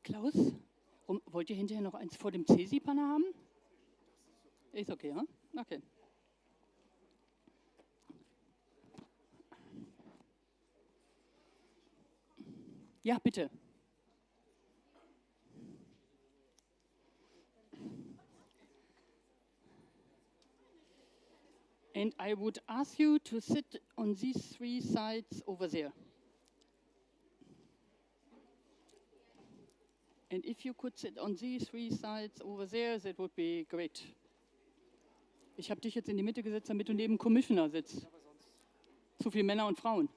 Klaus, wollt ihr hinterher noch eins vor dem CESI-Panel haben? Ist okay, ja? Okay. Ja, bitte. And I would ask you to sit on these 3 sides over there. And if you could sit on these 3 sides over there, that would be great. Ich habe dich jetzt in die Mitte gesetzt, damit du neben Commissioner sitzt. Zu viele Männer und Frauen.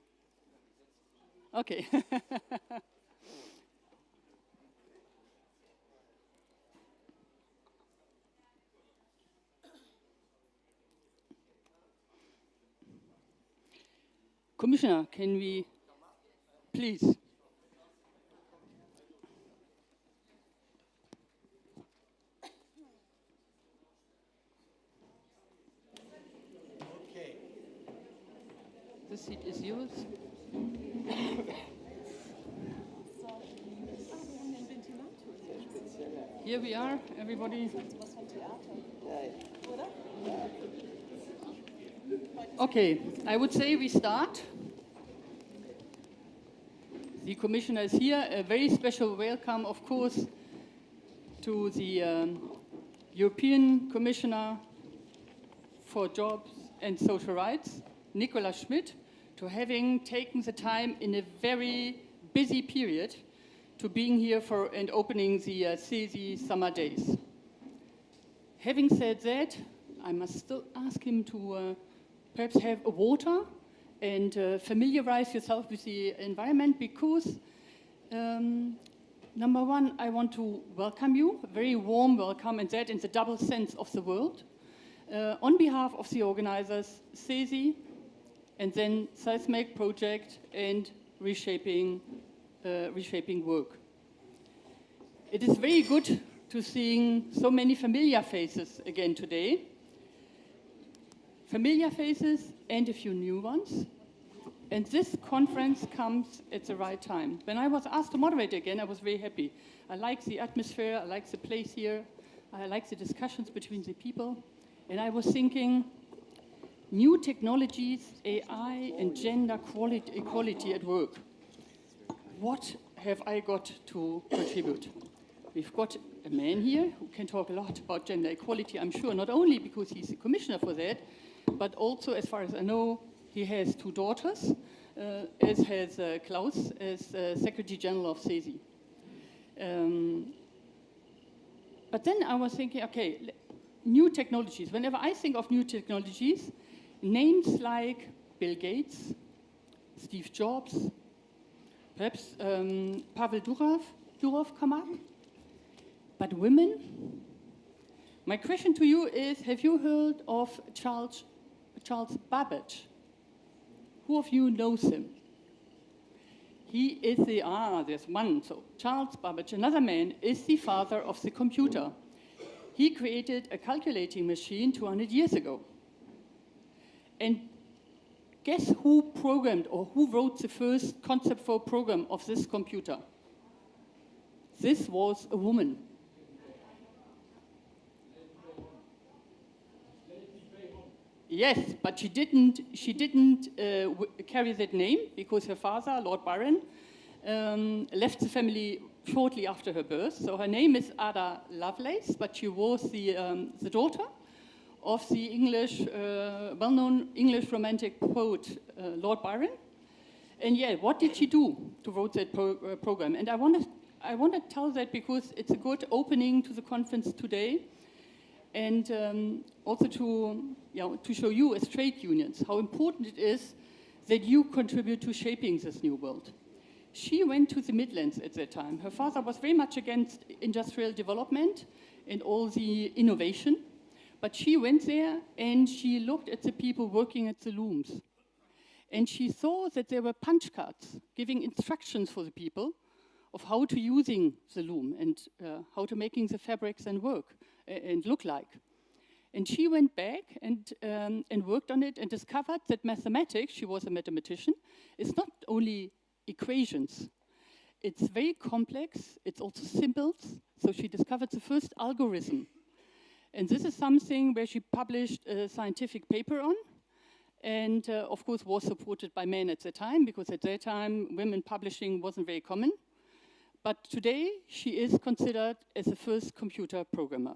Okay. Commissioner, can we please? Okay. The seat is yours. Here we are, everybody. Okay, I would say we start. The Commissioner is here. A very special welcome, of course, to the European Commissioner for Jobs and Social Rights, Nicola Schmidt, to having taken the time in a very busy period to being here for and opening the CESI summer days. Having said that, I must still ask him to perhaps have a water and familiarize yourself with the environment because, number one, I want to welcome you, a very warm welcome, and that in the double sense of the word, on behalf of the organizers, CESI, and then Seismic Project and Reshaping Work. It is very good to seeing so many familiar faces again today. Familiar faces and a few new ones. And this conference comes at the right time. When I was asked to moderate again, I was very happy. I like the atmosphere, I like the place here, I like the discussions between the people. And I was thinking, new technologies, AI and gender equality at work. What have I got to contribute? We've got a man here who can talk a lot about gender equality, I'm sure, not only because he's the commissioner for that, but also, as far as I know, he has 2 daughters, as has Klaus, as Secretary General of CESI. But then I was thinking, okay, new technologies. Whenever I think of new technologies, names like Bill Gates, Steve Jobs, perhaps Pavel Durov come up. But women? My question to you is, have you heard of Charles Babbage? Who of you knows him? He is there's one, so Charles Babbage, another man, is the father of the computer. He created a calculating machine 200 years ago. And guess who programmed or who wrote the first concept for a program of this computer? This was a woman. Yes, but she didn't carry that name because her father, Lord Byron, left the family shortly after her birth. So her name is Ada Lovelace, but she was the daughter of the English, well-known English romantic poet, Lord Byron. And yeah, what did she do to write that program? And I want to tell that because it's a good opening to the conference today. And also to show you as trade unions how important it is that you contribute to shaping this new world. She went to the Midlands at that time. Her father was very much against industrial development and all the innovation. But she went there and she looked at the people working at the looms. And she saw that there were punch cards giving instructions for the people of how to using the loom and how to making the fabrics and work and look like. And she went back and worked on it and discovered that mathematics, she was a mathematician, is not only equations. It's very complex. It's also symbols. So she discovered the first algorithm. And this is something where she published a scientific paper on. And of course was supported by men at the time, because at that time women publishing wasn't very common. But today she is considered as the first computer programmer.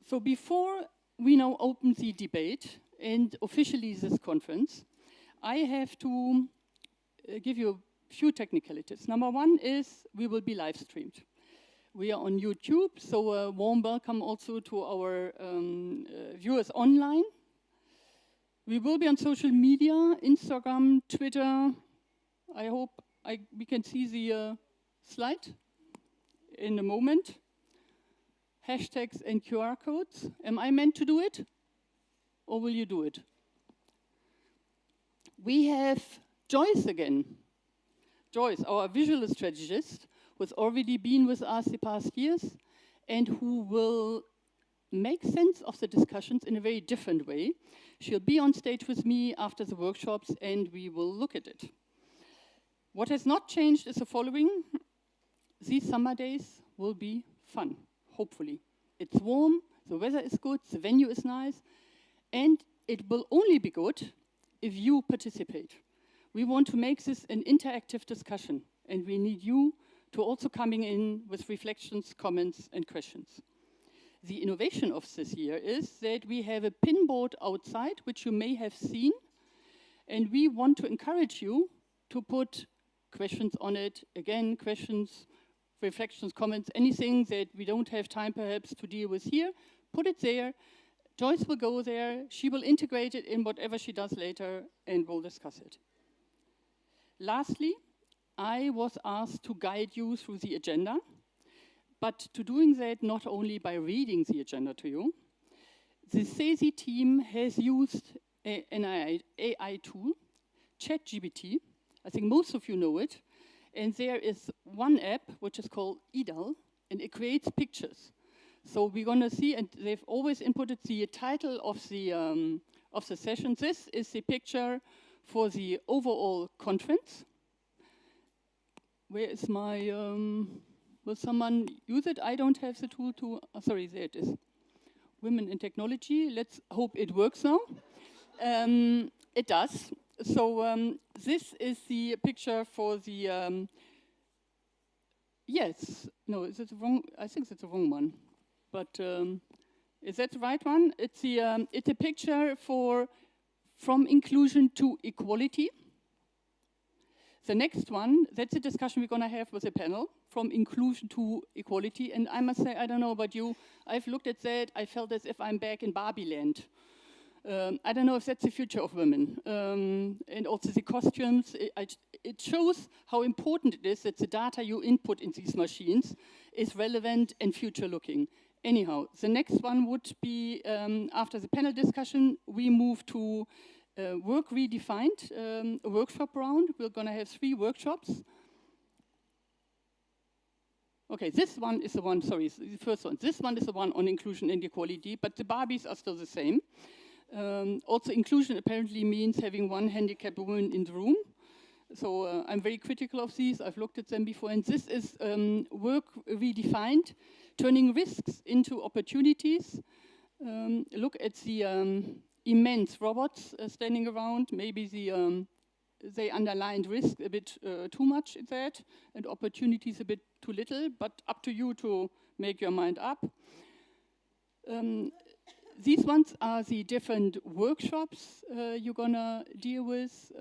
So before we now open the debate and officially this conference, I have to give you a few technicalities. Number one is we will be live streamed. We are on YouTube, so a warm welcome also to our viewers online. We will be on social media, Instagram, Twitter. I hope we can see the slide in a moment. Hashtags and QR codes. Am I meant to do it? Or will you do it? We have Joyce again. Joyce, our visual strategist, who has already been with us the past years and who will make sense of the discussions in a very different way. She'll be on stage with me after the workshops and we will look at it. What has not changed is the following. These summer days will be fun, hopefully. It's warm, the weather is good, the venue is nice, and it will only be good if you participate. We want to make this an interactive discussion, and we need you to also coming in with reflections, comments, and questions. The innovation of this year is that we have a pinboard outside, which you may have seen, and we want to encourage you to put questions on it. Again, questions, reflections, comments, anything that we don't have time perhaps to deal with here, put it there. Joyce will go there, she will integrate it in whatever she does later, and we'll discuss it. Lastly, I was asked to guide you through the agenda, but to doing that not only by reading the agenda to you. The CESI team has used an AI tool, ChatGPT. I think most of you know it. And there is one app which is called EDAL, and it creates pictures. So we're going to see, and they've always inputted the title of the session. This is the picture for the overall conference. Where is my, will someone use it? I don't have the tool to, oh, sorry, there it is. Women in technology, let's hope it works now. It does. So this is the picture for the, yes, no, is it the wrong, I think it's the wrong one. But is that the right one? It's a picture for from inclusion to equality. The next one, that's a discussion we're going to have with the panel, from inclusion to equality. And I must say, I don't know about you, I've looked at that, I felt as if I'm back in Barbie land. I don't know if that's the future of women. And also the costumes, it shows how important it is that the data you input in these machines is relevant and future looking. Anyhow, the next one would be, after the panel discussion, we move to work redefined, a workshop round. We're going to have 3 workshops. Okay, this one is the one, sorry, the first one. This one is the one on inclusion and equality, but the Barbies are still the same. Also, inclusion apparently means having one handicapped woman in the room. So I'm very critical of these. I've looked at them before. And this is work redefined, turning risks into opportunities. Look at the immense robots standing around. Maybe they underlined risk a bit too much in that, and opportunities a bit too little, but up to you to make your mind up. These ones are the different workshops you're gonna deal with.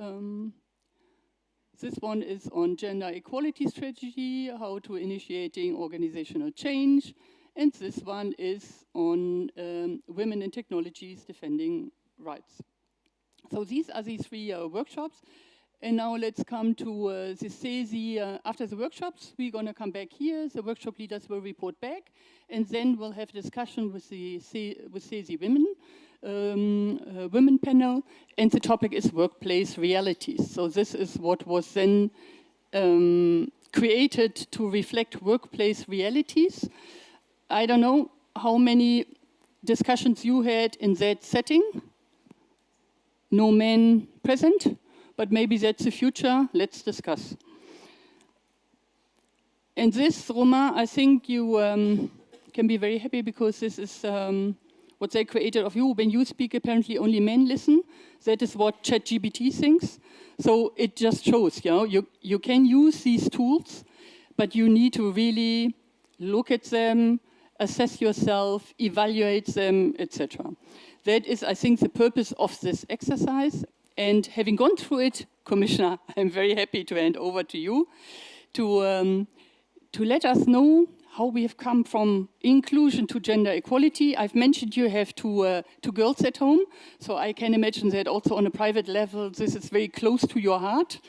This one is on gender equality strategy, how to initiating organizational change. And this one is on women in technologies defending rights. So these are the 3 workshops. And now let's come to the CESI. After the workshops, we're going to come back here. The workshop leaders will report back. And then we'll have a discussion with the CESI women panel. And the topic is workplace realities. So this is what was then created to reflect workplace realities. I don't know how many discussions you had in that setting. No men present. but maybe that's the future. Let's discuss. And this, Roma, I think you can be very happy because this is what they created of you. When you speak, apparently only men listen. That is what ChatGPT thinks. So it just shows, you can use these tools, but you need to really look at them, assess yourself, evaluate them, etc. That is, I think, the purpose of this exercise. And having gone through it, Commissioner, I'm very happy to hand over to you to let us know how we have come from inclusion to gender equality. I've mentioned you have two girls at home, so I can imagine that also on a private level, this is very close to your heart.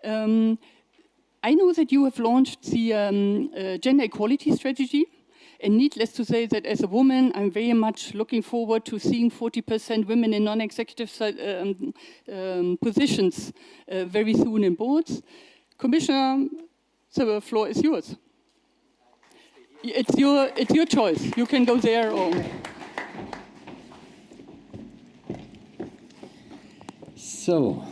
I know that you have launched the gender equality strategy, and needless to say that as a woman, I'm very much looking forward to seeing 40% women in non-executive positions very soon in boards. Commissioner, the floor is yours. It's your choice. You can go there or... So,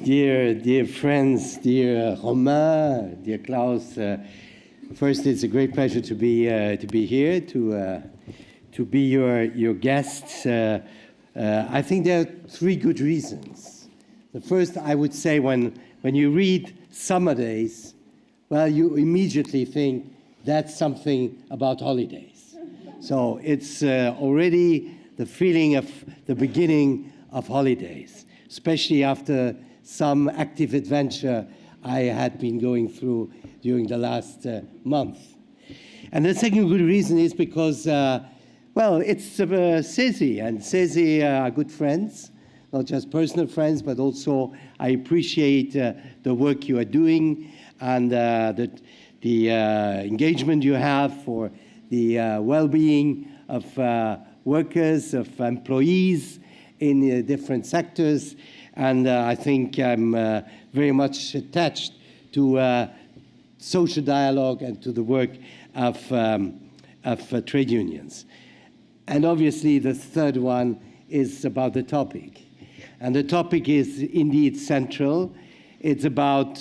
dear friends, dear Romain, dear Klaus, first it's a great pleasure to be here, to be your guest. I think there are three good reasons. The first, I would say, when you read Summer Days, well, you immediately think that's something about holidays. So it's already the feeling of the beginning of holidays, especially after some active adventure I had been going through during the last month. And the second good reason is because, well, it's CESI, and CESI are good friends, not just personal friends, but also I appreciate the work you are doing and the engagement you have for the well-being of workers, of employees in different sectors. And I think I'm very much attached to social dialogue and to the work of trade unions. And obviously the third one is about the topic. And the topic is indeed central. It's about,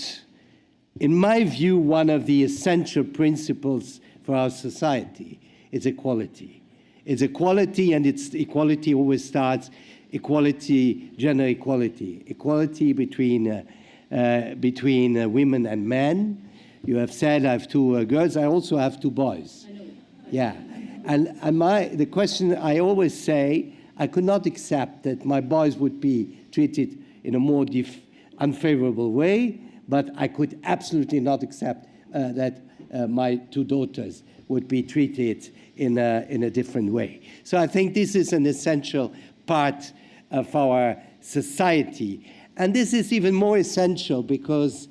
in my view, one of the essential principles for our society. It's equality. It's equality, and it's equality always starts equality, gender equality, equality between women and men. You have said I have two girls. I also have two boys. I know. Yeah, and the question I always say, I could not accept that my boys would be treated in a more unfavorable way, but I could absolutely not accept that my two daughters would be treated in a different way. So I think this is an essential part of our society. And this is even more essential because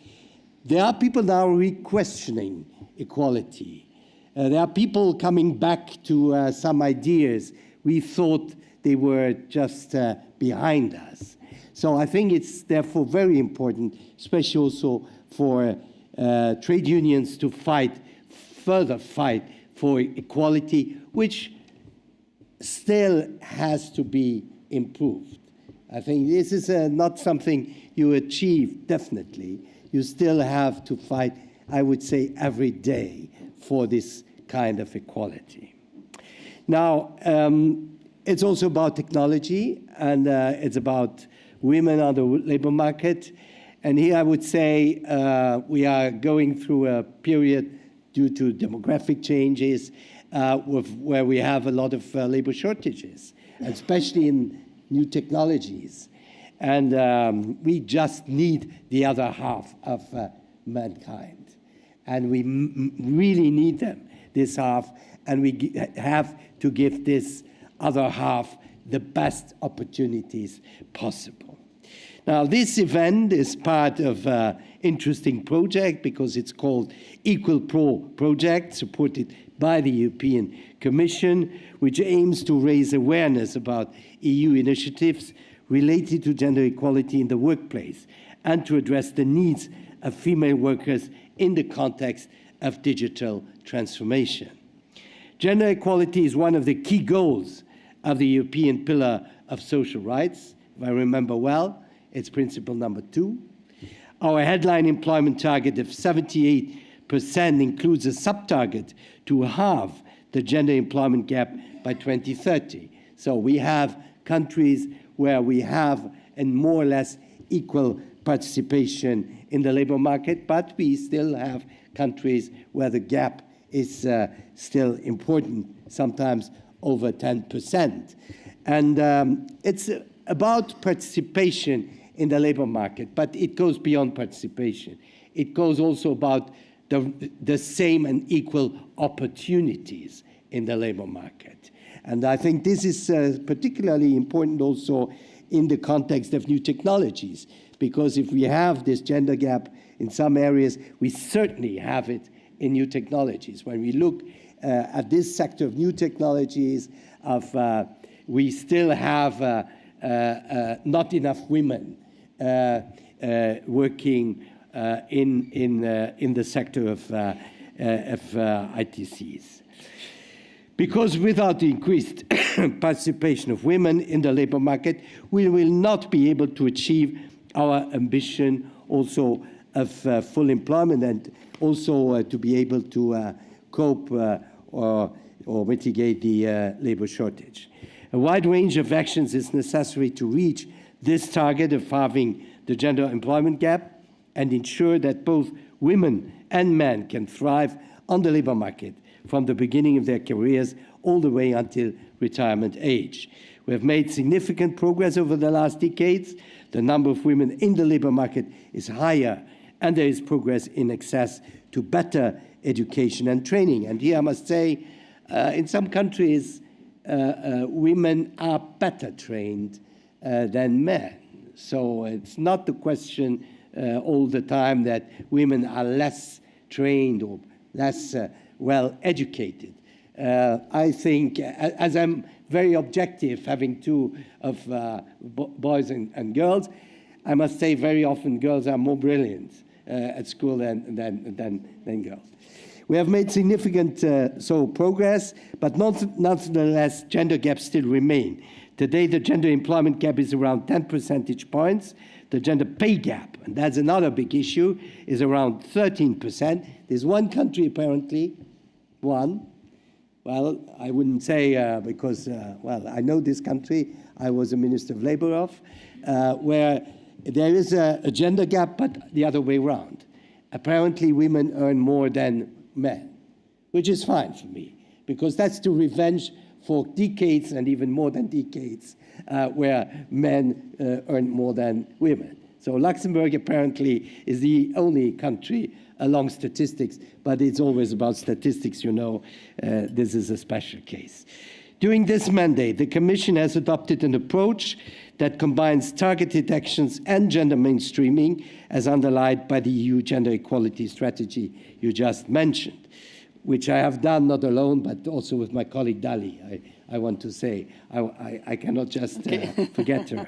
there are people now re-questioning equality. There are people coming back to some ideas we thought they were just behind us. So I think it's therefore very important, especially also for trade unions to further fight for equality, which still has to be improved. I think this is not something you achieve, definitely. You still have to fight, I would say, every day for this kind of equality. Now, it's also about technology, and it's about women on the labor market. And here I would say we are going through a period due to demographic changes where we have a lot of labor shortages, especially in new technologies. And we just need the other half of mankind. And we really need them, this half, and we have to give this other half the best opportunities possible. Now, this event is part of an interesting project because it's called Equal Pro Project, supported by the European Commission, which aims to raise awareness about EU initiatives related to gender equality in the workplace and to address the needs of female workers in the context of digital transformation. Gender equality is one of the key goals of the European Pillar of Social Rights. If I remember well, It's principle number 2. Our headline employment target of 78% includes a sub-target to halve the gender employment gap by 2030. So we have countries where we have a more or less equal participation in the labor market, but we still have countries where the gap is still important, sometimes over 10%. And it's about participation in the labor market, but it goes beyond participation. It goes also about the same and equal opportunities in the labor market. And I think this is particularly important also in the context of new technologies, because if we have this gender gap in some areas, we certainly have it in new technologies. When we look at this sector of new technologies, we still have not enough women working in the sector of ITCs. Because without the increased participation of women in the labor market, we will not be able to achieve our ambition also of full employment and also to be able to cope or mitigate the labor shortage. A wide range of actions is necessary to reach this target of halving the gender employment gap and ensure that both women and men can thrive on the labor market from the beginning of their careers all the way until retirement age. We have made significant progress over the last decades. The number of women in the labor market is higher, and there is progress in access to better education and training. And here I must say, in some countries, women are better trained than men. So it's not the question all the time that women are less trained or less well educated. I think, as I'm very objective, having two of boys and girls, I must say very often girls are more brilliant at school than girls. We have made significant progress, but nonetheless, gender gaps still remain. Today, the gender employment gap is around 10 percentage points. The gender pay gap, and that's another big issue, is around 13%. There's one country, apparently, well, I wouldn't say because, I know this country. I was a Minister of Labor of, where there is a gender gap, but the other way around. Apparently, women earn more than men, which is fine for me, because that's the revenge for decades and even more than decades where men earn more than women. So Luxembourg apparently is the only country along statistics, but it's always about statistics, you know. This is a special case. During this mandate, the Commission has adopted an approach that combines targeted actions and gender mainstreaming, as underlined by the EU gender equality strategy you just mentioned, which I have done not alone, but also with my colleague Dali. I want to say, I cannot just forget her.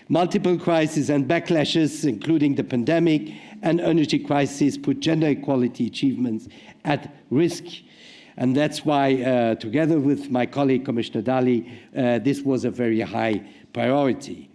Multiple crises and backlashes, including the pandemic and energy crisis, put gender equality achievements at risk. And that's why, together with my colleague, Commissioner Dalli, this was a very high priority.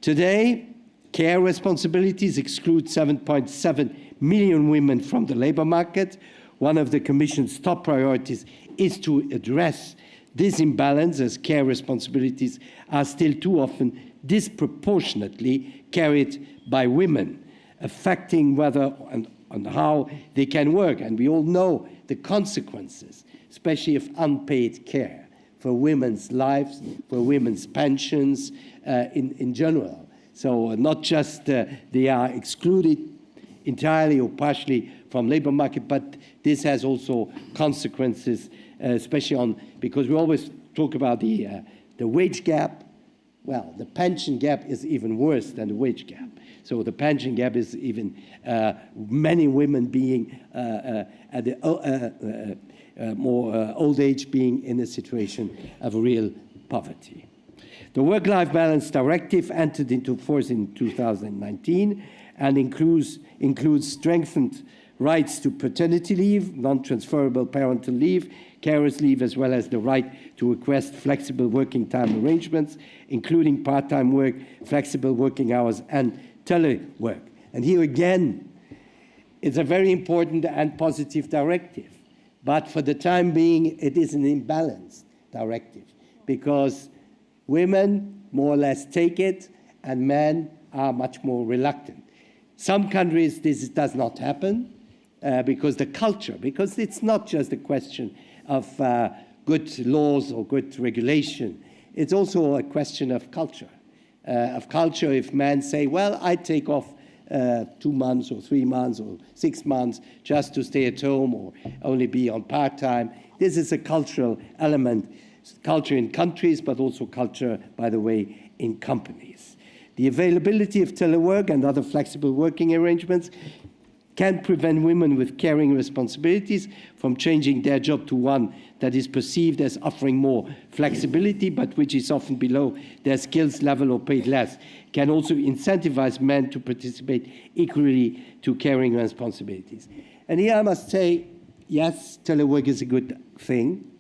Today, care responsibilities exclude 7.7 million women from the labor market. One of the Commission's top priorities is to address this imbalance, as care responsibilities are still too often disproportionately carried by women, affecting whether and how they can work. And we all know the consequences, especially of unpaid care, for women's lives, for women's pensions in general. So not just they are excluded entirely or partially from labor market, but this has also consequences, especially because we always talk about the wage gap. Well, the pension gap is even worse than the wage gap. So the pension gap is even many women being at the more old age being in a situation of real poverty. The Work-Life Balance Directive entered into force in 2019 and includes strengthened rights to paternity leave, non-transferable parental leave, carers leave, as well as the right to request flexible working time arrangements, including part-time work, flexible working hours, and telework. And here again, it's a very important and positive directive. But for the time being, it is an imbalanced directive because women more or less take it and men are much more reluctant. Some countries, this does not happen because it's not just a question of good laws or good regulation. It's also a question of culture. If men say, well, I take off 2 months or 3 months or 6 months just to stay at home or only be on part-time. This is a cultural element, culture in countries, but also culture, by the way, in companies. The availability of telework and other flexible working arrangements can prevent women with caring responsibilities from changing their job to one that is perceived as offering more flexibility, but which is often below their skills level or paid less. Can also incentivize men to participate equally to caring responsibilities. And here I must say, yes, telework is a good thing,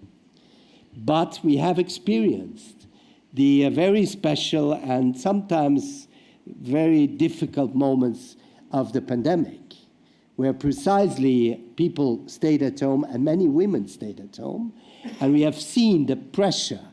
but we have experienced the very special and sometimes very difficult moments of the pandemic, where precisely people stayed at home and many women stayed at home, and we have seen the pressure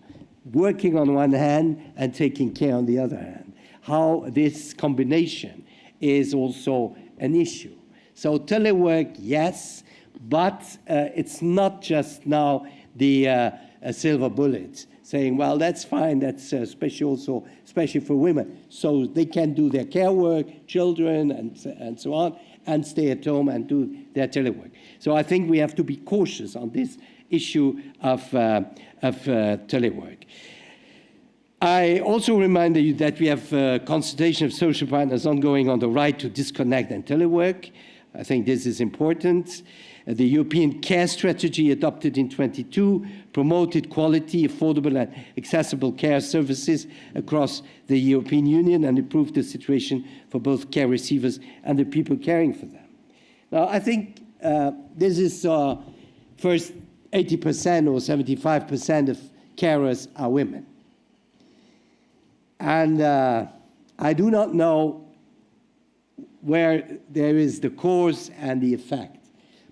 working on one hand and taking care on the other hand, how this combination is also an issue. So telework, yes, but it's not just now the a silver bullet saying, well, that's fine, that's especially for women. So they can do their care work, children, and so on, and stay at home and do their telework. So I think we have to be cautious on this issue of telework. I also remind you that we have a consultation of social partners ongoing on the right to disconnect and telework. I think this is important. The European Care Strategy adopted in 2022 promoted quality, affordable and accessible care services across the European Union and improved the situation for both care receivers and the people caring for them. Now, I think this is first 80% or 75% of carers are women. And I do not know where there is the cause and the effect.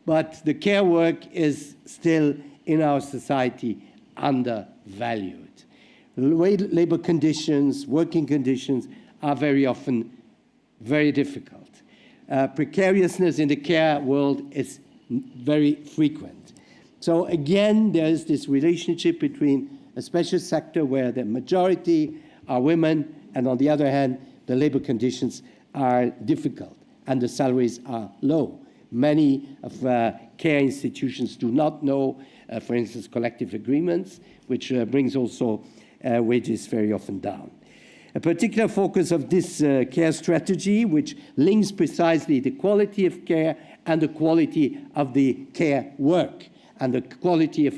But the care work is still in our society undervalued. Labor conditions, working conditions are very often very difficult. Precariousness in the care world is very frequent. So again, there is this relationship between a special sector where the majority are women, and on the other hand, the labor conditions are difficult and the salaries are low. Many of care institutions do not know, for instance, collective agreements, which brings also wages very often down. A particular focus of this care strategy, which links precisely the quality of care and the quality of the care work and the quality of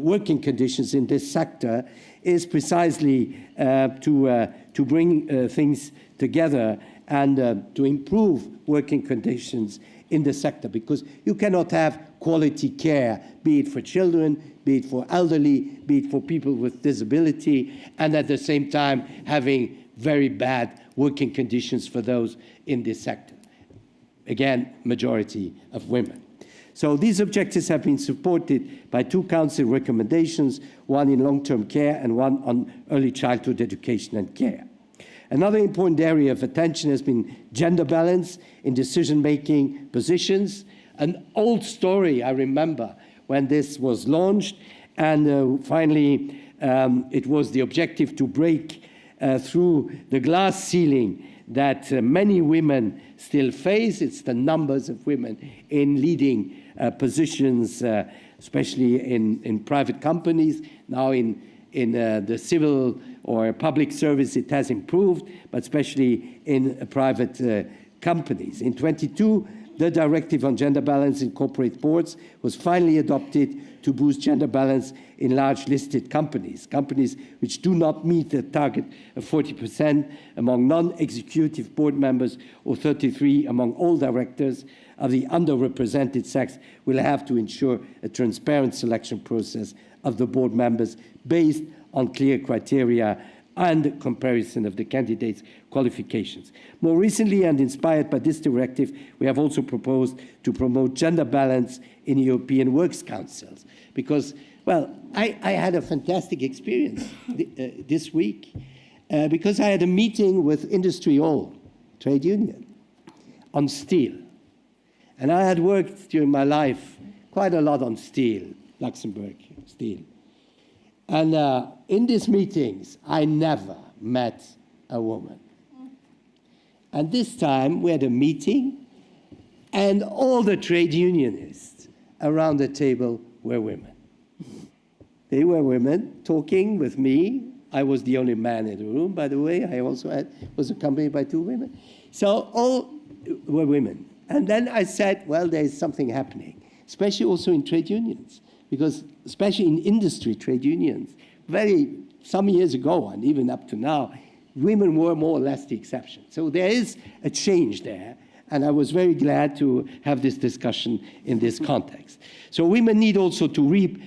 working conditions in this sector, is precisely to bring things together and to improve working conditions in the sector, because you cannot have quality care, be it for children, be it for elderly, be it for people with disability, and at the same time having very bad working conditions for those in this sector. Again, majority of women. So these objectives have been supported by 2 council recommendations, one in long-term care and one on early childhood education and care. Another important area of attention has been gender balance in decision-making positions. An old story, I remember, when this was launched, and finally it was the objective to break through the glass ceiling that many women still face. It's the numbers of women in leading positions, especially in private companies. Now in the civil or public service, it has improved, but especially in private companies. In 22, The directive on gender balance in corporate boards was finally adopted to boost gender balance in large listed companies, companies which do not meet the target of 40% among non-executive board members or 33% among all directors of the underrepresented sex will have to ensure a transparent selection process of the board members based on clear criteria and comparison of the candidates' qualifications. More recently, and inspired by this directive, we have also proposed to promote gender balance in European works councils. Because, well, I had a fantastic experience this week because I had a meeting with Industry All, trade union, on steel. And I had worked during my life quite a lot on steel, Luxembourg steel. And in these meetings, I never met a woman. And this time, we had a meeting, and all the trade unionists around the table were women. They were women talking with me. I was the only man in the room, by the way. I also was accompanied by 2 women. So all were women. And then I said, well, there's something happening, especially also in trade unions. Because especially in industry trade unions, some years ago and even up to now, women were more or less the exception. So there is a change there, and I was very glad to have this discussion in this context. So women need also to reap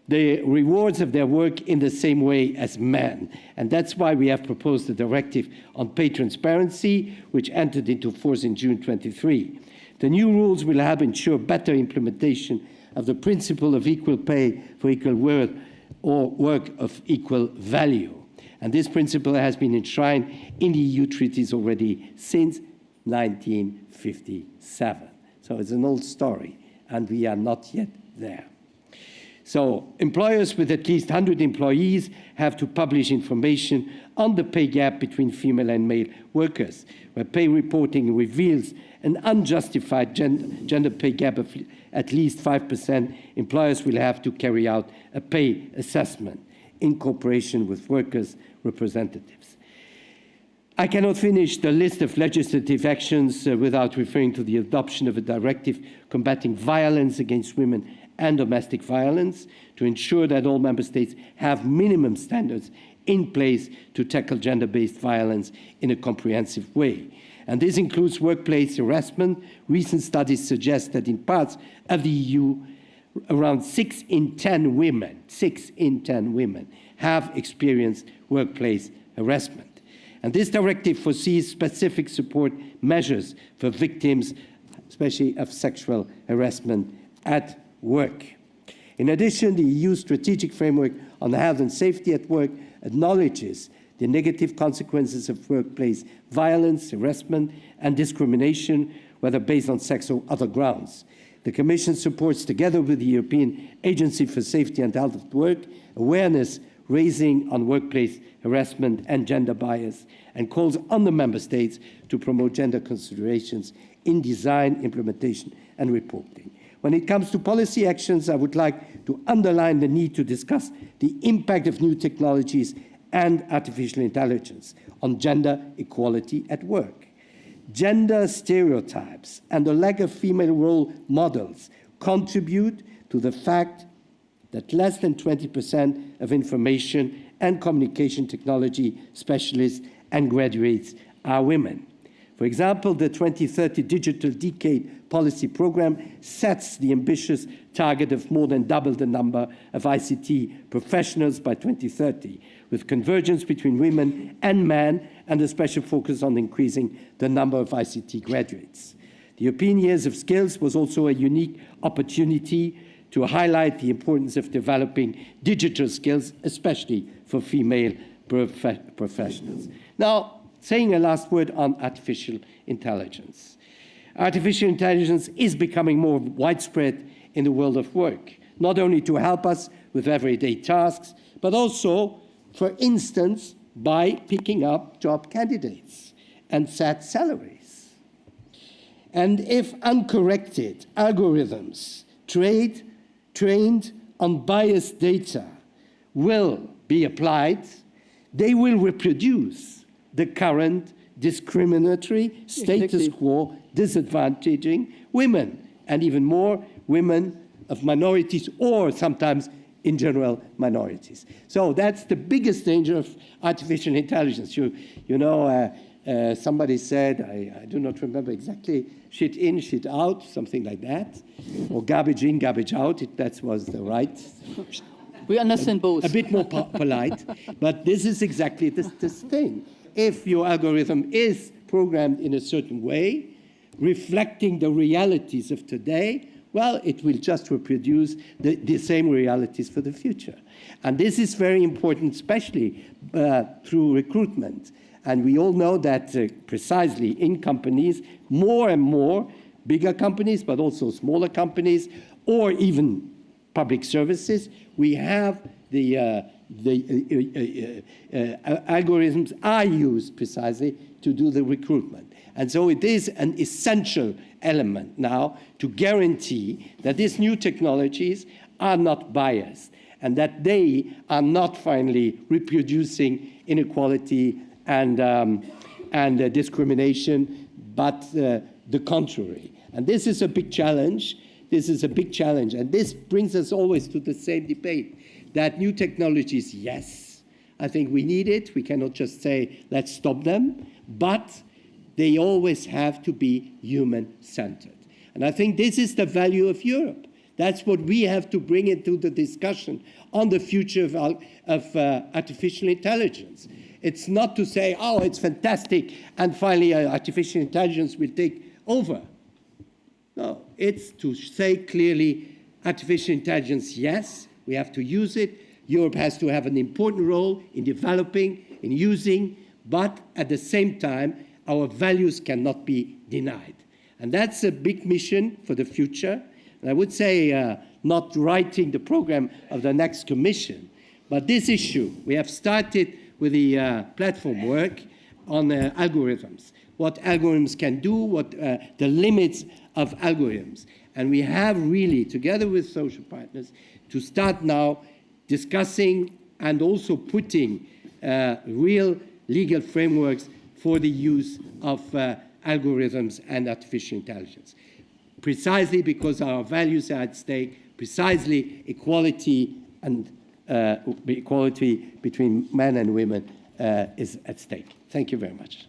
the rewards of their work in the same way as men, and that's why we have proposed a directive on pay transparency, which entered into force in June 23. The new rules will help ensure better implementation of the principle of equal pay for equal work or work of equal value. And this principle has been enshrined in the EU treaties already since 1957. So it's an old story, and we are not yet there. So employers with at least 100 employees have to publish information on the pay gap between female and male workers, where pay reporting reveals an unjustified gender pay gap of at least 5%, employers will have to carry out a pay assessment in cooperation with workers' representatives. I cannot finish the list of legislative actions without referring to the adoption of a directive combating violence against women and domestic violence to ensure that all member states have minimum standards in place to tackle gender-based violence in a comprehensive way. And this includes workplace harassment. Recent studies suggest that in parts of the EU, around 6 in 10 women have experienced workplace harassment. And this directive foresees specific support measures for victims, especially of sexual harassment at work. In addition, the EU strategic framework on health and safety at work acknowledges the negative consequences of workplace violence, harassment, and discrimination, whether based on sex or other grounds. The Commission supports, together with the European Agency for Safety and Health at Work, awareness raising on workplace harassment and gender bias, and calls on the Member States to promote gender considerations in design, implementation, and reporting. When it comes to policy actions, I would like to underline the need to discuss the impact of new technologies and artificial intelligence on gender equality at work. Gender stereotypes and the lack of female role models contribute to the fact that less than 20% of information and communication technology specialists and graduates are women. For example, the 2030 Digital Decade Policy Programme sets the ambitious target of more than double the number of ICT professionals by 2030, with convergence between women and men and a special focus on increasing the number of ICT graduates. The European Years of Skills was also a unique opportunity to highlight the importance of developing digital skills, especially for female professionals. Now, saying a last word on artificial intelligence. Artificial intelligence is becoming more widespread in the world of work, not only to help us with everyday tasks, but also, for instance, by picking up job candidates and set salaries. And if uncorrected algorithms trained on biased data will be applied, they will reproduce the current discriminatory, status quo, disadvantaging women, and even more women of minorities, or sometimes in general minorities. So that's the biggest danger of artificial intelligence. You know, somebody said, I do not remember exactly, shit in, shit out, something like that, or garbage in, garbage out, that was the right. We understand both. A bit more polite, but this is exactly this thing. If your algorithm is programmed in a certain way, reflecting the realities of today, well, it will just reproduce the same realities for the future. And this is very important, especially through recruitment. And we all know that precisely in companies, more and more, bigger companies, but also smaller companies, or even public services, we have the algorithms are used precisely to do the recruitment. And so it is an essential element now to guarantee that these new technologies are not biased and that they are not finally reproducing inequality and discrimination, but the contrary. And this is a big challenge. This is a big challenge. And this brings us always to the same debate, that new technologies, yes, I think we need it. We cannot just say, let's stop them. But they always have to be human-centered. And I think this is the value of Europe. That's what we have to bring into the discussion on the future of artificial intelligence. It's not to say, oh, it's fantastic, and finally artificial intelligence will take over. No, it's to say clearly, artificial intelligence, yes, we have to use it. Europe has to have an important role in developing, in using, but at the same time, our values cannot be denied. And that's a big mission for the future. And I would say not writing the program of the next commission, but this issue, we have started with the platform work on algorithms, what algorithms can do, what the limits of algorithms. And we have really, together with social partners, to start now discussing and also putting real legal frameworks for the use of algorithms and artificial intelligence. Precisely because our values are at stake, precisely equality and equality between men and women is at stake. Thank you very much.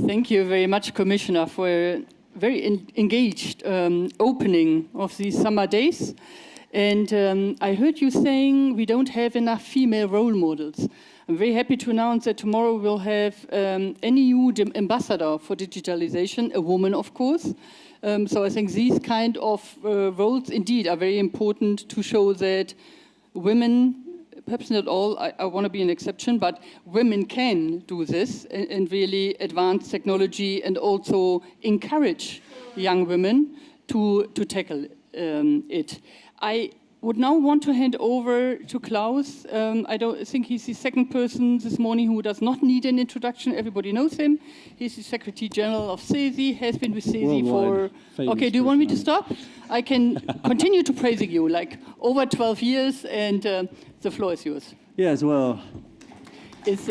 Thank you very much, Commissioner, for a very engaged opening of these summer days. And I heard you saying we don't have enough female role models. I'm very happy to announce that tomorrow we'll have an EU ambassador for digitalization, a woman, of course. So I think these kind of roles indeed are very important to show that women, perhaps not all, I want to be an exception, but women can do this and really advance technology and also encourage young women to tackle it. I would now want to hand over to Klaus. I don't think he's the second person this morning who does not need an introduction. Everybody knows him. He's the Secretary General of CESI, has been with CESI for... Okay, do you want me to stop? I can continue to praising you, like over 12 years, and the floor is yours. Yes, well... It's,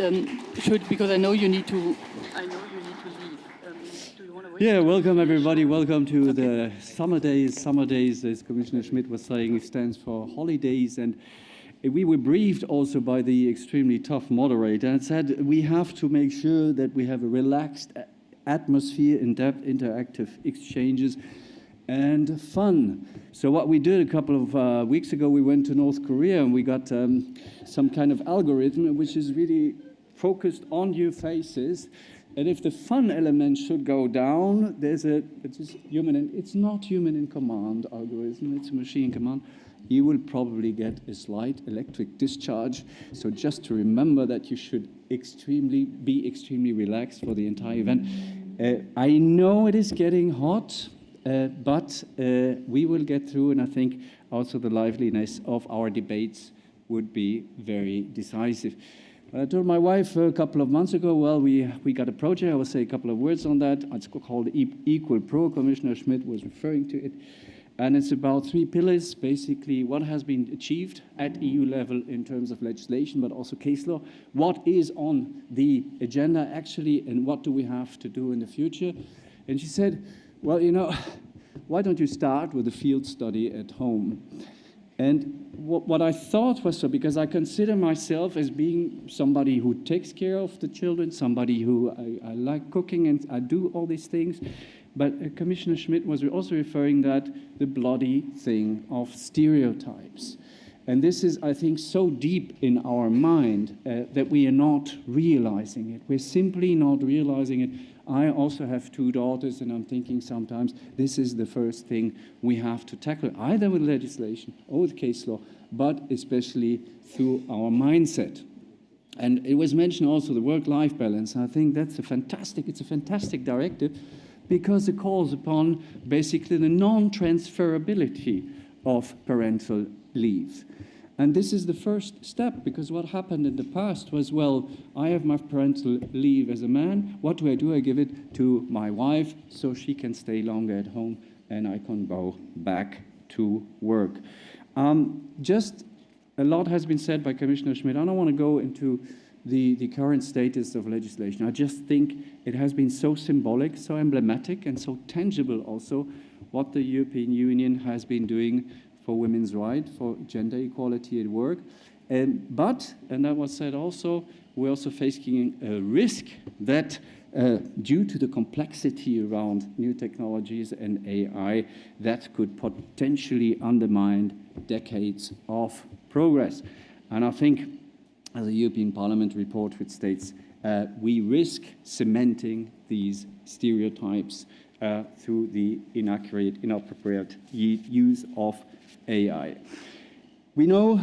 because I know you need to leave. Do you want to wait? Yeah, welcome everybody. Welcome to the summer days. Summer days, as Commissioner Schmidt was saying, it stands for holidays. And we were briefed also by the extremely tough moderator and said we have to make sure that we have a relaxed atmosphere, in-depth interactive exchanges, and fun. So what we did a couple of weeks ago, we went to North Korea and we got some kind of algorithm which is really focused on your faces. And if the fun element should go down, it's not human in command algorithm, it's a machine command. You will probably get a slight electric discharge. So just to remember that you should be extremely relaxed for the entire event. I know it is getting hot. But we will get through, and I think also the liveliness of our debates would be very decisive. I told my wife a couple of months ago, well, we got a project. I will say a couple of words on that. It's called Equal Pro. Commissioner Schmidt was referring to it. And it's about 3 pillars, basically what has been achieved at EU level in terms of legislation, but also case law. What is on the agenda actually, and what do we have to do in the future? And she said, well, you know, why don't you start with a field study at home? And what I thought was so, because I consider myself as being somebody who takes care of the children, somebody who I like cooking and I do all these things. But Commissioner Schmidt was also referring that the bloody thing of stereotypes. And this is, I think, so deep in our mind that we are not realizing it. We're simply not realizing it. I also have 2 daughters, and I'm thinking sometimes this is the first thing we have to tackle, either with legislation or with case law, but especially through our mindset. And it was mentioned also the work-life balance. I think it's a fantastic directive, because it calls upon basically the non-transferability of parental leave. And this is the first step, because what happened in the past was, well, I have my parental leave as a man. What do? I give it to my wife so she can stay longer at home and I can go back to work. Just a lot has been said by Commissioner Schmidt. I don't want to go into the current status of legislation. I just think it has been so symbolic, so emblematic, and so tangible also what the European Union has been doing for women's rights, for gender equality at work. But, and that was said also, we're also facing a risk that due to the complexity around new technologies and AI, that could potentially undermine decades of progress. And I think, as a European Parliament report which states, we risk cementing these stereotypes through the inaccurate, inappropriate use of AI. We know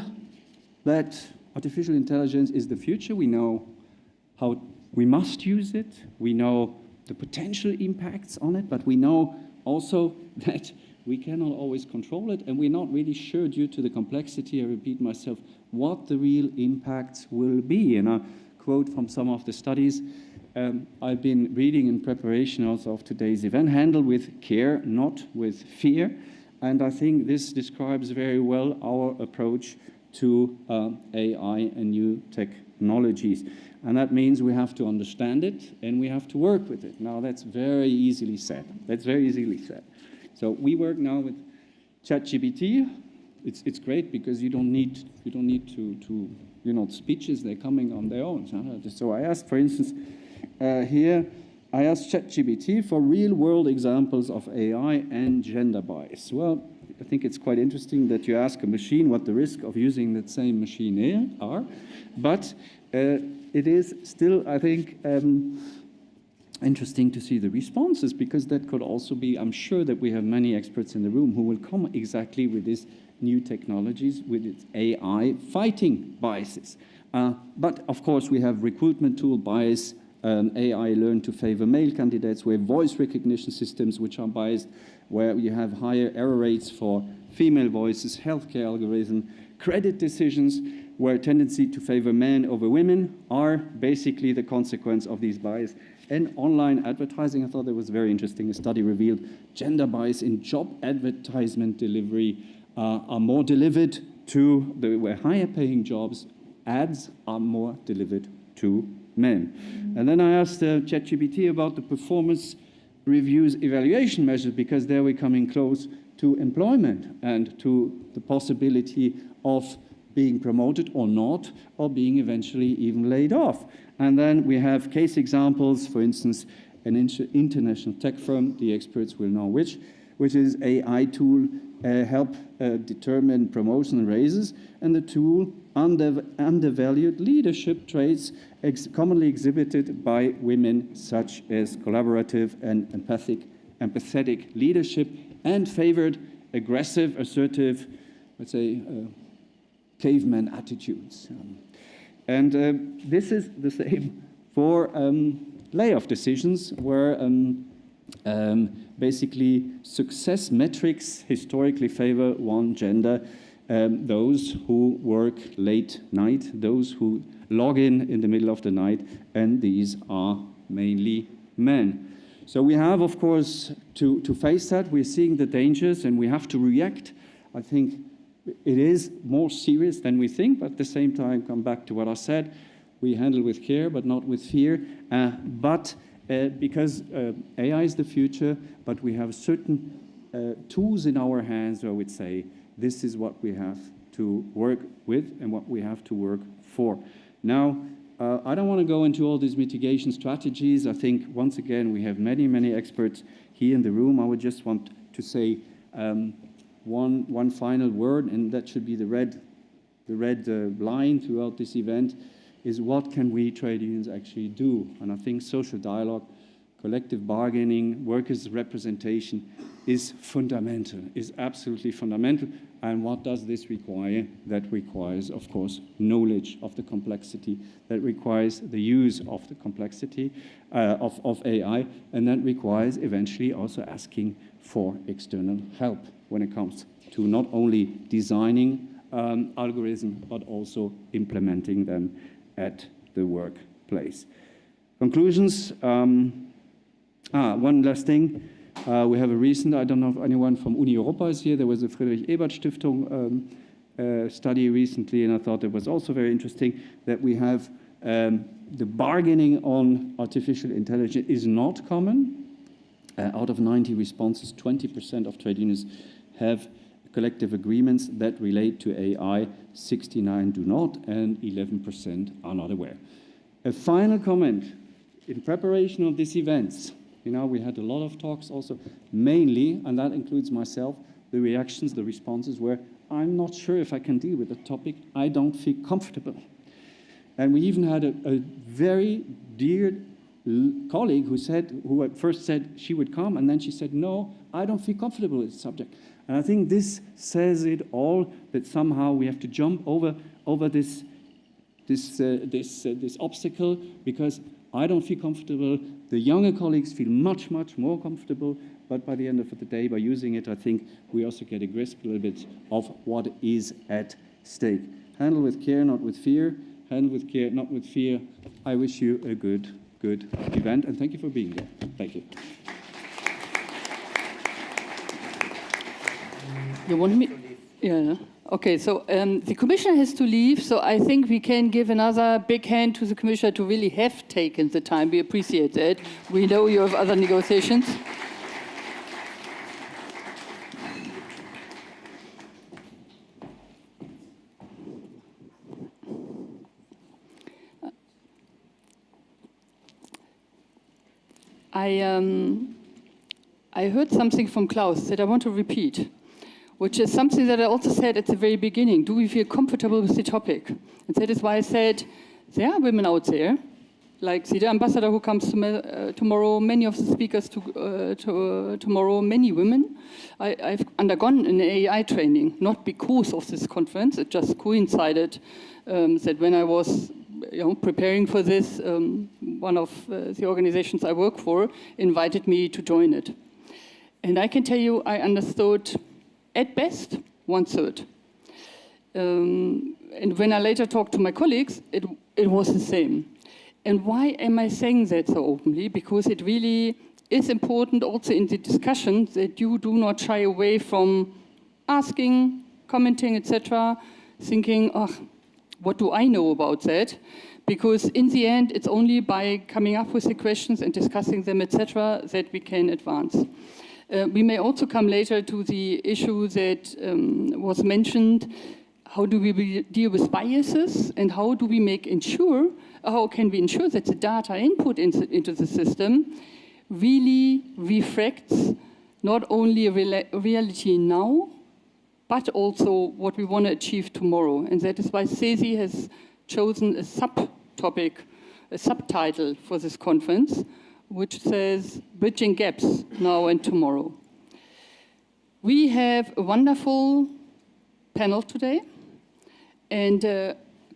that artificial intelligence is the future. We know how we must use it. We know the potential impacts on it, but we know also that we cannot always control it, and we're not really sure, due to the complexity, I repeat myself, what the real impacts will be. And I quote from some of the studies I've been reading in preparation also of today's event: handle with care, not with fear. And I think this describes very well our approach to AI and new technologies. And that means we have to understand it and we have to work with it. Now, that's very easily said. So we work now with ChatGPT. It's great because you don't need to speeches, they're coming on their own. So I asked, for instance, I asked ChatGPT for real-world examples of AI and gender bias. Well, I think it's quite interesting that you ask a machine what the risk of using that same machine are, but it is still, I think, interesting to see the responses, because that could also be, I'm sure that we have many experts in the room who will come exactly with these new technologies, with its AI fighting biases. But of course, we have recruitment tool bias. AI learned to favor male candidates. We have voice recognition systems which are biased, where you have higher error rates for female voices, healthcare algorithm, credit decisions, where a tendency to favor men over women are basically the consequence of these bias. And online advertising, I thought that was very interesting. A study revealed gender bias in job advertisement delivery are more delivered to where higher paying jobs, ads are more delivered to men. And then I asked ChatGPT about the performance reviews evaluation measures, because there we're coming close to employment and to the possibility of being promoted or not, or being eventually even laid off. And then we have case examples, for instance, an international tech firm, the experts will know which is AI tool help determine promotion raises, and the tool undervalued leadership traits commonly exhibited by women, such as collaborative and empathetic leadership, and favored aggressive, assertive, let's say, caveman attitudes. And this is the same for layoff decisions, where basically success metrics historically favor one gender, those who work late night, those who log in the middle of the night, and these are mainly men. So we have, of course, to face that. We're seeing the dangers and we have to react. I think it is more serious than we think, but at the same time, come back to what I said, we handle with care, but not with fear. Because AI is the future, but we have certain tools in our hands where I would say, this is what we have to work with and what we have to work for. Now, I don't want to go into all these mitigation strategies. I think, once again, we have many, many experts here in the room. I would just want to say one final word, and that should be the red line throughout this event, is what can we trade unions actually do? And I think social dialogue, collective bargaining, workers' representation is fundamental, is absolutely fundamental. And what does this require? That requires, of course, knowledge of the complexity, that requires the use of the complexity of AI, and that requires eventually also asking for external help when it comes to not only designing algorithms, but also implementing them at the workplace. Conclusions. One last thing. We have a recent, I don't know if anyone from Uni Europa is here, there was a Friedrich Ebert Stiftung study recently, and I thought it was also very interesting that we have the bargaining on artificial intelligence is not common. Out of 90 responses, 20% of trade unions have collective agreements that relate to AI, 69 do not, and 11% are not aware. A final comment. In preparation of these events, we had a lot of talks also, mainly, and that includes myself, the reactions, the responses were, I'm not sure if I can deal with the topic, I don't feel comfortable. And we even had a very dear colleague who at first said she would come, and then she said, no, I don't feel comfortable with the subject. And I think this says it all, that somehow we have to jump over this obstacle, because I don't feel comfortable. The younger colleagues feel much, much more comfortable. But by the end of the day, by using it, I think we also get a grasp a little bit of what is at stake. Handle with care, not with fear. Handle with care, not with fear. I wish you a good event, and thank you for being there. Thank you. You want me? Yeah. Okay, so the Commissioner has to leave, so I think we can give another big hand to the Commissioner to really have taken the time. We appreciate that. We know you have other negotiations. I heard something from Klaus that I want to repeat, which is something that I also said at the very beginning. Do we feel comfortable with the topic? And that is why I said, there are women out there, like the ambassador who comes tomorrow, many of the speakers tomorrow, many women. I've undergone an AI training, not because of this conference, it just coincided that when I was preparing for this, one of the organizations I work for invited me to join it. And I can tell you, I understood at best 1/3. And when I later talked to my colleagues, it was the same. And why am I saying that so openly? Because it really is important also in the discussion that you do not shy away from asking, commenting, etc., thinking, oh, what do I know about that? Because in the end, it's only by coming up with the questions and discussing them, etc., that we can advance. We may also come later to the issue that was mentioned. How do we deal with biases, and how do we how can we ensure that the data input into the system really reflects not only reality now, but also what we want to achieve tomorrow. And that is why CESI has chosen a subtopic, a subtitle for this conference, which says Bridging Gaps Now and Tomorrow. We have a wonderful panel today, and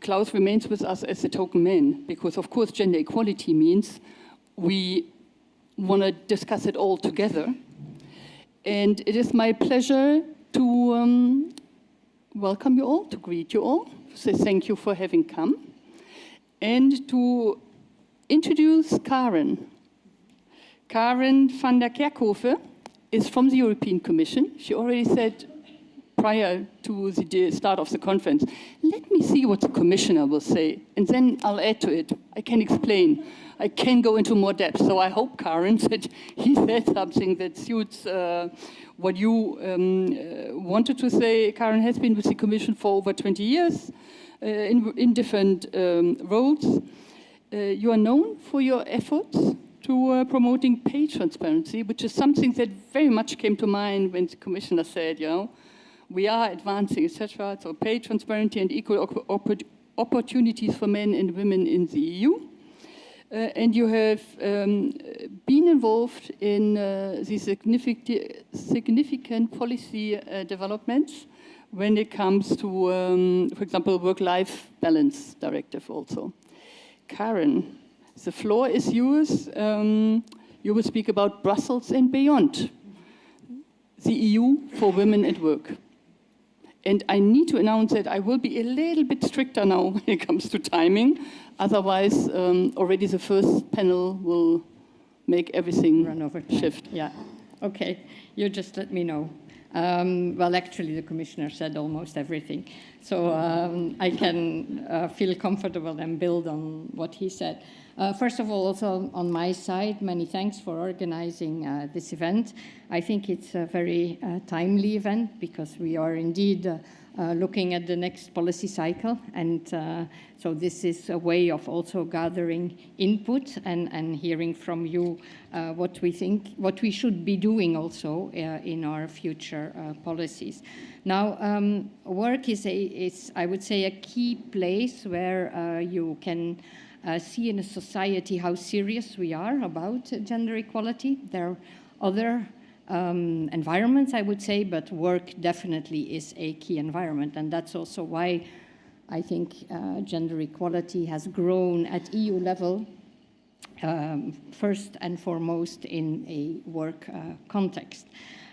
Klaus remains with us as a token man, because of course gender equality means we want to discuss it all together. And it is my pleasure to welcome you all, to greet you all, to say thank you for having come, and to introduce Karen. Karen van der Kerkhoven is from the European Commission. She already said prior to the start of the conference, let me see what the commissioner will say, and then I'll add to it. I can explain. I can go into more depth. So I hope, Karen, that he said something that suits what you wanted to say. Karen has been with the Commission for over 20 years in different roles. You are known for your efforts to promoting pay transparency, which is something that very much came to mind when the Commissioner said, you know, we are advancing, etc. So pay transparency and equal opportunities for men and women in the EU. And you have been involved in the significant policy developments when it comes to, for example, work-life balance directive also. Karen, the floor is yours. You will speak about Brussels and beyond, the EU for women at work. And I need to announce that I will be a little bit stricter now when it comes to timing. Otherwise, already the first panel will make everything run over time. Shift. Yeah, okay. You just let me know. Well, actually, the Commissioner said almost everything. So I can feel comfortable and build on what he said. First of all, also on my side, many thanks for organizing this event. I think it's a very timely event because we are indeed looking at the next policy cycle. And so this is a way of also gathering input and hearing from you what we think, what we should be doing also in our future policies. Now, work is, I would say, a key place where you can see in a society how serious we are about gender equality. There are other environments, I would say, but work definitely is a key environment. And that's also why I think gender equality has grown at EU level, first and foremost in a work context.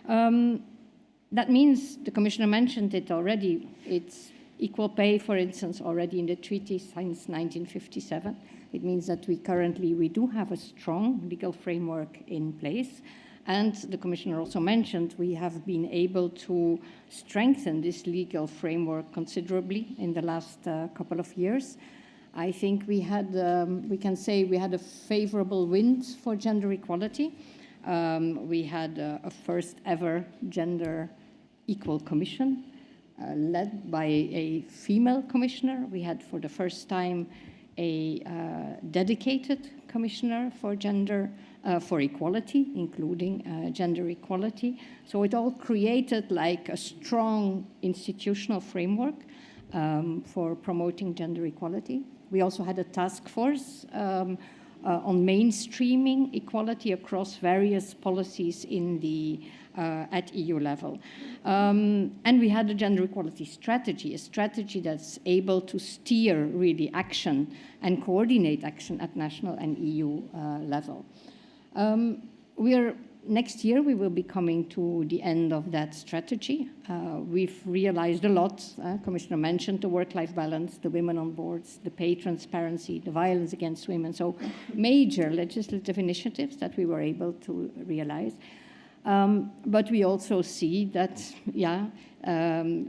That means, the Commissioner mentioned it already, it's equal pay, for instance, already in the treaty since 1957. It means that we do have a strong legal framework in place. And the Commissioner also mentioned we have been able to strengthen this legal framework considerably in the last couple of years. I think we can say we had a favorable wind for gender equality. We had a first ever gender equal commission led by a female commissioner. We had for the first time a dedicated commissioner for gender, for equality, including gender equality. So it all created like a strong institutional framework for promoting gender equality. We also had a task force on mainstreaming equality across various policies in the at EU level. And we had a gender equality strategy, a strategy that's able to steer really action and coordinate action at national and EU level. Next year, we will be coming to the end of that strategy. We've realized a lot. Commissioner mentioned the work-life balance, the women on boards, the pay transparency, the violence against women. So major legislative initiatives that we were able to realize. But we also see that,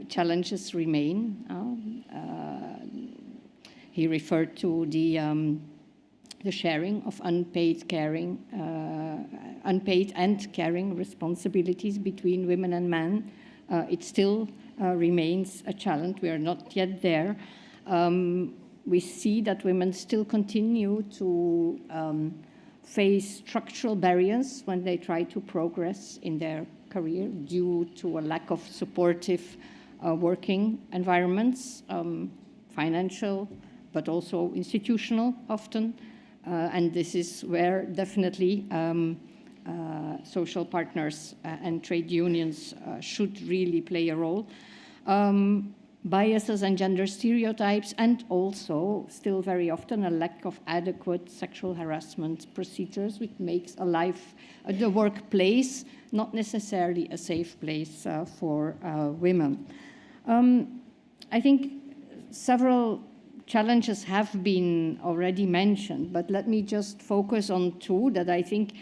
challenges remain. He referred to the sharing of unpaid and caring responsibilities between women and men. It still remains a challenge. We are not yet there. We see that women still continue to face structural barriers when they try to progress in their career due to a lack of supportive working environments, financial, but also institutional often. And this is where definitely social partners and trade unions should really play a role. Biases and gender stereotypes, and also still very often a lack of adequate sexual harassment procedures, which makes the workplace not necessarily a safe place for women. I think several challenges have been already mentioned, but let me just focus on two that I think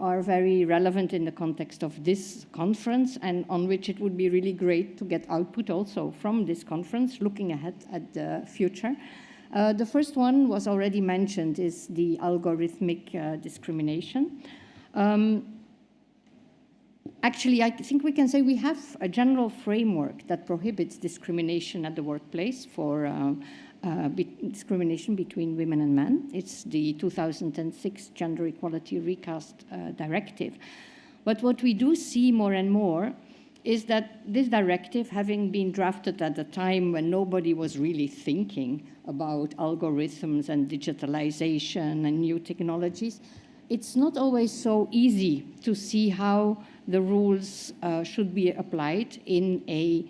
are very relevant in the context of this conference, and on which it would be really great to get output also from this conference, looking ahead at the future. The first one was already mentioned, is the algorithmic discrimination. Actually, I think we can say we have a general framework that prohibits discrimination at the workplace for discrimination between women and men. It's the 2006 Gender Equality Recast Directive. But what we do see more and more is that this directive, having been drafted at a time when nobody was really thinking about algorithms and digitalization and new technologies, it's not always so easy to see how the rules should be applied in a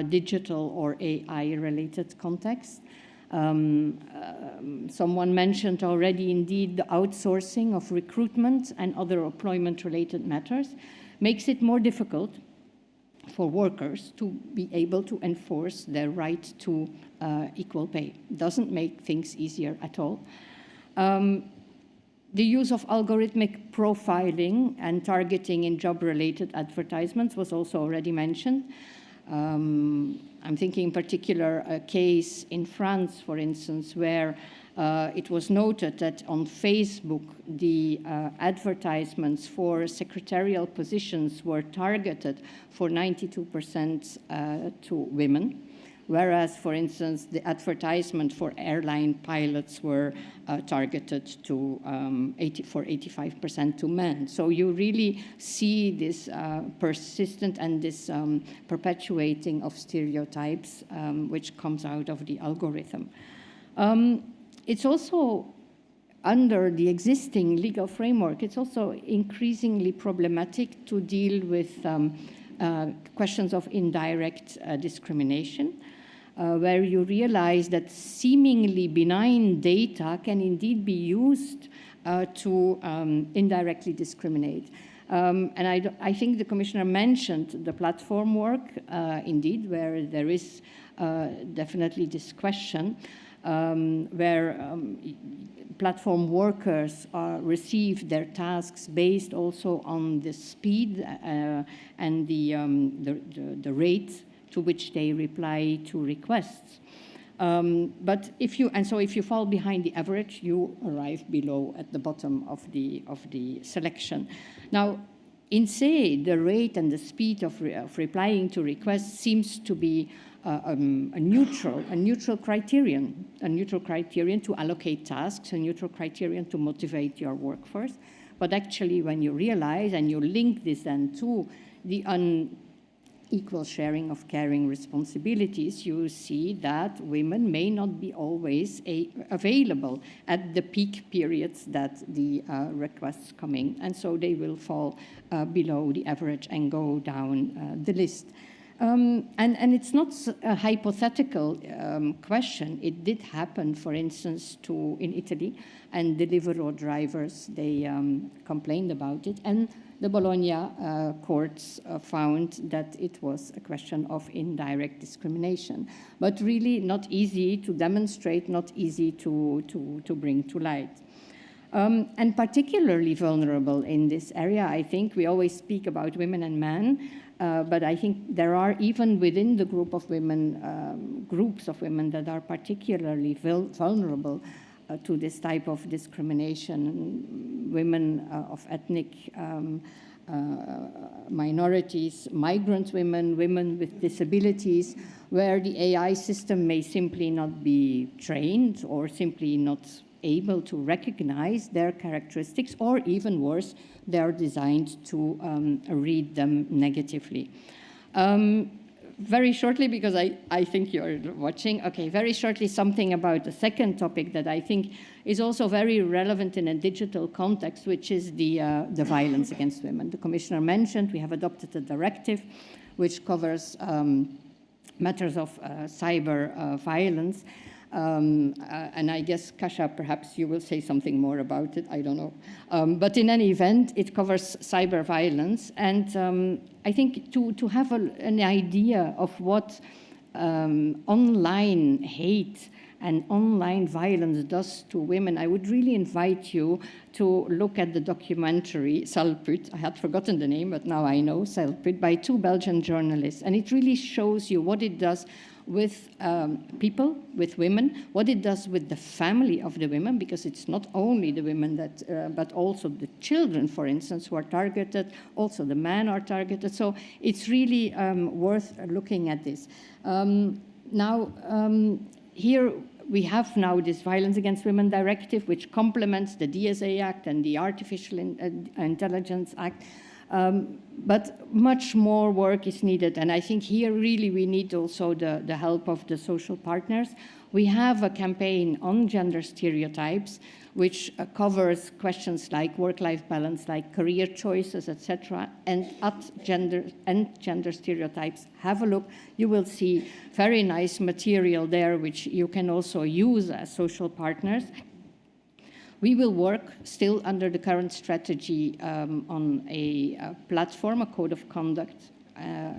digital or AI-related context. Someone mentioned already, indeed, the outsourcing of recruitment and other employment-related matters makes it more difficult for workers to be able to enforce their right to equal pay. Doesn't make things easier at all. The use of algorithmic profiling and targeting in job-related advertisements was also already mentioned. I'm thinking in particular a case in France, for instance, where it was noted that on Facebook, the advertisements for secretarial positions were targeted for 92% to women, whereas, for instance, the advertisement for airline pilots were targeted to for 85% to men. So you really see this persistent and this perpetuating of stereotypes, which comes out of the algorithm. It's also, under the existing legal framework, it's also increasingly problematic to deal with questions of indirect discrimination, where you realize that seemingly benign data can indeed be used to indirectly discriminate. And I think the Commissioner mentioned the platform work, indeed, where there is definitely this question, where platform workers receive their tasks based also on the speed and the rate to which they reply to requests. But if you fall behind the average, you arrive below at the bottom of the selection. Now, in say, the rate and the speed of replying to requests seems to be a neutral criterion to allocate tasks, a neutral criterion to motivate your workforce. But actually, when you realize and you link this then to the unequal sharing of caring responsibilities, you see that women may not be always available at the peak periods that the requests come in, and so they will fall below the average and go down the list. And it's not a hypothetical question. It did happen, for instance, in Italy, and Deliveroo drivers, they complained about it, and the Bologna courts found that it was a question of indirect discrimination, but really not easy to demonstrate, not easy to bring to light. And particularly vulnerable in this area, I think we always speak about women and men, but I think there are, even within the group of women, groups of women that are particularly vulnerable to this type of discrimination. Women of ethnic minorities, migrant women, women with disabilities, where the AI system may simply not be trained or simply not able to recognize their characteristics, or even worse, they're designed to read them negatively. Very shortly, because I think you're watching, okay, very shortly something about the second topic that I think is also very relevant in a digital context, which is the violence against women. The Commissioner mentioned we have adopted a directive which covers matters of cyber violence. And I guess, Kasia, perhaps you will say something more about it, I don't know. But in any event, it covers cyber violence. And I think to have an idea of what online hate and online violence does to women, I would really invite you to look at the documentary Salput. I had forgotten the name, but now I know, Salput, by 2 Belgian journalists. And it really shows you what it does with people, with women, what it does with the family of the women, because it's not only the women that, but also the children, for instance, who are targeted, also the men are targeted. So it's really worth looking at this. Here we have now this Violence Against Women Directive, which complements the DSA Act and the Artificial Intelligence Act. But much more work is needed. And I think here really we need also the help of the social partners. We have a campaign on gender stereotypes, which covers questions like work-life balance, like career choices, etc. And at gender stereotypes, have a look. You will see very nice material there, which you can also use as social partners. We will work still under the current strategy on a platform, a code of conduct,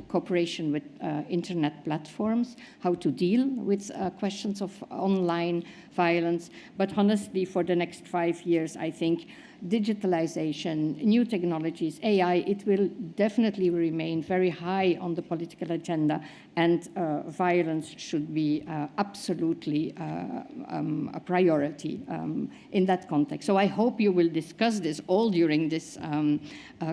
cooperation with internet platforms, how to deal with questions of online violence. But honestly, for the next 5 years, I think digitalization, new technologies, AI, it will definitely remain very high on the political agenda, and violence should be absolutely a priority in that context. So I hope you will discuss this all during this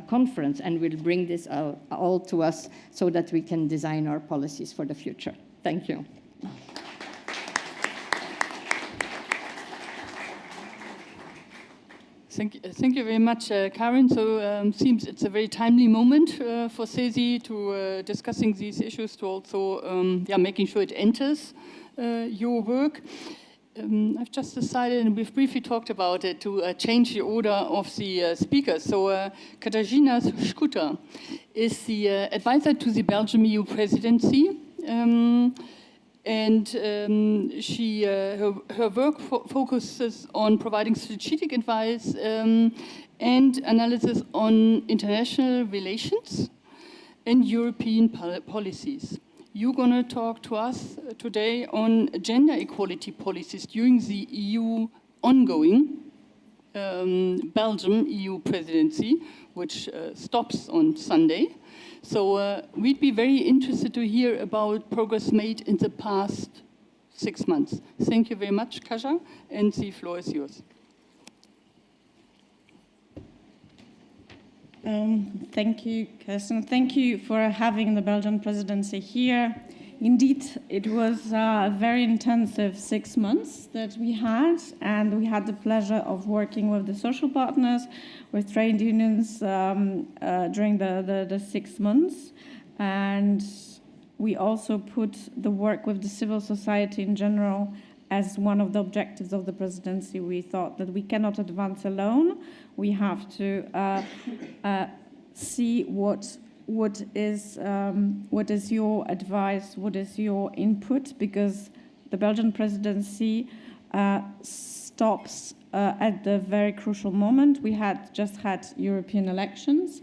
conference, and will bring this all to us so that we can design our policies for the future. Thank you. Thank you very much, Karen. So seems it's a very timely moment for CESI to discussing these issues, to also making sure it enters your work. I've just decided, and we've briefly talked about it, to change the order of the speakers. So Katarzyna Skuta is the advisor to the Belgian EU presidency. And her work focuses on providing strategic advice and analysis on international relations and European policies. You're going to talk to us today on gender equality policies during the EU ongoing Belgium EU presidency, which stops on Sunday. So we'd be very interested to hear about progress made in the past 6 months. Thank you very much, Kaja, and the floor is yours. Thank you, Kerstin. Thank you for having the Belgian presidency here. Indeed, it was a very intensive 6 months that we had, and we had the pleasure of working with the social partners, with trade unions during the 6 months. And we also put the work with the civil society in general as one of the objectives of the presidency. We thought that we cannot advance alone. We have to see what is your advice, what is your input, because the Belgian presidency stops at the very crucial moment. We had just had European elections,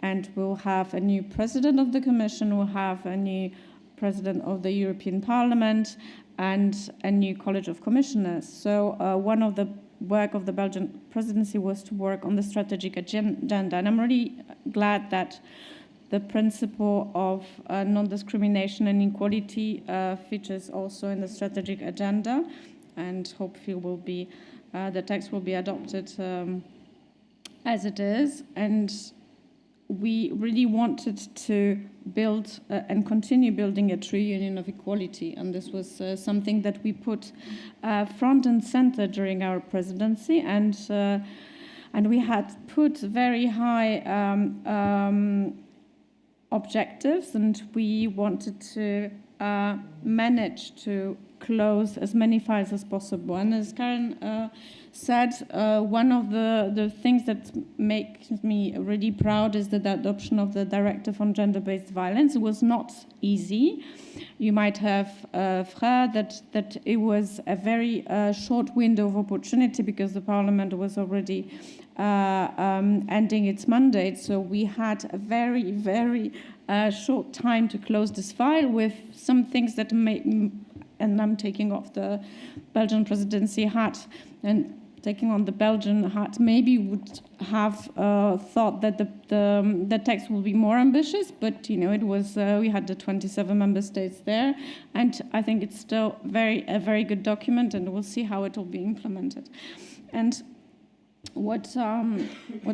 and we'll have a new president of the Commission, we'll have a new president of the European Parliament, and a new College of Commissioners. So one of the work of the Belgian presidency was to work on the strategic agenda, and I'm really glad that the principle of non-discrimination and equality features also in the strategic agenda, and hopefully will be the text will be adopted as it is. And we really wanted to build and continue building a true union of equality, and this was something that we put front and center during our presidency, and we had put very high objectives, and we wanted to manage to close as many files as possible. And as Karen said, one of the things that makes me really proud is that the adoption of the Directive on Gender-Based Violence. It was not easy. You might have heard that it was a very short window of opportunity because the Parliament was already ending its mandate. So we had a very, very short time to close this file with some things that and I'm taking off the Belgian presidency hat and taking on the Belgian hat, maybe would have thought that the text will be more ambitious, but it was we had the 27 member states there, and I think it's still a very good document, and we'll see how it will be implemented. And what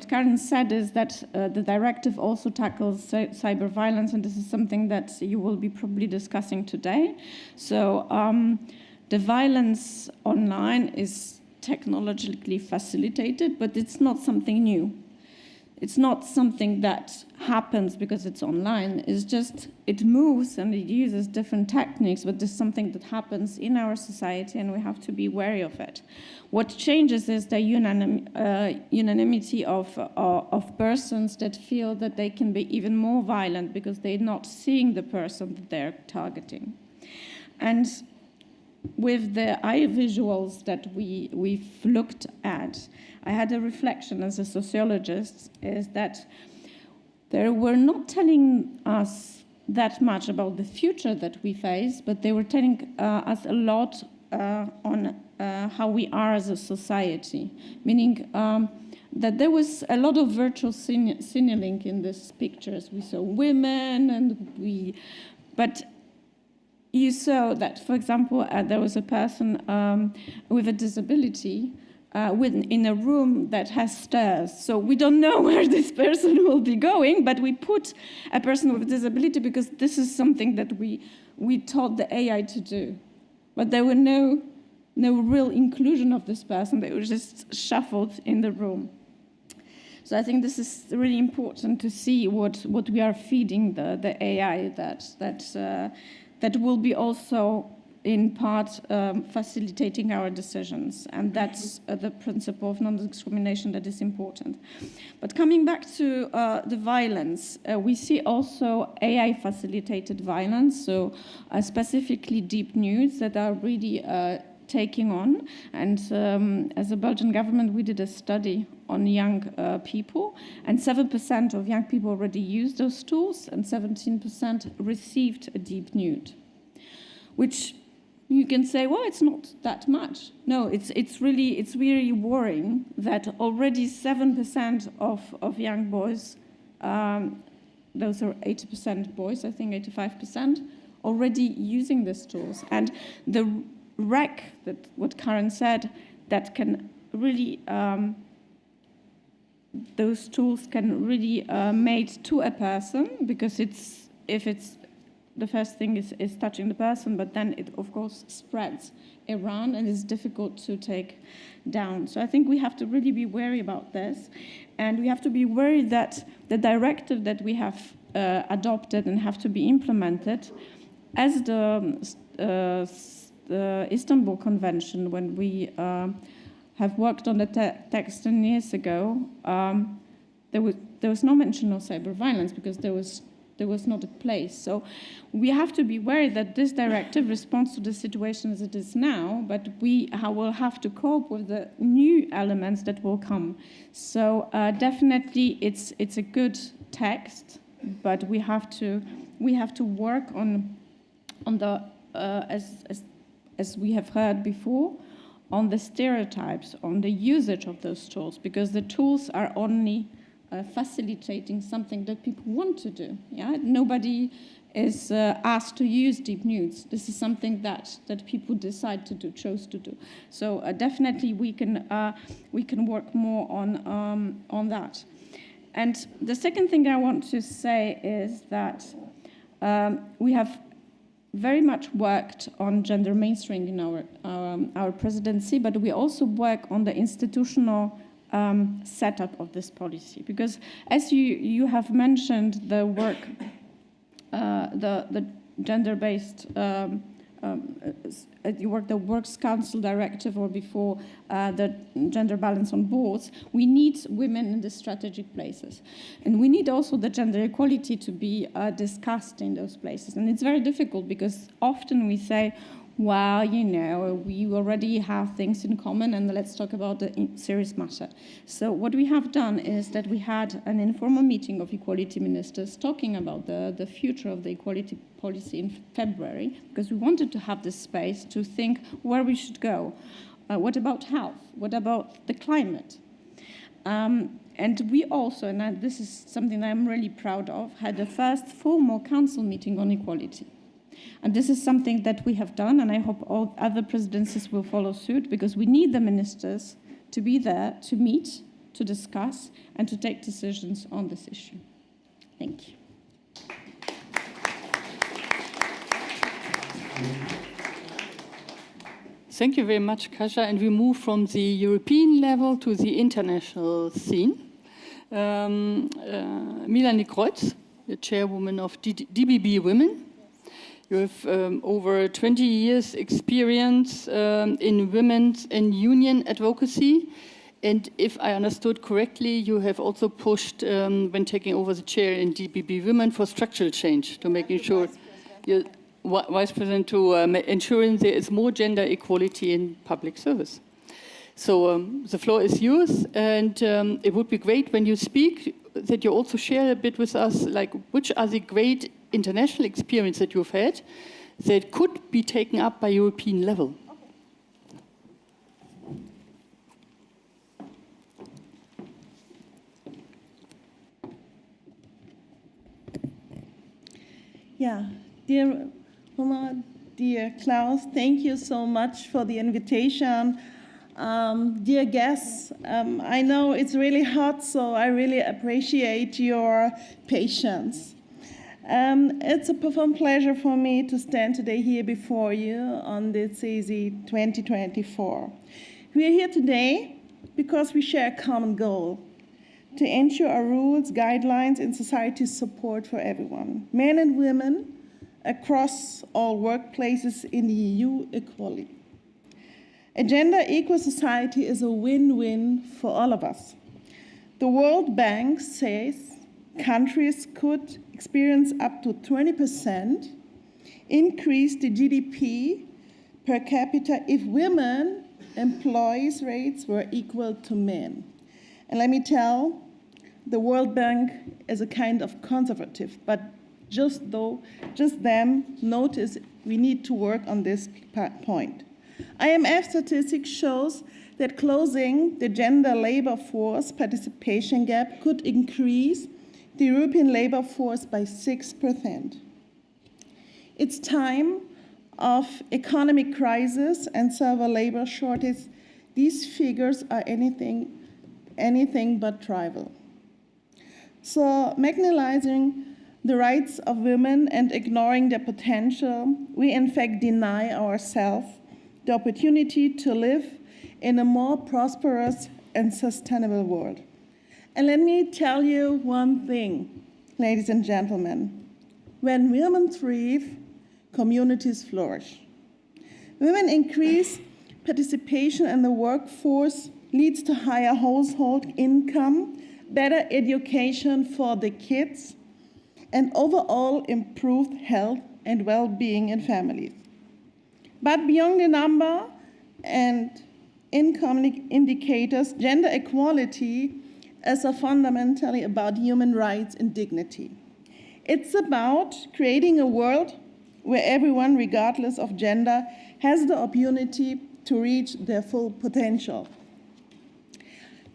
Karen said is that the directive also tackles cyber violence, and this is something that you will be probably discussing today. So the violence online is technologically facilitated, but it's not something new. It's not something that happens because it's online. It's just, it moves and it uses different techniques, but it's something that happens in our society and we have to be wary of it. What changes is the unanimity of persons that feel that they can be even more violent because they're not seeing the person that they're targeting. And with the eye visuals that we've looked at, I had a reflection as a sociologist, is that they were not telling us that much about the future that we face, but they were telling us a lot on how we are as a society, meaning that there was a lot of virtual signaling in these pictures. We saw women, but you saw that, for example, there was a person with a disability in a room that has stairs. So we don't know where this person will be going, but we put a person with a disability because this is something that we taught the AI to do. But there were no real inclusion of this person. They were just shuffled in the room. So I think this is really important to see what we are feeding the AI that will be also in part facilitating our decisions. And that's the principle of non-discrimination that is important. But coming back to the violence, we see also AI-facilitated violence, so specifically deep news that are really taking on. And as a Belgian government, we did a study on young people, and 7% of young people already use those tools, and 17% received a deep nude, which you can say, well, it's not that much. No, it's really worrying that already 7% of young boys, those are 80% boys, I think 85%, already using these tools. And the wreck, that what Karen said, that can really, those tools can really mate to a person, because if it's the first thing is touching the person, but then it, of course, spreads around and is difficult to take down. So I think we have to really be wary about this. And we have to be wary that the directive that we have adopted and have to be implemented, as the Istanbul Convention, when we have worked on the text 10 years ago, there was no mention of cyber violence because there was not a place. So we have to be aware that this directive responds to the situation as it is now, but we will have to cope with the new elements that will come. So definitely it's a good text, but we have to work on the as we have heard before, on the stereotypes, on the usage of those tools, because the tools are only facilitating something that people want to do. Yeah, nobody is asked to use deep nudes. This is something that people decide to do, chose to do. So definitely we can work more on that. And the second thing I want to say is that we have very much worked on gender mainstreaming in our presidency, but we also work on the institutional setup of this policy, because as you have mentioned, the work, the gender-based, you work the Works Council Directive, or before the gender balance on boards. We need women in the strategic places, and we need also the gender equality to be discussed in those places. And it's very difficult because often we say, well, you know, we already have things in common and let's talk about the serious matter. So what we have done is that we had an informal meeting of equality ministers talking about the future of the equality policy in February, because we wanted to have this space to think where we should go. What about health? What about the climate? And we also, and this is something I'm really proud of, had the first formal council meeting on equality. And this is something that we have done, and I hope all other presidencies will follow suit, because we need the ministers to be there to meet, to discuss, and to take decisions on this issue. Thank you. Thank you very much, Kasia. And we move from the European level to the international scene. Melanie Kreutz, the chairwoman of DBB Women. You have over 20 years experience in women's and union advocacy. And if I understood correctly, you have also pushed, when taking over the chair in DBB Women, for structural change, to making sure you're Vice President, to ensuring there is more gender equality in public service. So the floor is yours, and it would be great when you speak that you also share a bit with us, like which are the great international experience that you've had that could be taken up by European level. Yeah, dear Roma, dear Klaus, thank you so much for the invitation. Dear guests, I know it's really hot, so I really appreciate your patience. It's a profound pleasure for me to stand today here before you on the CESI 2024. We are here today because we share a common goal: to ensure our rules, guidelines, and society's support for everyone, men and women, across all workplaces in the EU equally. A gender-equal society is a win-win for all of us. The World Bank says countries could experience up to 20% increase the GDP per capita if women employees rates were equal to men. And let me tell, the World Bank is a kind of conservative, but just them notice we need to work on this point. IMF statistics shows that closing the gender labor force participation gap could increase the European labor force by 6%. It's time of economic crisis and severe labor shortage. These figures are anything but trivial. So marginalizing the rights of women and ignoring their potential, we in fact deny ourselves the opportunity to live in a more prosperous and sustainable world. And let me tell you one thing, ladies and gentlemen. When women thrive, communities flourish. Women increase participation in the workforce leads to higher household income, better education for the kids, and overall improved health and well-being in families. But beyond the number and income indicators, gender equality is fundamentally about human rights and dignity. It's about creating a world where everyone, regardless of gender, has the opportunity to reach their full potential.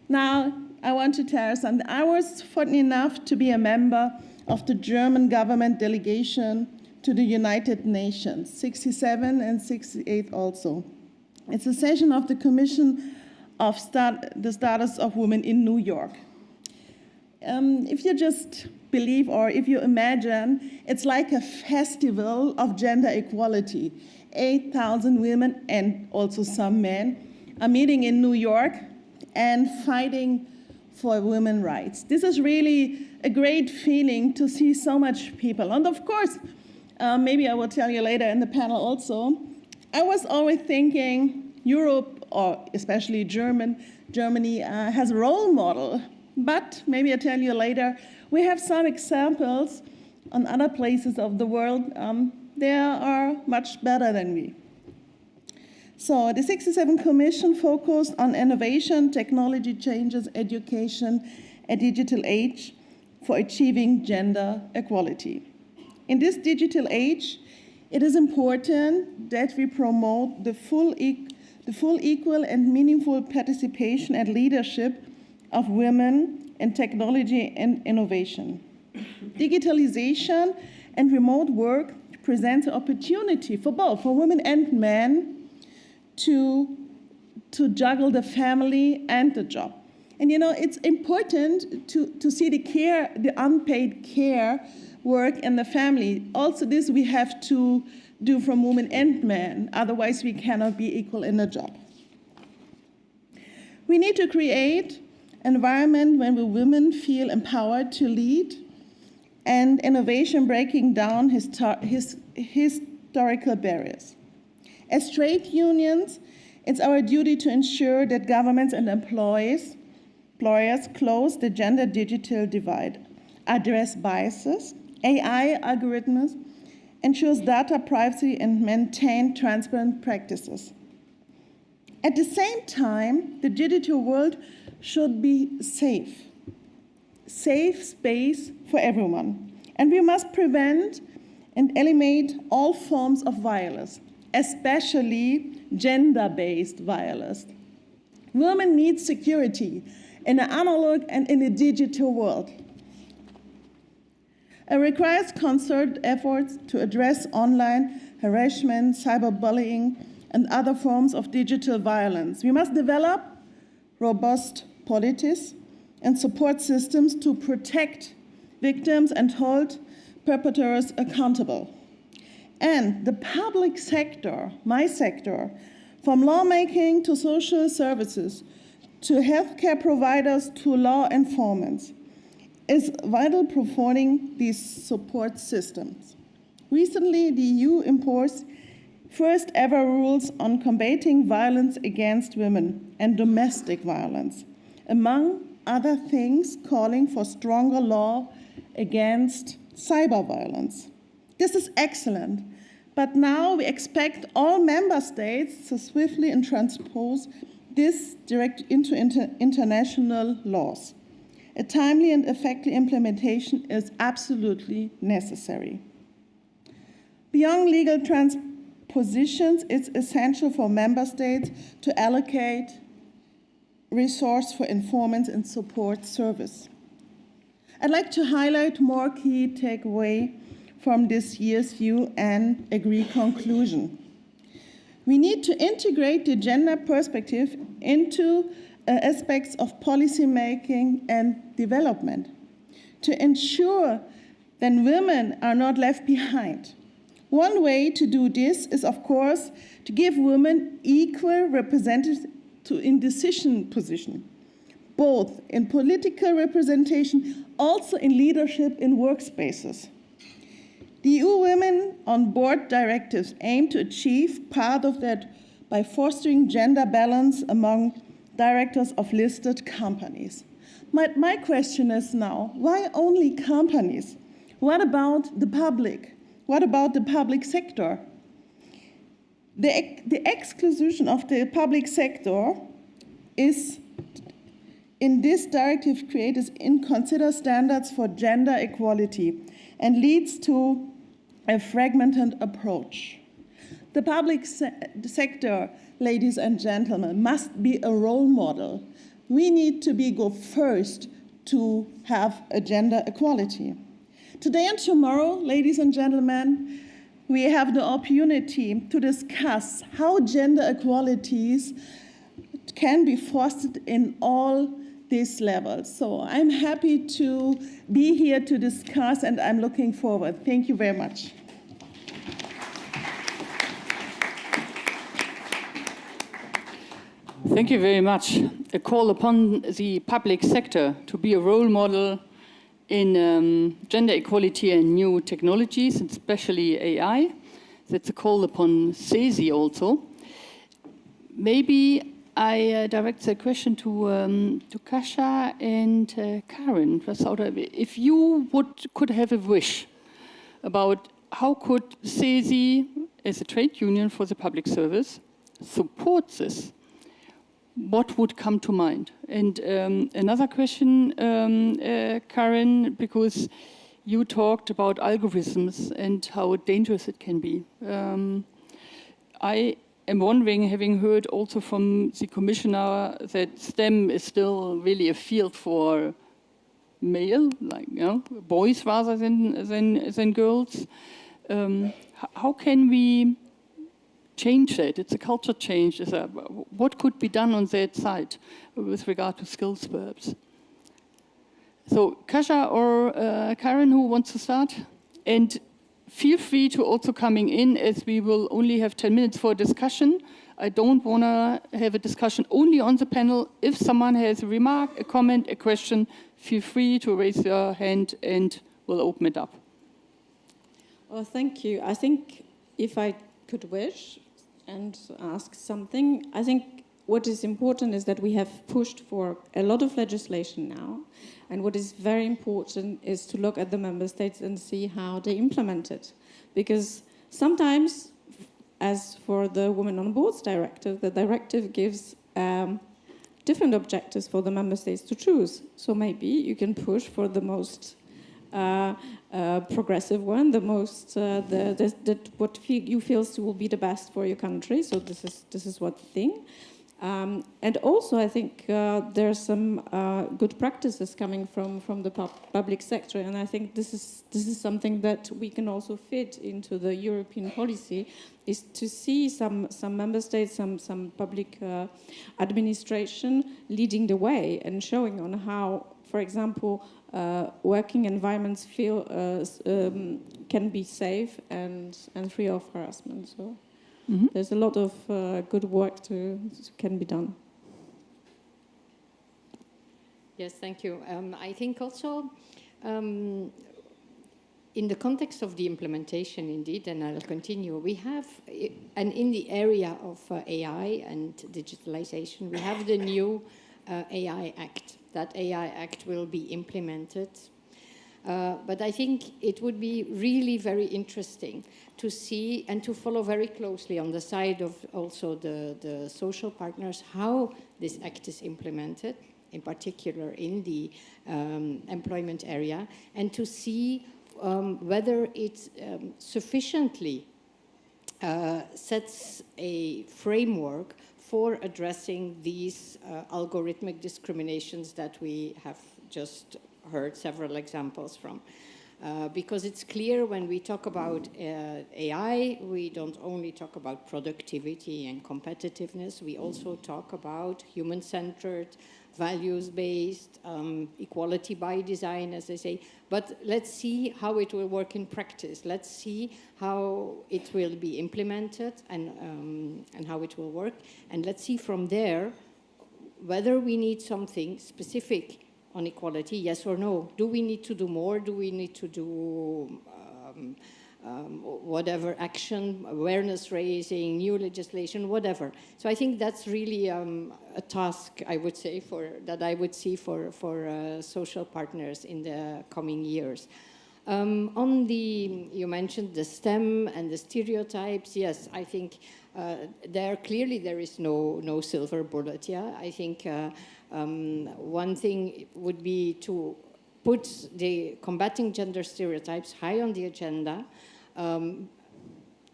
Now, I want to tell you something. I was fortunate enough to be a member of the German government delegation to the United Nations, 67 and 68 also. It's a session of the Commission of the Status of Women in New York. If you just believe or if you imagine, it's like a festival of gender equality. 8,000 women and also some men are meeting in New York and fighting for women's rights. This is really a great feeling to see so much people. And of course, maybe I will tell you later in the panel also, I was always thinking Europe, or especially Germany has a role model. But maybe I'll tell you later, we have some examples on other places of the world. They are much better than we. So the 67 Commission focused on innovation, technology changes, education, and digital age for achieving gender equality. In this digital age, it is important that we promote the full equal and meaningful participation and leadership of women in technology and innovation. Digitalization and remote work presents an opportunity for both, for women and men, to juggle the family and the job. And you know, it's important to see the unpaid care work in the family. Also this we have to do from women and men, otherwise we cannot be equal in the job. We need to create an environment when the women feel empowered to lead and innovation breaking down historical barriers. As trade unions, it's our duty to ensure that governments and employers close the gender digital divide, address biases, AI algorithms, ensures data privacy, and maintain transparent practices. At the same time, the digital world should be safe space for everyone. And we must prevent and eliminate all forms of violence, especially gender-based violence. Women need security in an analog and in a digital world. It requires concerted efforts to address online harassment, cyberbullying, and other forms of digital violence. We must develop robust policies and support systems to protect victims and hold perpetrators accountable. And the public sector, my sector, from lawmaking to social services, to healthcare providers to law informants, is vital for promoting these support systems. Recently, the EU imposed first ever rules on combating violence against women and domestic violence, among other things calling for stronger law against cyber violence. This is excellent, but now we expect all member states to swiftly transpose this direct into international laws. A timely and effective implementation is absolutely necessary. Beyond legal transpositions, it's essential for member states to allocate resources for informants and support service. I'd like to highlight more key takeaways from this year's UN Agree conclusion. We need to integrate the gender perspective into aspects of policy making and development to ensure that women are not left behind. One way to do this is, of course, to give women equal representation in decision position, both in political representation, also in leadership in workspaces. The EU Women on Board directives aim to achieve part of that by fostering gender balance among directors of listed companies. My question is now, why only companies? What about the public? What about the public sector? The exclusion of the public sector is, in this directive, creates inconsiderate standards for gender equality and leads to a fragmented approach. The public sector, ladies and gentlemen, must be a role model. We need to go first to have a gender equality. Today and tomorrow, ladies and gentlemen, we have the opportunity to discuss how gender equalities can be fostered in all these levels. So I'm happy to be here to discuss, and I'm looking forward. Thank you very much. Thank you very much. A call upon the public sector to be a role model in gender equality and new technologies, especially AI. That's a call upon CESI also. Maybe I direct the question to Kasia and Karen. If you could have a wish about how could CESI, as a trade union for the public service, supports this, what would come to mind? And another question, Karen, because you talked about algorithms and how dangerous it can be. I am wondering, having heard also from the commissioner that STEM is still really a field for male, like boys rather than girls. How can we change that? It's a culture change. What could be done on that side with regard to skills, perhaps? So, Kasia or Karen, who wants to start? And feel free to also coming in, as we will only have 10 minutes for a discussion. I don't want to have a discussion only on the panel. If someone has a remark, a comment, a question, feel free to raise your hand and we'll open it up. Well, thank you. I think if I could wish and ask something, I think what is important is that we have pushed for a lot of legislation now. And what is very important is to look at the member states and see how they implement it. Because sometimes, as for the Women on Boards Directive, the directive gives different objectives for the member states to choose. So maybe you can push for the most progressive one, the most what you feel will be the best for your country. So this is one thing. And also, I think there are some good practices coming from the public sector, and I think this is something that we can also fit into the European policy, is to see some member states, some public administration leading the way and showing on how, for example, working environments can be safe and free of harassment. So. Mm-hmm. There's a lot of good work can be done. Yes, thank you. I think also in the context of the implementation, indeed, and I'll continue, we have, and in the area of AI and digitalization, we have the new AI Act. That AI Act will be implemented. But I think it would be really very interesting to see and to follow very closely on the side of also the social partners how this act is implemented, in particular in the employment area, and to see whether it sufficiently sets a framework for addressing these algorithmic discriminations that we have just heard several examples from. Because it's clear when we talk about AI, we don't only talk about productivity and competitiveness, we also talk about human-centered, values-based, equality by design, as they say. But let's see how it will work in practice. Let's see how it will be implemented and how it will work. And let's see from there whether we need something specific on equality, yes or no? Do we need to do more? Do we need to do whatever action, awareness raising, new legislation, whatever? So I think that's really a task, I would say, that I would see for social partners in the coming years. You mentioned the STEM and the stereotypes. Yes, I think there is no silver bullet. Yeah, I think one thing would be to put the combating gender stereotypes high on the agenda.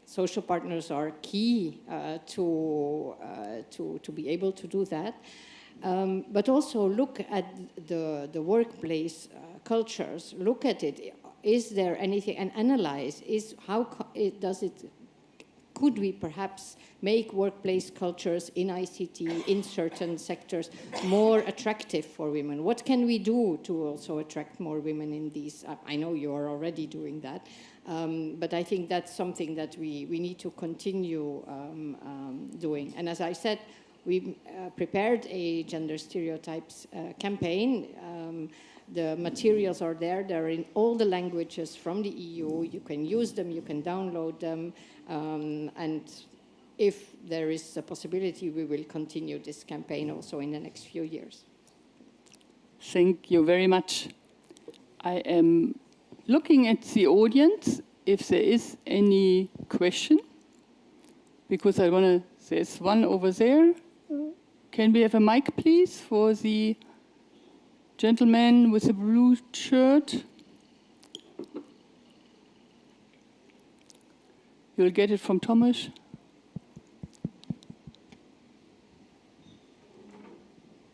Social partners are key to be able to do that. But also look at the workplace cultures. Look at it. Is there anything, and analyze, could we perhaps make workplace cultures in ICT, in certain sectors, more attractive for women? What can we do to also attract more women in these? I know you are already doing that, but I think that's something that we need to continue doing. And as I said, we prepared a gender stereotypes campaign. The materials are there. They're in all the languages from the EU. You can use them. You can download them. And if there is a possibility, we will continue this campaign also in the next few years. Thank you very much. I am looking at the audience if there is any question, because I want to There's one over there. Can we have a mic, please, for the gentleman with the blue shirt? You'll get it from Thomas.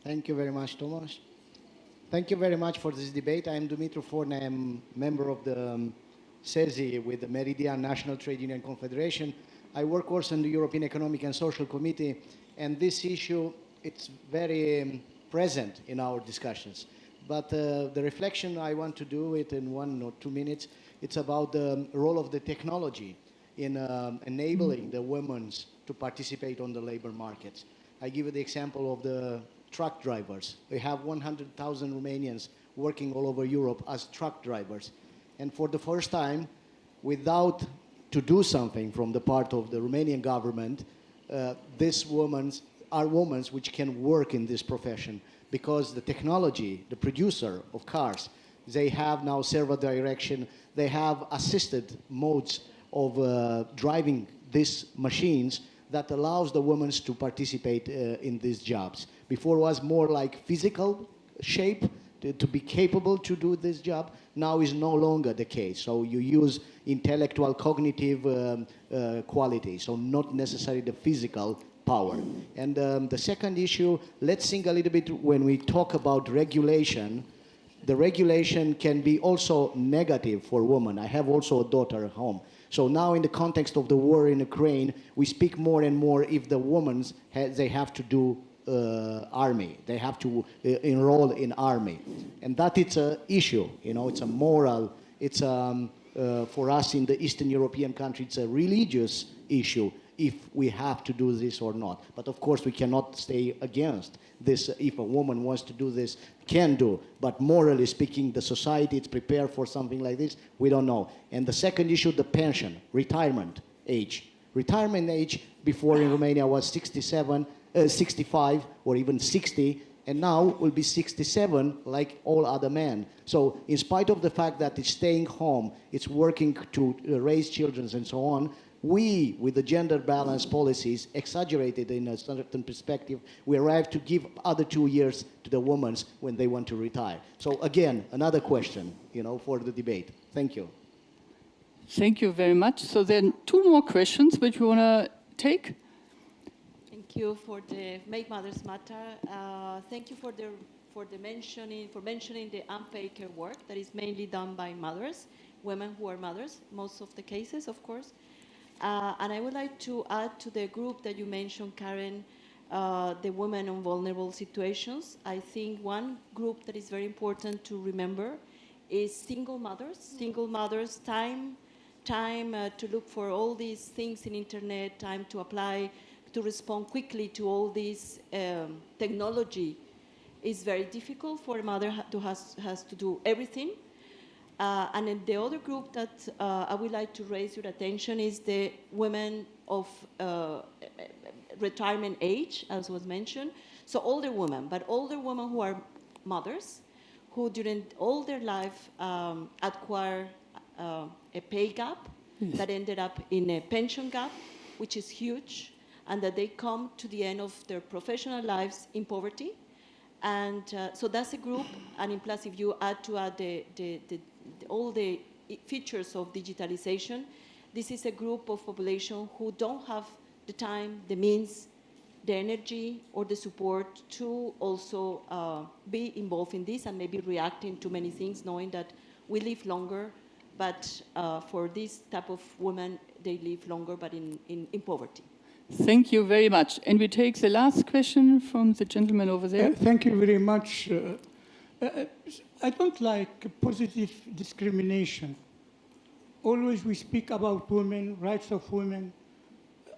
Thank you very much, Thomas. Thank you very much for this debate. I am Dumitru Forne. I am member of the CESI with the Meridian National Trade Union Confederation. I work also in the European Economic and Social Committee, and this issue, it's very present in our discussions. But the reflection I want to do it in 1 or 2 minutes, it's about the role of the technology in enabling the women to participate on the labor markets. I give you the example of the truck drivers. We have 100,000 Romanians working all over Europe as truck drivers. And for the first time, without to do something from the part of the Romanian government, these women are women which can work in this profession because the technology, the producer of cars, they have now servo direction, they have assisted modes of driving these machines that allows the women to participate in these jobs. Before it was more like physical shape to be capable to do this job. Now is no longer the case. So you use intellectual, cognitive quality, so not necessarily the physical power. And the second issue, let's think a little bit when we talk about regulation. The regulation can be also negative for women. I have also a daughter at home. So now in the context of the war in Ukraine, we speak more and more if the women, they have to do army. They have to enroll in army. And that it's an issue, you know, it's a moral, it's for us in the Eastern European country, it's a religious issue if we have to do this or not. But of course we cannot stay against this. If a woman wants to do this, can do. But morally speaking, the society is prepared for something like this. We don't know. And the second issue, the pension, retirement age. Retirement age before in Romania was 65 or even 60, and now will be 67 like all other men. So in spite of the fact that it's staying home, it's working to raise children and so on, we, with the gender balance policies, exaggerated in a certain perspective, we arrived to give other 2 years to the women when they want to retire. So again, another question, you know, for the debate. Thank you. Thank you very much. So then 2 more questions which we want to take. Thank you for the Make Mothers Matter. Thank you for mentioning the unpaid care work that is mainly done by mothers, women who are mothers, most of the cases, of course. And I would like to add to the group that you mentioned, Karen, the women in vulnerable situations. I think one group that is very important to remember is single mothers. Single mothers, time to look for all these things in internet, time to apply, to respond quickly to all this technology is very difficult for a mother who has to do everything. And then the other group that I would like to raise your attention is the women of retirement age, as was mentioned. So older women, but older women who are mothers, who during all their life acquire a pay gap that ended up in a pension gap, which is huge, and that they come to the end of their professional lives in poverty. And so that's a group, and in plus if you add all the features of digitalization, this is a group of population who don't have the time, the means, the energy, or the support to also be involved in this and maybe reacting to many things, knowing that we live longer, but for this type of women, they live longer, but in poverty. Thank you very much. And we take the last question from the gentleman over there. Thank you very much. I don't like positive discrimination. Always we speak about women, rights of women.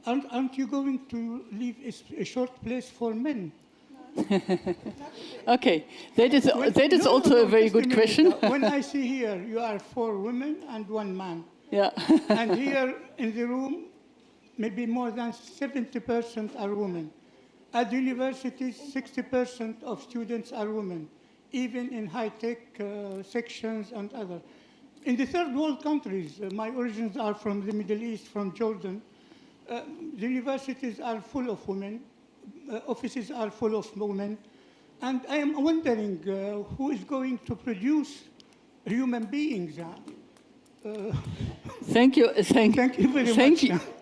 Aren't you going to leave a short place for men? Okay, that is also a very good question. When I see here, you are 4 women and 1 man. Yeah. And here in the room, maybe more than 70% are women. At universities, 60% of students are women, even in high-tech sections and other. In the third world countries, my origins are from the Middle East, from Jordan. the universities are full of women, offices are full of women, and I am wondering who is going to produce human beings. Thank you. Thank you very much.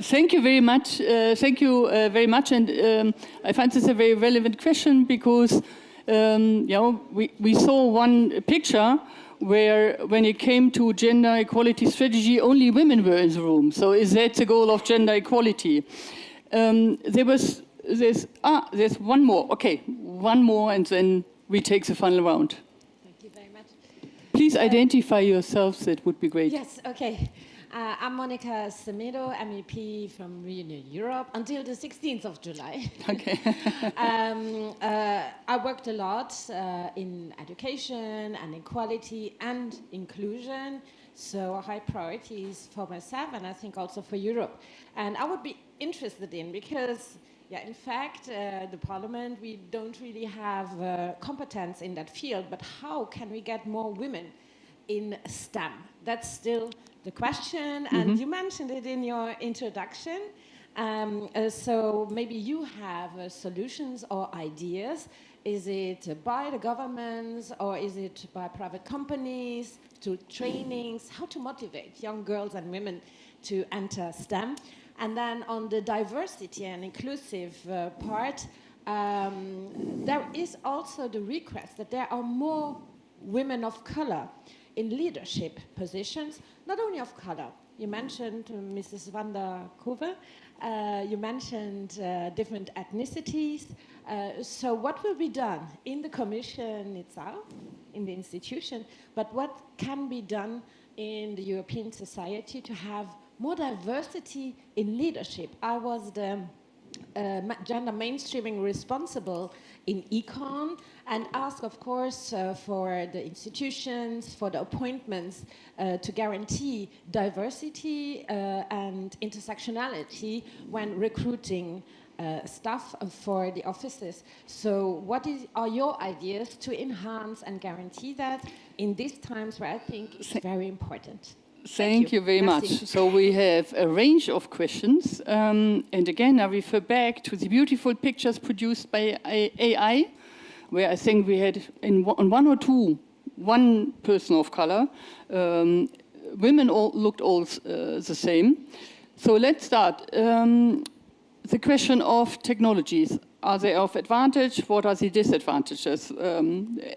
Thank you very much. Thank you very much. And I find this a very relevant question because you know, we saw one picture where when it came to gender equality strategy, only women were in the room. So is that the goal of gender equality? There's one more. Okay, one more, and then we take the final round. Thank you very much. Please identify yourselves, that would be great. Yes, okay. I'm Monica Semedo, MEP from Reunion Europe until the 16th of July. Okay. I worked a lot in education and equality and inclusion, so high priorities for myself and I think also for Europe. And I would be interested in, because yeah, in fact, the Parliament, we don't really have competence in that field, but how can we get more women in STEM? That's still the question, and you mentioned it in your introduction. So maybe you have solutions or ideas. Is it by the governments or is it by private companies, to trainings, how to motivate young girls and women to enter STEM? And then on the diversity and inclusive part, there is also the request that there are more women of color in leadership positions, not only of color. You mentioned Mrs. van der Koeven, you mentioned different ethnicities. So what will be done in the Commission itself, in the institution, but what can be done in the European society to have more diversity in leadership? I was the gender mainstreaming responsible in econ and ask, of course, for the institutions, for the appointments to guarantee diversity and intersectionality when recruiting staff for the offices. So what are your ideas to enhance and guarantee that in these times where I think it's very important? Thank you very much. So we have a range of questions. And again, I refer back to the beautiful pictures produced by AI, where I think we had on one or two, one person of color. Women all looked all the same. So let's start. The question of technologies. Are they of advantage? What are the disadvantages?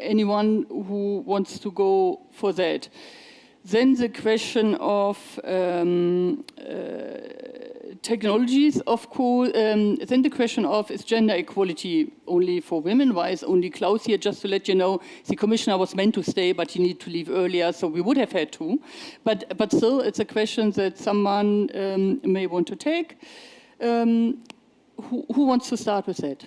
Anyone who wants to go for that? Then the question of technologies, of course. Then the question of, is gender equality only for women? Why is only Klaus here? Just to let you know, the commissioner was meant to stay, but he needed to leave earlier, so we would have had to. But still, it's a question that someone may want to take. Who wants to start with that?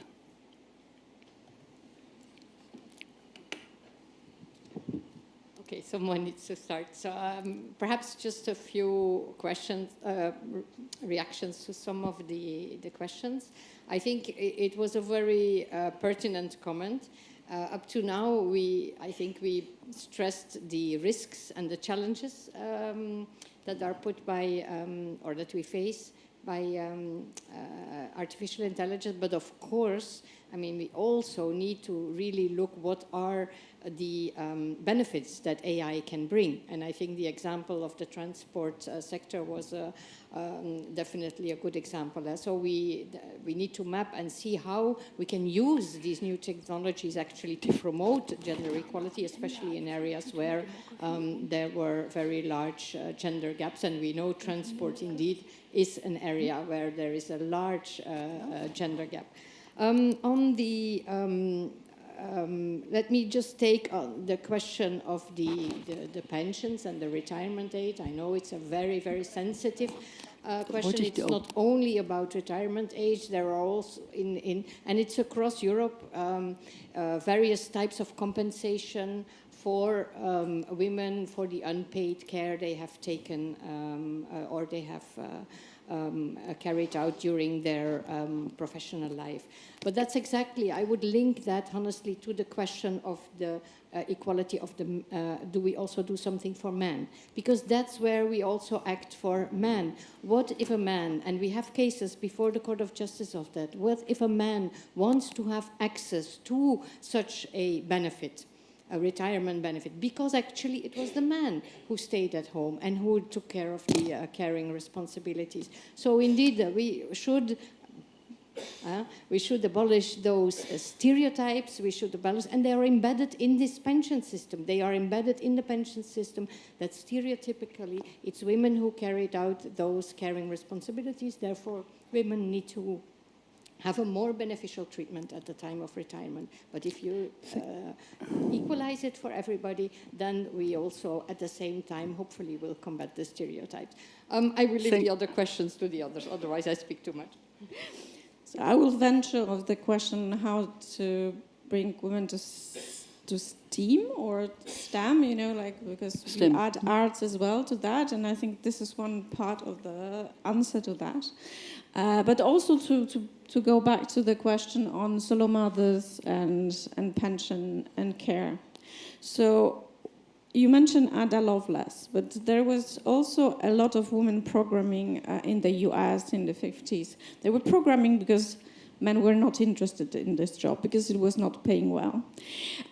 Okay, someone needs to start. So perhaps just a few questions, reactions to some of the questions. I think it was a very pertinent comment. Up to now, I think we stressed the risks and the challenges that are put by, or that we face by artificial intelligence. But of course, I mean, we also need to really look what are the benefits that AI can bring. And I think the example of the transport sector was definitely a good example. So we need to map and see how we can use these new technologies actually to promote gender equality, especially in areas where there were very large gender gaps. And we know transport indeed is an area where there is a large gender gap. On the let me just take the question of the pensions and the retirement age. I know it's a very, very sensitive question. It's not only about retirement age. There are also, and it's across Europe, various types of compensation for women for the unpaid care they have taken or they have carried out during their professional life. But that's exactly, I would link that honestly to the question of the equality of the, do we also do something for men? Because that's where we also act for men. What if a man, and we have cases before the Court of Justice of that, what if a man wants to have access to such a benefit, a retirement benefit, because actually it was the man who stayed at home and who took care of the caring responsibilities. So indeed, we should abolish those stereotypes, we should abolish, and they are embedded in this pension system. They are embedded in the pension system that stereotypically it's women who carried out those caring responsibilities, therefore women need to have a more beneficial treatment at the time of retirement. But if you equalize it for everybody, then we also, at the same time, hopefully will combat the stereotypes. I will leave the other questions to the others, otherwise I speak too much. So I will venture of the question how to bring women to STEAM or STEM, you know, like, because STEM. We add arts as well to that, and I think this is one part of the answer to that. But also to go back to the question on solo mothers and pension and care. So you mentioned Ada Lovelace, but there was also a lot of women programming in the US in the 50s. They were programming because men were not interested in this job because it was not paying well.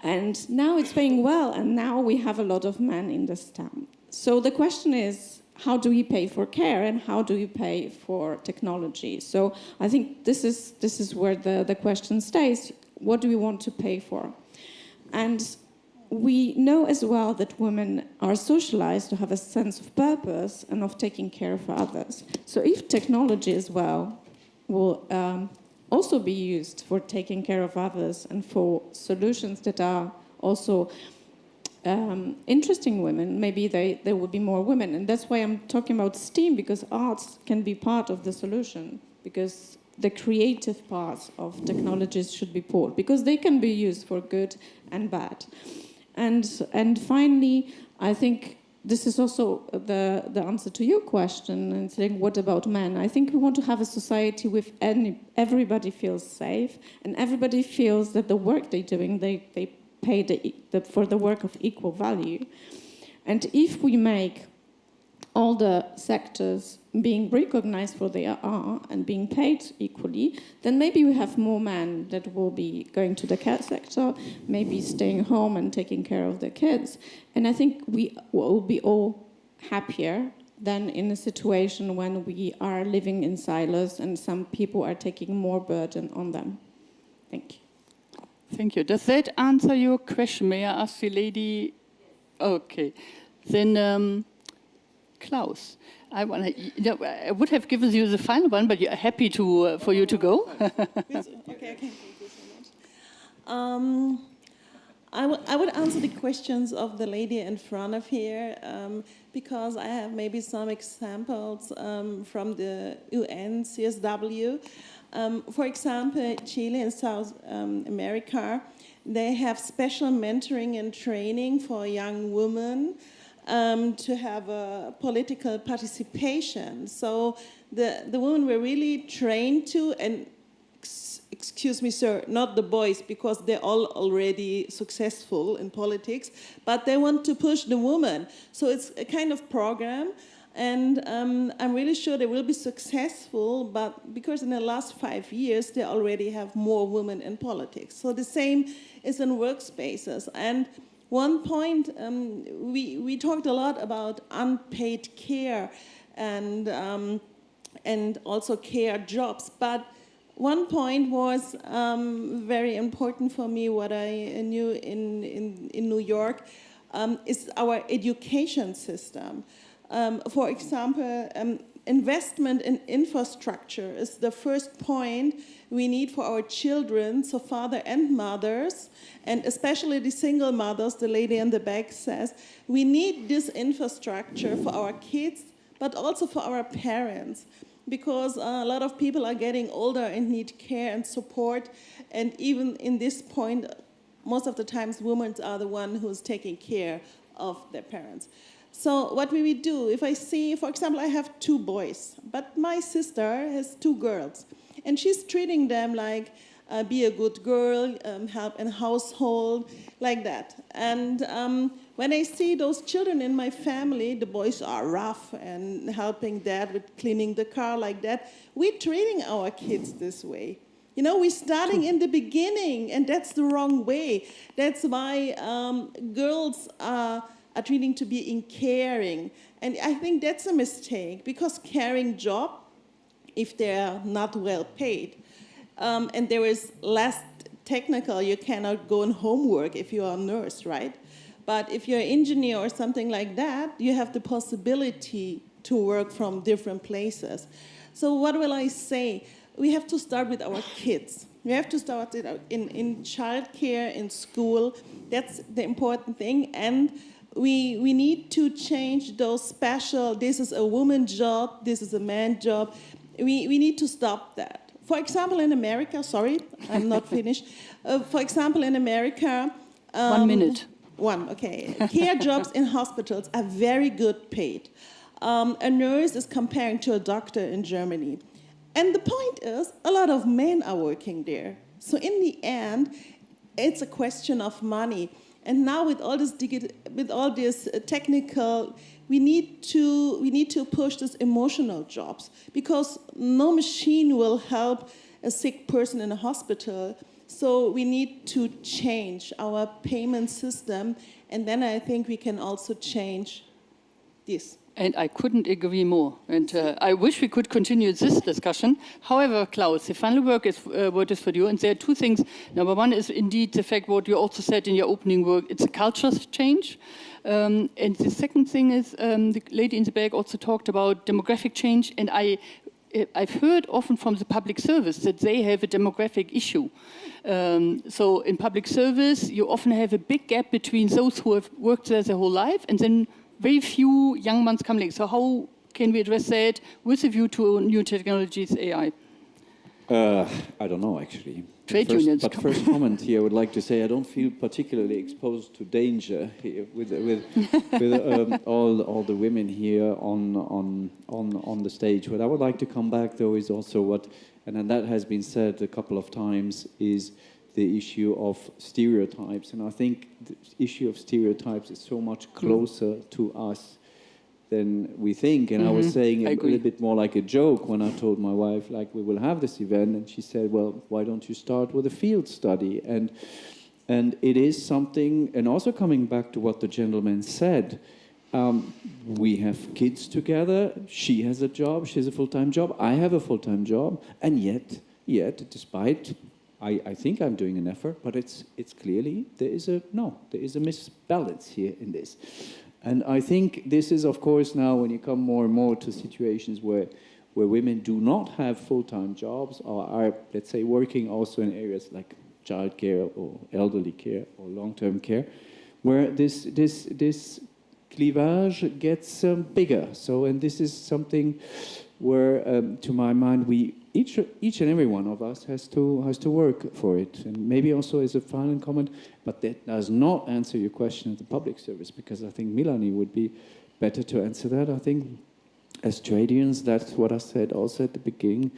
And now it's paying well, and now we have a lot of men in the STEM. So the question is, how do we pay for care and how do we pay for technology? So I think this is where the question stays. What do we want to pay for? And we know as well that women are socialized to have a sense of purpose and of taking care of others. So if technology as well will also be used for taking care of others and for solutions that are also interesting women, maybe there will be more women. And that's why I'm talking about STEAM, because arts can be part of the solution, because the creative parts of technologies should be pulled, because they can be used for good and bad. And finally, I think this is also the answer to your question, and saying, what about men? I think we want to have a society with everybody feels safe, and everybody feels that the work they're doing, they pay for the work of equal value. And if we make all the sectors being recognized for they are and being paid equally, then maybe we have more men that will be going to the care sector, maybe staying home and taking care of their kids. And I think we will be all happier than in a situation when we are living in silos and some people are taking more burden on them. Thank you. Thank you. Does that answer your question? May I ask the lady? Okay. Then Klaus. I would have given you the final one, but you're happy for you to go. Okay. Thank you so much. I would answer the questions of the lady in front of here because I have maybe some examples from the UN CSW. For example, Chile and South America, they have special mentoring and training for young women to have a political participation. So the women were really trained to, and excuse me, sir, not the boys, because they're all already successful in politics, but they want to push the woman. So it's a kind of program, and I'm really sure they will be successful, but because in the last 5 years, they already have more women in politics. So the same is in workspaces. And one point, we talked a lot about unpaid care and also care jobs, but one point was very important for me, what I knew in New York, is our education system. For example, investment in infrastructure is the first point we need for our children, so father and mothers, and especially the single mothers, the lady in the back says, we need this infrastructure for our kids, but also for our parents, because a lot of people are getting older and need care and support, and even in this point, most of the times women are the one who's taking care of their parents. So what we would do, if I see, for example, I have 2 boys, but my sister has 2 girls, and she's treating them like, be a good girl, help in household, like that. And when I see those children in my family, the boys are rough and helping dad with cleaning the car, like that, we're treating our kids this way. You know, we're starting in the beginning, and that's the wrong way. That's why girls are treating to be in caring. And I think that's a mistake, because caring job, if they're not well paid, and there is less technical, you cannot go on homework if you are a nurse, right? But if you're an engineer or something like that, you have the possibility to work from different places. So what will I say? We have to start with our kids. We have to start in childcare, in school. That's the important thing. And we need to change those special, this is a woman's job, this is a man's job. We need to stop that. For example, in America, sorry, I'm not finished. For example, in America... 1 minute. Okay. Care jobs in hospitals are very good paid. A nurse is comparing to a doctor in Germany. And the point is, a lot of men are working there. So in the end, it's a question of money. And now with all this technical, we need to push these emotional jobs, because no machine will help a sick person in a hospital. So we need to change our payment system, and then I think we can also change this. And I couldn't agree more. And I wish we could continue this discussion. However, Klaus, the final word is for you. And there are 2 things. Number 1 is indeed the fact what you also said in your opening work. It's a culture change. And the second thing is the lady in the back also talked about demographic change. And I've heard often from the public service that they have a demographic issue. So in public service, you often have a big gap between those who have worked there their whole life and then very few young ones coming. So how can we address that with a view to new technologies, AI? I don't know, actually. Trade unions. But first comment here, I would like to say I don't feel particularly exposed to danger here with all the women here on the stage. What I would like to come back, though, is also what, and then that has been said a couple of times, is the issue of stereotypes. And I think the issue of stereotypes is so much closer to us than we think. And I was saying a little bit more like a joke when I told my wife, like, we will have this event. And she said, well, why don't you start with a field study? And it is something, and also coming back to what the gentleman said, we have kids together. She has a job. She has a full-time job. I have a full-time job. And yet, despite... I think I'm doing an effort, but it's clearly there is a misbalance here in this. And I think this is, of course, now when you come more and more to situations where women do not have full-time jobs or are, let's say, working also in areas like childcare or elderly care or long-term care, where this cleavage gets bigger. So, and this is something where, to my mind, each and every one of us has to work for it. And maybe also as a final comment, but that does not answer your question at the public service, because I think Melanie would be better to answer that. I think as trade unions, that's what I said also at the beginning,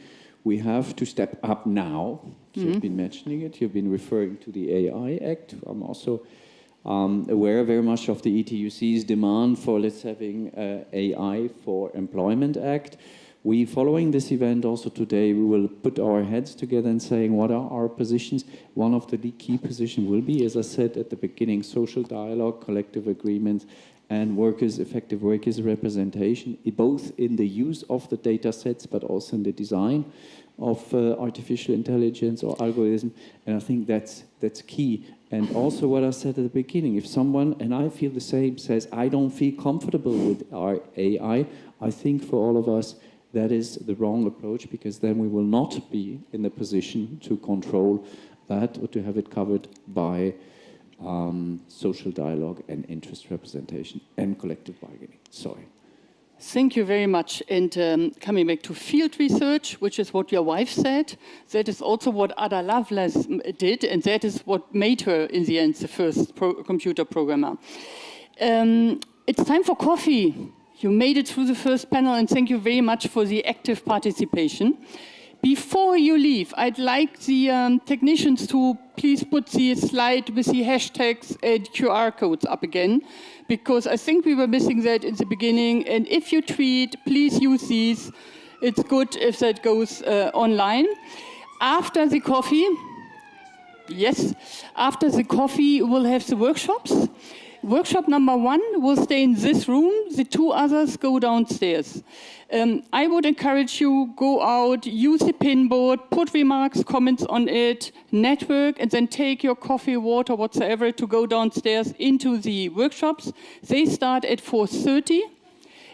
we have to step up now. You've been mentioning it, you've been referring to the AI Act. I'm also aware very much of the ETUC's demand for let's having AI for Employment Act. We, following this event also today, we will put our heads together and saying what are our positions. One of the key positions will be, as I said at the beginning, social dialogue, collective agreements, and effective workers' representation, both in the use of the data sets, but also in the design of artificial intelligence or algorithm. And I think that's key. And also what I said at the beginning, if someone, and I feel the same, says, I don't feel comfortable with our AI, I think for all of us, that is the wrong approach, because then we will not be in the position to control that or to have it covered by social dialogue and interest representation and collective bargaining. Sorry. Thank you very much. And coming back to field research, which is what your wife said, that is also what Ada Lovelace did, and that is what made her, in the end, the first computer programmer. It's time for coffee. You made it through the first panel, and thank you very much for the active participation. Before you leave, I'd like the technicians to please put the slide with the hashtags and QR codes up again, because I think we were missing that in the beginning. And if you tweet, please use these. It's good if that goes online. After the coffee, yes, after the coffee, we'll have the workshops. Workshop number 1 will stay in this room. The 2 others go downstairs. I would encourage you, go out, use the pin board, put remarks, comments on it, network, and then take your coffee, water, whatsoever to go downstairs into the workshops. They start at 4:30,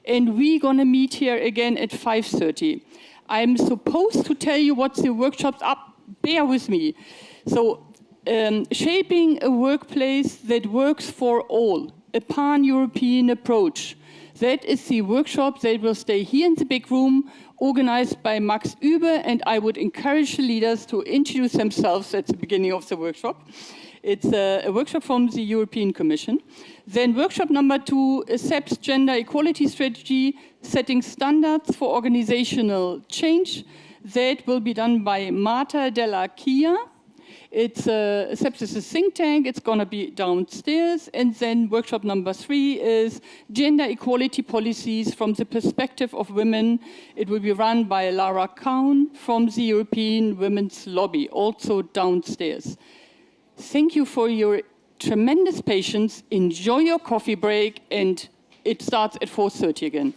and we're going to meet here again at 5:30. I'm supposed to tell you what the workshops are. Bear with me. So, shaping a workplace that works for all, a pan-European approach. That is the workshop that will stay here in the big room, organized by Max Übe, and I would encourage the leaders to introduce themselves at the beginning of the workshop. It's a workshop from the European Commission. Then workshop number 2, accepts gender equality strategy, setting standards for organizational change. That will be done by Marta Della Chia. It's accepts as a think tank. It's going to be downstairs. And then workshop number 3 is gender equality policies from the perspective of women. It will be run by Lara Kaun from the European Women's Lobby, also downstairs. Thank you for your tremendous patience. Enjoy your coffee break, and it starts at 4:30 again.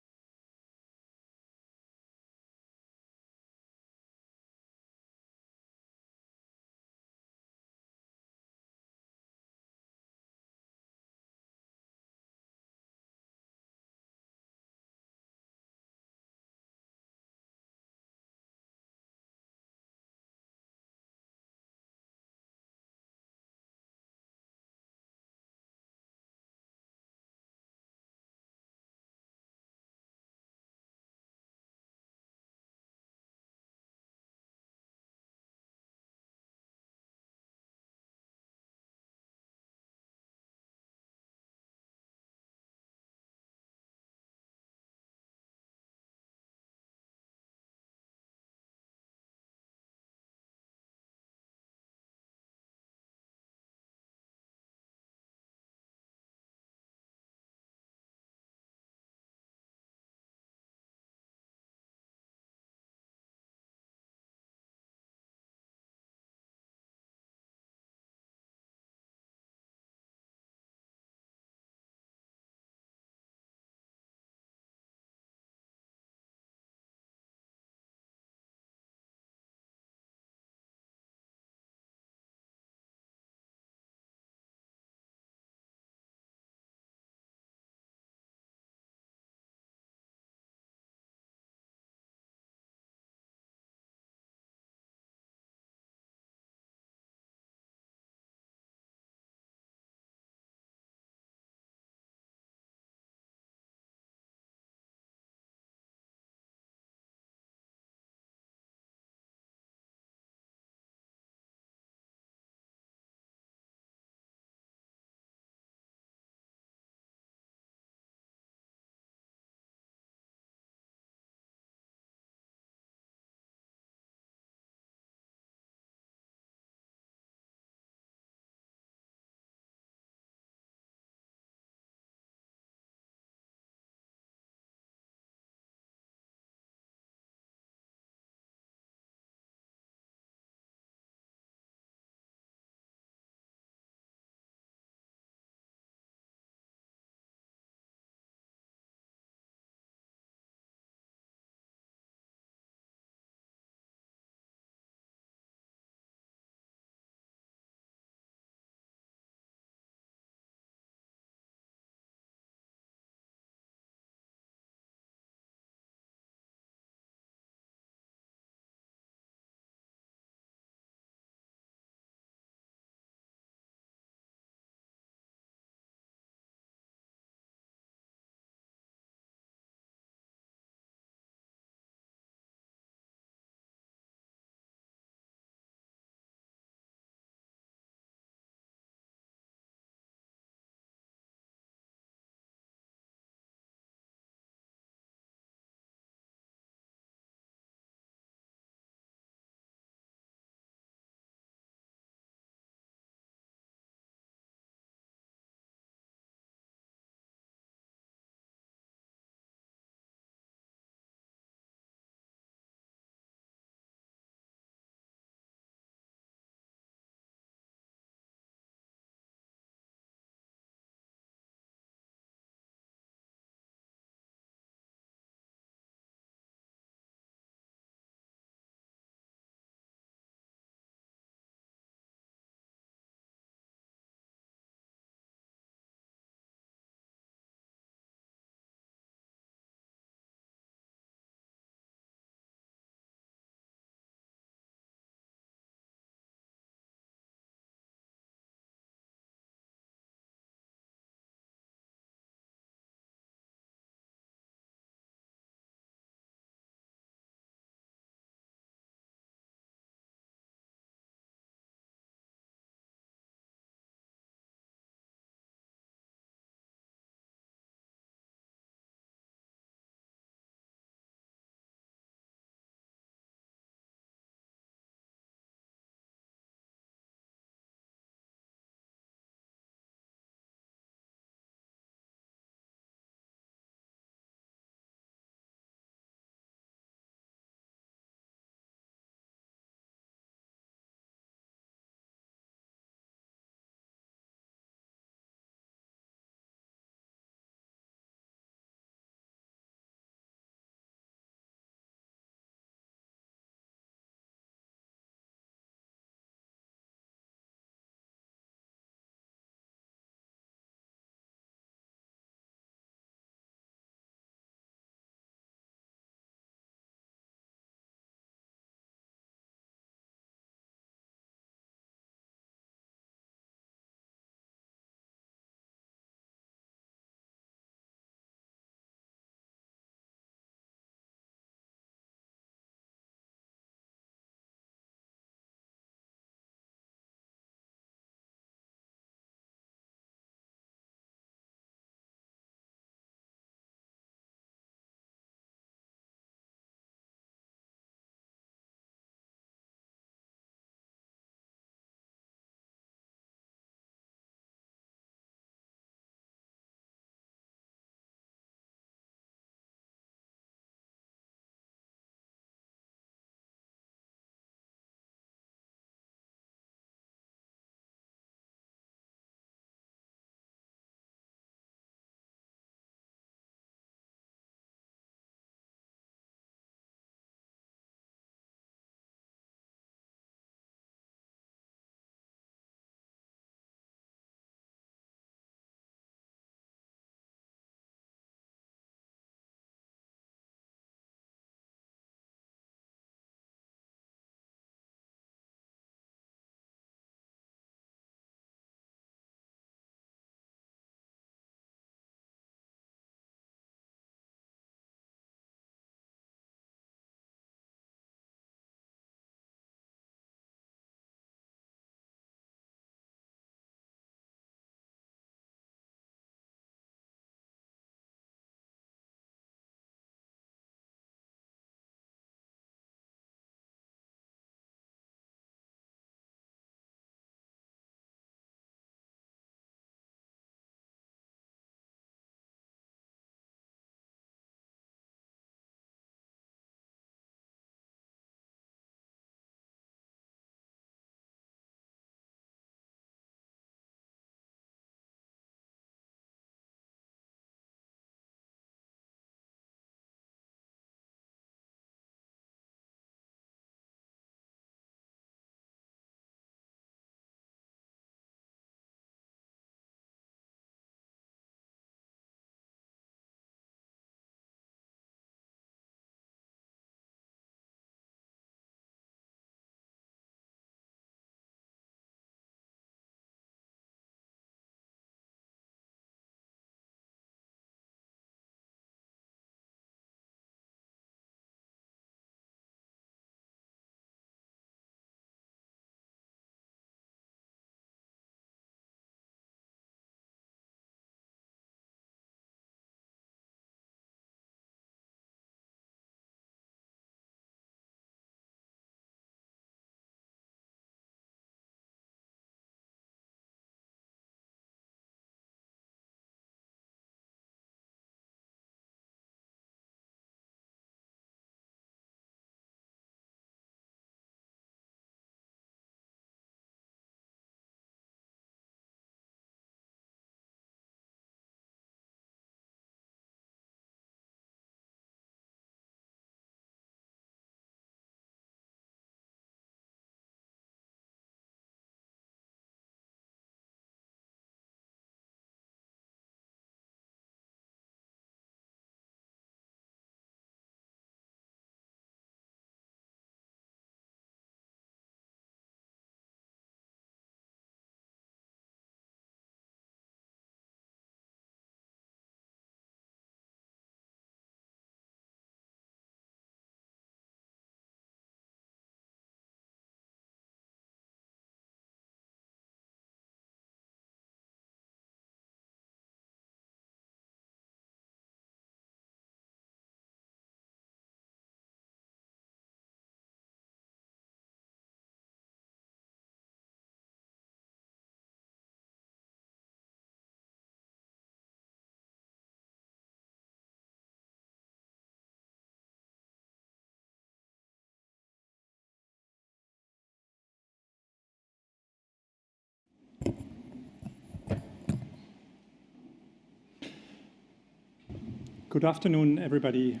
Good afternoon, everybody.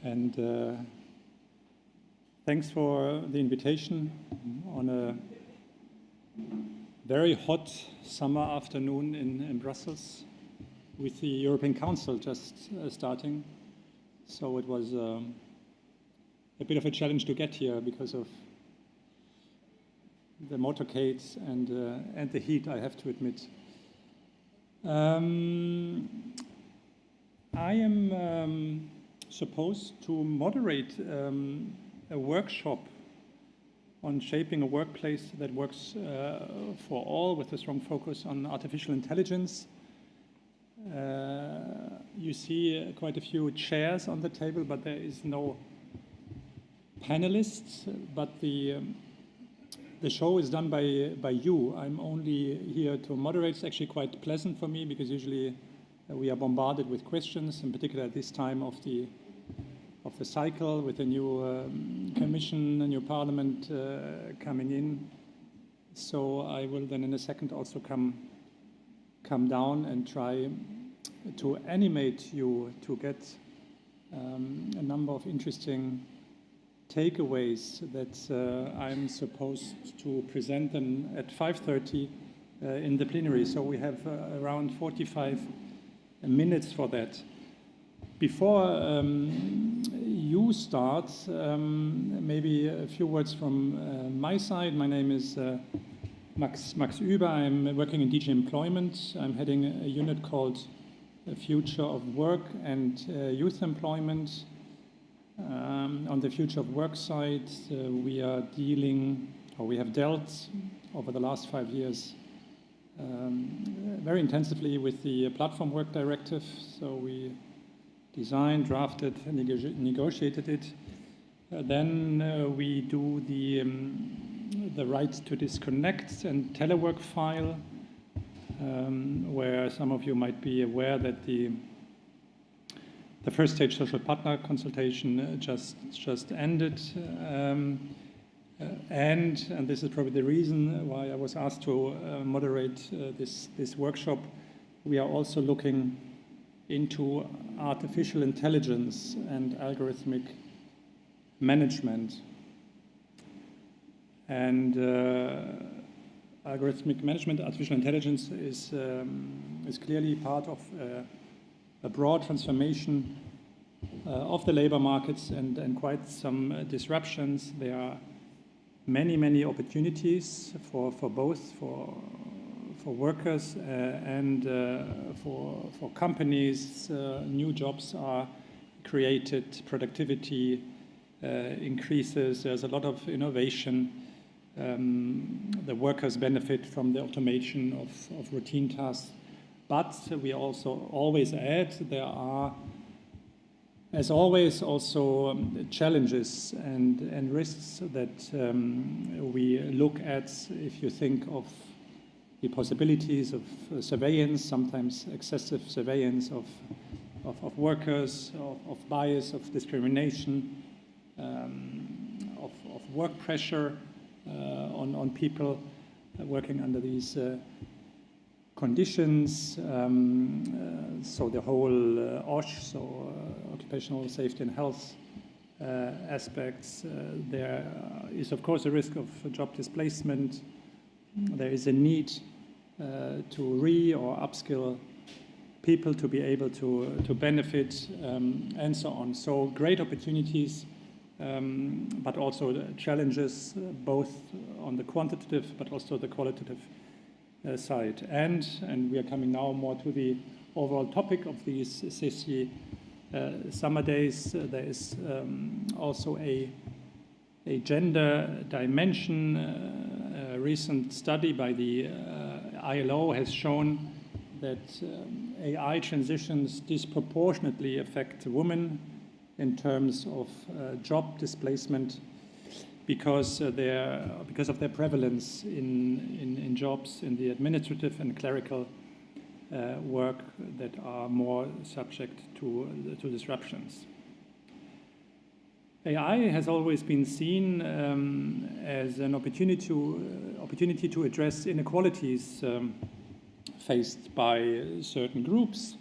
And thanks for the invitation on a very hot summer afternoon in Brussels with the European Council just starting. So it was a bit of a challenge to get here because of the motorcades and the heat, I have to admit. I am supposed to moderate a workshop on shaping a workplace that works for all, with a strong focus on artificial intelligence. You see quite a few chairs on the table, but there is no panelists. But the show is done by you. I'm only here to moderate. It's actually quite pleasant for me because usually we are bombarded with questions, in particular at this time of the cycle with the new commission, a new parliament coming in. So I will then in a second also come down and try to animate you to get a number of interesting takeaways that I'm supposed to present them at 5:30 in the plenary. So we have around 45 minutes for that. Before you start, maybe a few words from my side. My name is Max Uber. I'm working in DG Employment. I'm heading a unit called Future of Work and Youth Employment. On the Future of Work side, we have dealt over the last 5 years very intensively with the Platform Work Directive. So we designed, drafted, negotiated it. Then we do the right to disconnect and telework file, where some of you might be aware that the first stage social partner consultation just ended. And this is probably the reason why I was asked to moderate this workshop. We are also looking into artificial intelligence and algorithmic management. And algorithmic management, artificial intelligence is clearly part of a broad transformation of the labor markets and quite some disruptions. There are many opportunities for both for workers and for companies. New jobs are created, productivity increases. There's a lot of innovation. The workers benefit from the automation of routine tasks. But we also always add there are, as always, also challenges and risks that we look at if you think of the possibilities of surveillance, sometimes excessive surveillance of workers, of bias, of discrimination, of work pressure on people working under these conditions. So the whole OSH, so occupational safety and health aspects. There is, of course, a risk of job displacement. There is a need to or upskill people to be able to benefit and so on. So great opportunities, but also challenges, both on the quantitative but also the qualitative side. And we are coming now more to the overall topic of these CESI summer days. There is also a gender dimension. A recent study by the ILO has shown that AI transitions disproportionately affect women in terms of job displacement because of their prevalence in jobs in the administrative and clerical work that are more subject to disruptions. AI has always been seen as an opportunity to address inequalities faced by certain groups,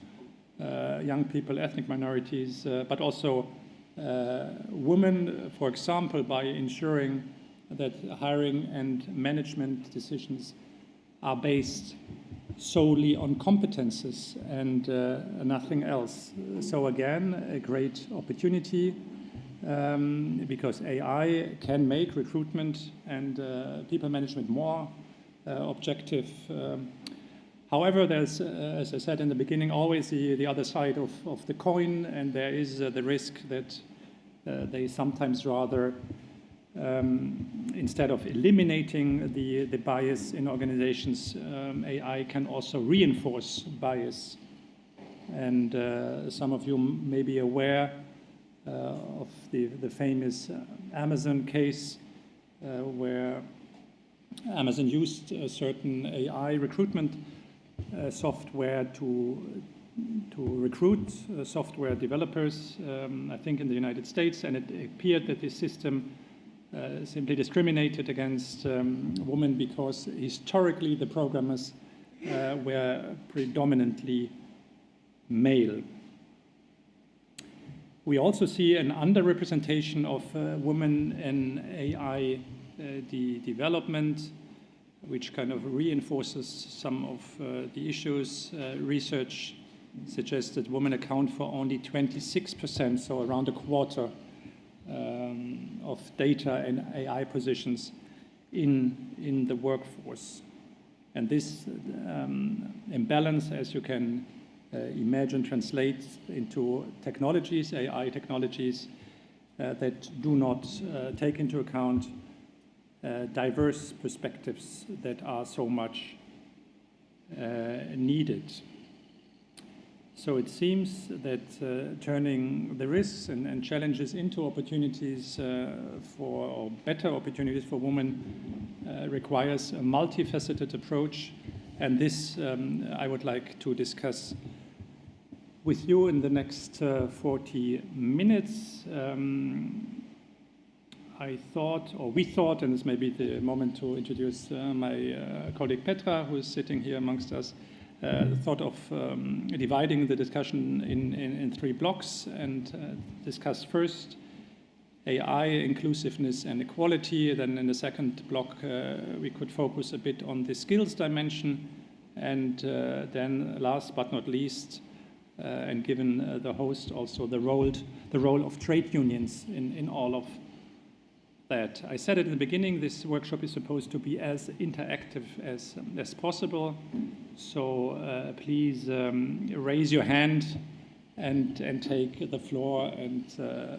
young people, ethnic minorities, but also women, for example, by ensuring that hiring and management decisions are based solely on competences and nothing else. So again, a great opportunity because AI can make recruitment and people management more objective. However, there's, as I said in the beginning, always the other side of the coin, and there is the risk that they sometimes rather, instead of eliminating the bias in organizations, AI can also reinforce bias. And some of you may be aware of the famous Amazon case where Amazon used a certain AI recruitment software to recruit software developers, I think in the United States, and it appeared that this system simply discriminated against women because historically the programmers were predominantly male. We also see an underrepresentation of women in AI development, which kind of reinforces some of the issues. Research suggests that women account for only 26%, so around a quarter of data and AI positions in the workforce. And this imbalance, as you can imagine, translates into technologies, AI technologies, that do not take into account diverse perspectives that are so much needed. So it seems that turning the risks and challenges into opportunities or better opportunities for women requires a multifaceted approach. And this I would like to discuss with you in the next 40 minutes. I thought, or we thought, and this may be the moment to introduce my colleague Petra, who is sitting here amongst us, thought of dividing the discussion in three blocks and discuss first AI, inclusiveness and equality. Then in the second block, we could focus a bit on the skills dimension. And then last but not least, and given the host also the role of trade unions in all of that. I said it in the beginning, this workshop is supposed to be as interactive as possible. So please raise your hand and take the floor and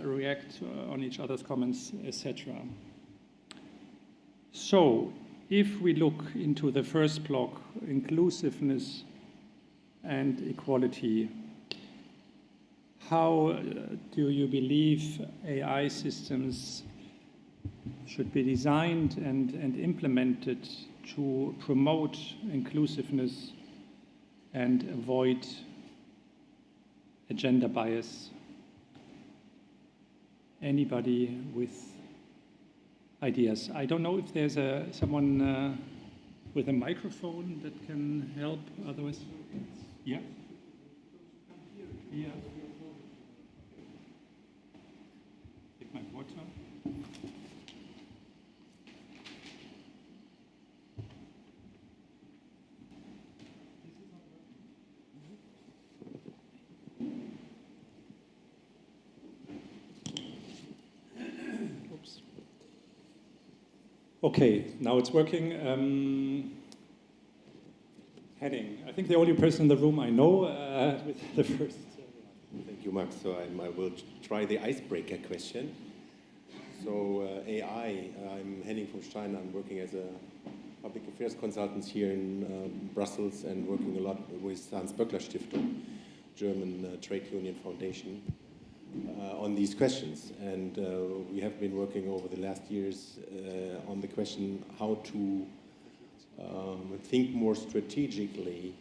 react on each other's comments, etc. So if we look into the first block, inclusiveness and equality, how do you believe AI systems should be designed and implemented to promote inclusiveness and avoid agenda bias? Anybody with ideas? I don't know if there's someone with a microphone that can help. Otherwise, yeah. Yeah. Take my water. Okay, now it's working. Henning, I think the only person in the room I know with the first. Thank you, Max. So I will try the icebreaker question. So AI, I'm Henning from Stein. I'm working as a public affairs consultant here in Brussels and working a lot with Hans-Böckler Stiftung, German trade union foundation, on these questions. And we have been working over the last years on the question how to think more strategically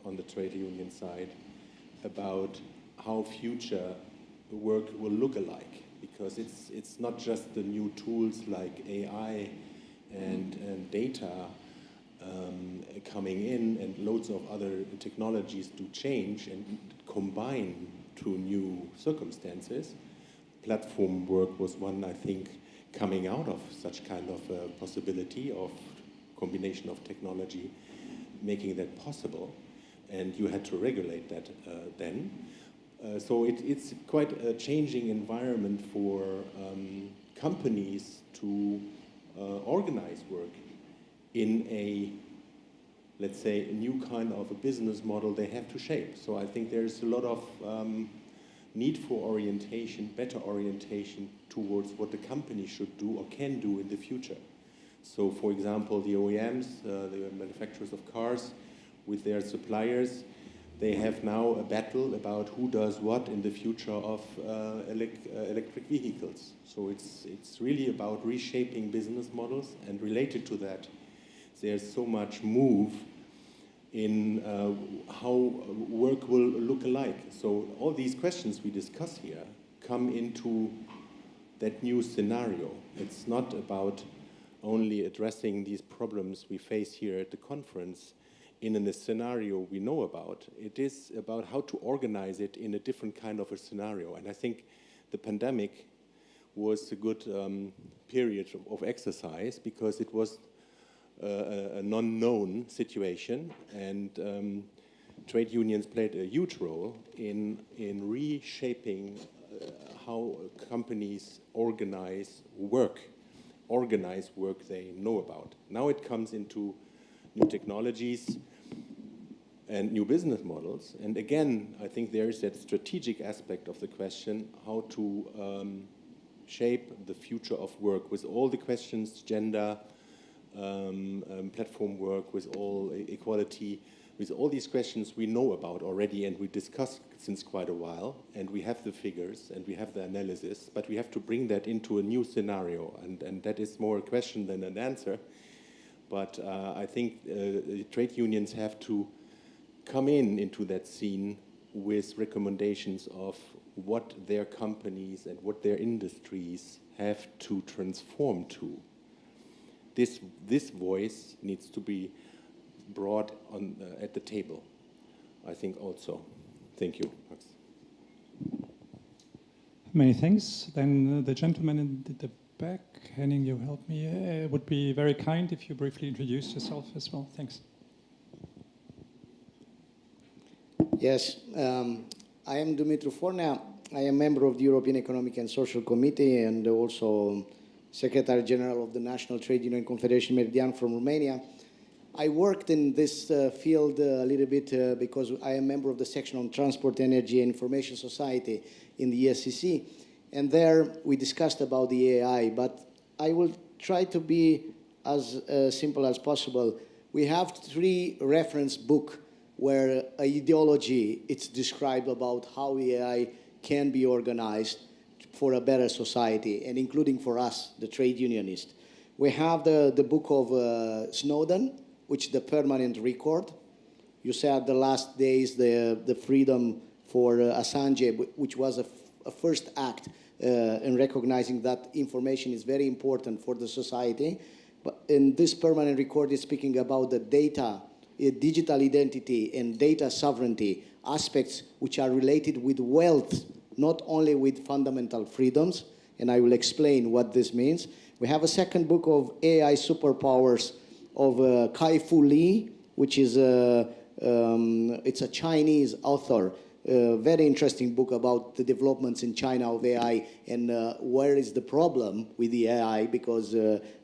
on the trade union side about how future work will look alike. Because it's not just the new tools like AI and data coming in, and loads of other technologies do change and combine to new circumstances. Platform work was one, I think, coming out of such kind of possibility of combination of technology, making that possible. And you had to regulate that then. So it's quite a changing environment for companies to organize work in a, let's say, a new kind of a business model they have to shape. So I think there's a lot of need for orientation, better orientation towards what the company should do or can do in the future. So for example, the OEMs, the manufacturers of cars, with their suppliers, they have now a battle about who does what in the future of electric vehicles. So it's really about reshaping business models, and related to that, there's so much move in how work will look alike. So all these questions we discuss here come into that new scenario. It's not about only addressing these problems we face here at the conference in a scenario we know about. It is about how to organize it in a different kind of a scenario. And I think the pandemic was a good period of exercise, because it was a non-known situation, and trade unions played a huge role in reshaping how companies organize work they know about. Now it comes into new technologies and new business models. And again, I think there is that strategic aspect of the question, how to shape the future of work with all the questions, gender, platform work, with all equality, with all these questions we know about already and we discussed since quite a while, and we have the figures and we have the analysis, but we have to bring that into a new scenario, and that is more a question than an answer. But I think trade unions have to come into that scene with recommendations of what their companies and what their industries have to transform to. This voice needs to be brought on at the table, I think also. Thank you, Max. Many thanks. Then the gentleman in the back, Henning, you help me. It would be very kind if you briefly introduce yourself as well. Thanks. Yes, I am Dumitru Fornea. I am member of the European Economic and Social Committee and also Secretary General of the National Trade Union Confederation Meridian from Romania. I worked in this field a little bit because I am a member of the section on Transport, Energy and Information Society in the ESCC. And there we discussed about the AI, but I will try to be as simple as possible. We have 3 reference books where ideology it's described about how AI can be organized for a better society, and including for us, the trade unionists. We have the book of Snowden, which is the permanent record. You said the last days, the freedom for Assange, which was a first act in recognizing that information is very important for the society. But in this permanent record is speaking about the data, digital identity and data sovereignty aspects which are related with wealth, not only with fundamental freedoms, and I will explain what this means. We have a second book of AI superpowers of Kai-Fu Lee, which is it's a Chinese author, a very interesting book about the developments in China of AI and where is the problem with the AI, because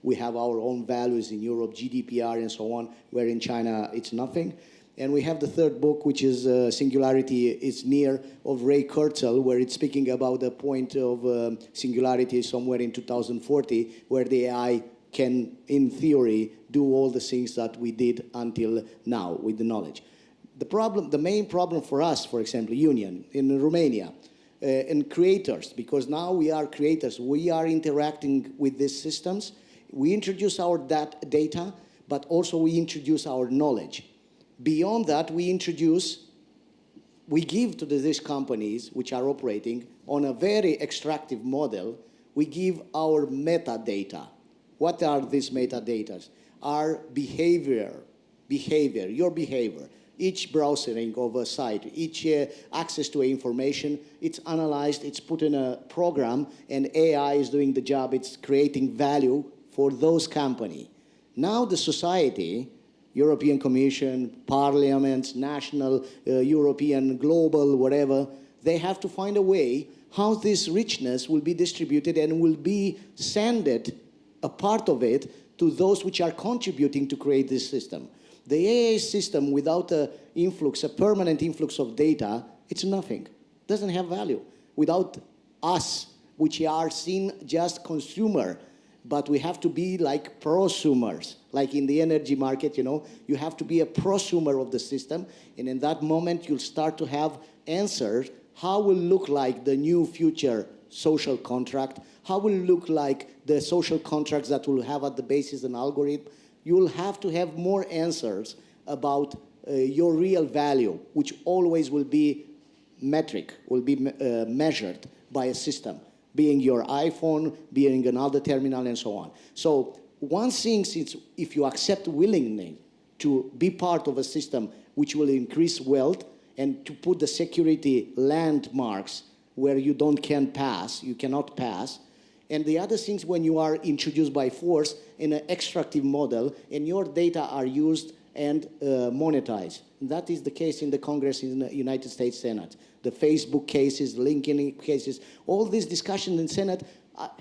we have our own values in Europe, GDPR and so on, where in China it's nothing. And we have the third book, which is Singularity is Near, of Ray Kurzweil, where it's speaking about the point of singularity somewhere in 2040, where the AI can, in theory, do all the things that we did until now with the knowledge. The main problem for us, for example, union in Romania, and creators, because now we are creators, we are interacting with these systems. We introduce our data, but also we introduce our knowledge. Beyond that, we give to these companies which are operating on a very extractive model, we give our metadata. What are these metadata? Are behavior, your behavior. Each browsing of a site, each access to information, it's analyzed, it's put in a program, and AI is doing the job. It's creating value for those companies. Now the society, European Commission, parliaments, national, European, global, whatever, they have to find a way how this richness will be distributed and will be sent, a part of it, to those which are contributing to create this system. The AI system without a permanent influx of data, it's nothing. It doesn't have value. Without us, which are seen just consumer, but we have to be like prosumers. Like in the energy market, you have to be a prosumer of the system, and in that moment, you'll start to have answers. How will look like the new future social contract? How will look like the social contracts that will have at the basis an algorithm? You'll have to have more answers about your real value, which always will be metric, will be measured by a system, being your iPhone, being another terminal, and so on. So one thing, since if you accept willingly to be part of a system which will increase wealth and to put the security landmarks where you cannot pass, and the other things when you are introduced by force in an extractive model and your data are used and monetized. That is the case in the Congress in the United States Senate. The Facebook cases, LinkedIn cases, all these discussions in Senate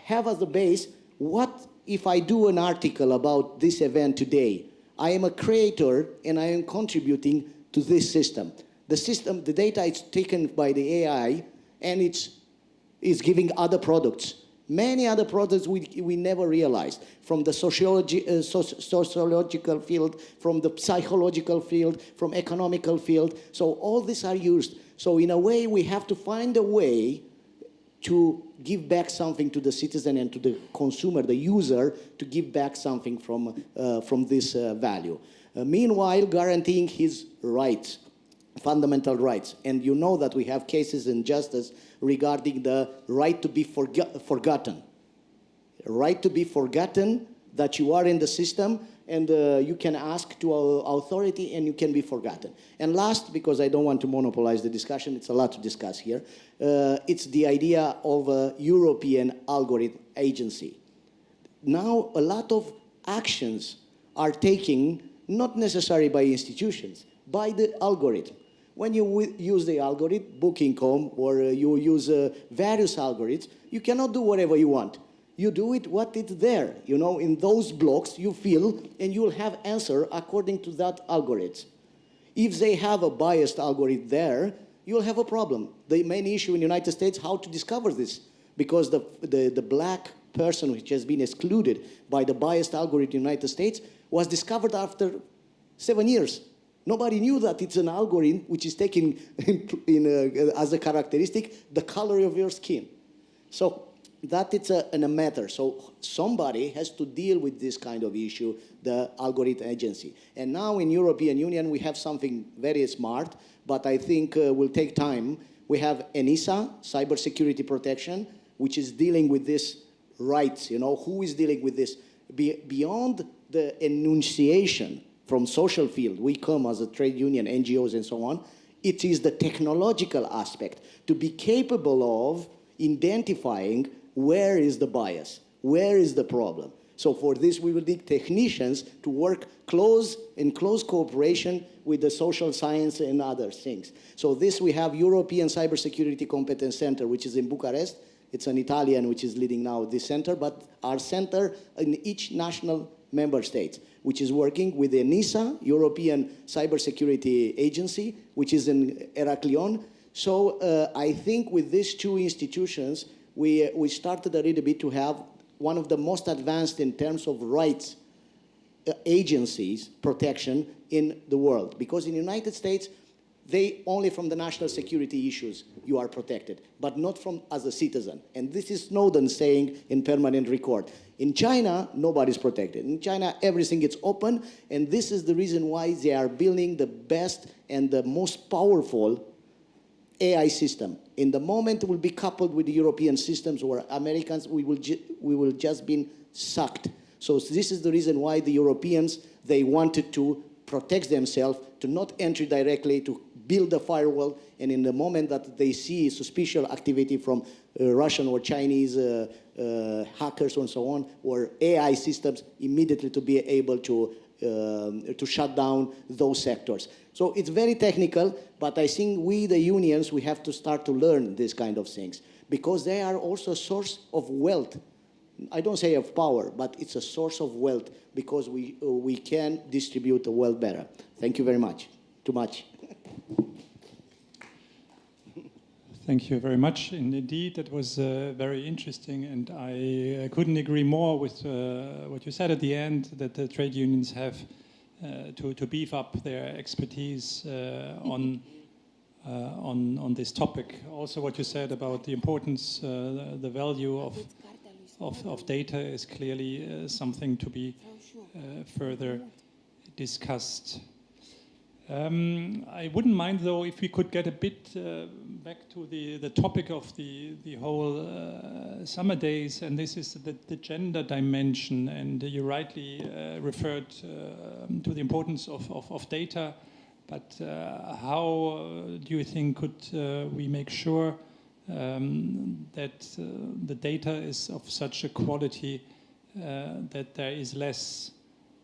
have as the base, what if I do an article about this event today? I am a creator and I am contributing to this system. The data is taken by the AI and it's giving other products. Many other products we never realized, from the sociological field, from the psychological field, from economical field. So all these are used. So in a way, we have to find a way to give back something to the citizen and to the consumer, the user, to give back something from this value. Meanwhile, guaranteeing his rights, fundamental rights. And you know that we have cases in justice regarding the right to be forgotten. Right to be forgotten, that you are in the system and you can ask to our authority and you can be forgotten. And last, because I don't want to monopolize the discussion, it's a lot to discuss here, it's the idea of a European algorithm agency. Now, a lot of actions are taken, not necessarily by institutions, by the algorithm. When you use the algorithm, Booking.com, or you use various algorithms, you cannot do whatever you want. You do it what it's there. In those blocks, you fill, and you'll have answer according to that algorithm. If they have a biased algorithm there, you'll have a problem. The main issue in the United States, how to discover this, because the black person which has been excluded by the biased algorithm in the United States was discovered after 7 years. Nobody knew that it's an algorithm which is taking as a characteristic the color of your skin. So that it's a matter. So somebody has to deal with this kind of issue, the algorithm agency. And now in European Union, we have something very smart, but I think will take time. We have ENISA, cybersecurity protection, which is dealing with this rights. Who is dealing with this? Beyond the enunciation from social field, we come as a trade union, NGOs and so on, it is the technological aspect to be capable of identifying where is the bias, where is the problem. So for this, we will need technicians to work in close cooperation with the social science and other things. So this, we have European Cybersecurity Competence Center, which is in Bucharest. It's an Italian which is leading now this center, but our center in each national member state, which is working with the ENISA, European Cybersecurity Agency, which is in Heraklion. So I think with these two institutions, we started a little bit to have one of the most advanced in terms of rights agencies protection in the world. Because in the United States, they only from the national security issues you are protected, but not from as a citizen. And this is Snowden saying in permanent record. In China, nobody's protected. In China, everything is open, and this is the reason why they are building the best and the most powerful AI system. In the moment it will be coupled with the European systems or Americans, we will just be sucked. So this is the reason why the Europeans, they wanted to protect themselves, to not enter directly, to build a firewall, and in the moment that they see suspicious activity from Russian or Chinese hackers and so on, or AI systems, immediately to be able to shut down those sectors. So it's very technical, but I think we, the unions, we have to start to learn these kind of things, because they are also a source of wealth. I don't say of power, but it's a source of wealth, because we can distribute the wealth better. Thank you very much. Too much. Thank you very much. And indeed, that was very interesting, and I couldn't agree more with what you said at the end, that the trade unions have to beef up their expertise on this topic. Also, what you said about the importance, the value of data is clearly something to be further discussed. I wouldn't mind, though, if we could get a bit back to the topic of the whole summer days, and this is the gender dimension, and you rightly referred to the importance of data, but how do you think could we make sure that the data is of such a quality that there is less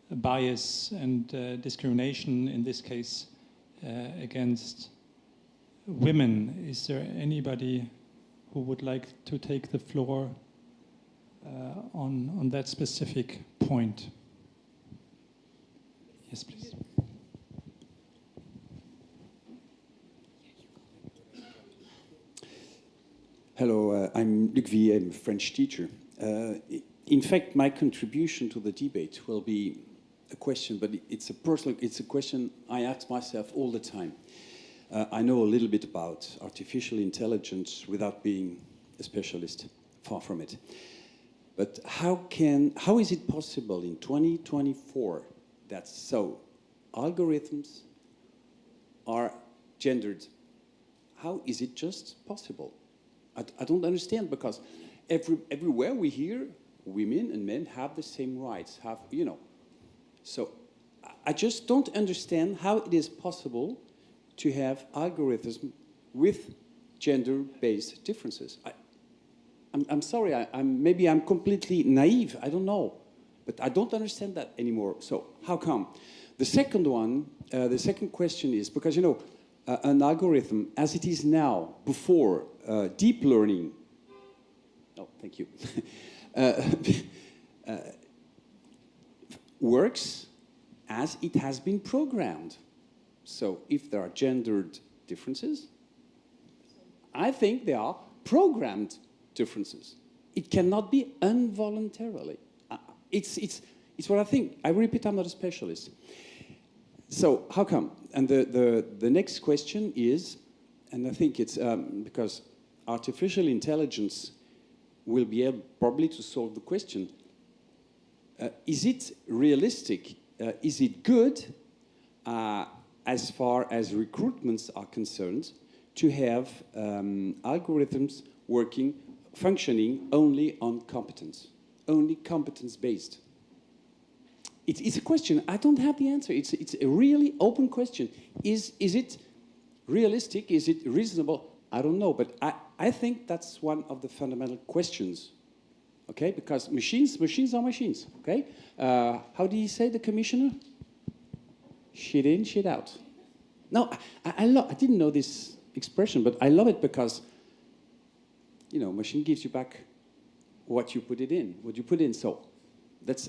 bias and discrimination, in this case, against women? Is there anybody who would like to take the floor on that specific point? Yes, please. Hello, I'm Luc Villet, I'm a French teacher. In fact, my contribution to the debate will be a question, but it's a question I ask myself all the time. I know a little bit about artificial intelligence without being a specialist, far from it. But how is it possible in 2024 that algorithms are gendered? How is it just possible? I don't understand, because everywhere we hear women and men have the same rights, So I just don't understand how it is possible to have algorithms with gender-based differences. I'm sorry, maybe I'm completely naive, I don't know, but I don't understand that anymore. So how come? The second question is, because an algorithm as it is now, before deep learning, oh, thank you, works as it has been programmed. So if there are gendered differences, I think they are programmed differences. It cannot be involuntarily. It's what I think. I repeat, I'm not a specialist. So how come? And the next question is, and I think it's because artificial intelligence will be able probably to solve the question, is it realistic? Is it good, as far as recruitments are concerned, to have algorithms functioning only on competence, only competence-based? It's a question. I don't have the answer. It's a really open question. Is it realistic? Is it reasonable? I don't know, but I think that's one of the fundamental questions. Okay, because machines are machines. Okay, how did he say, the commissioner? Shit in, shit out. No, I didn't know this expression, but I love it because, machine gives you back what you put in. So that's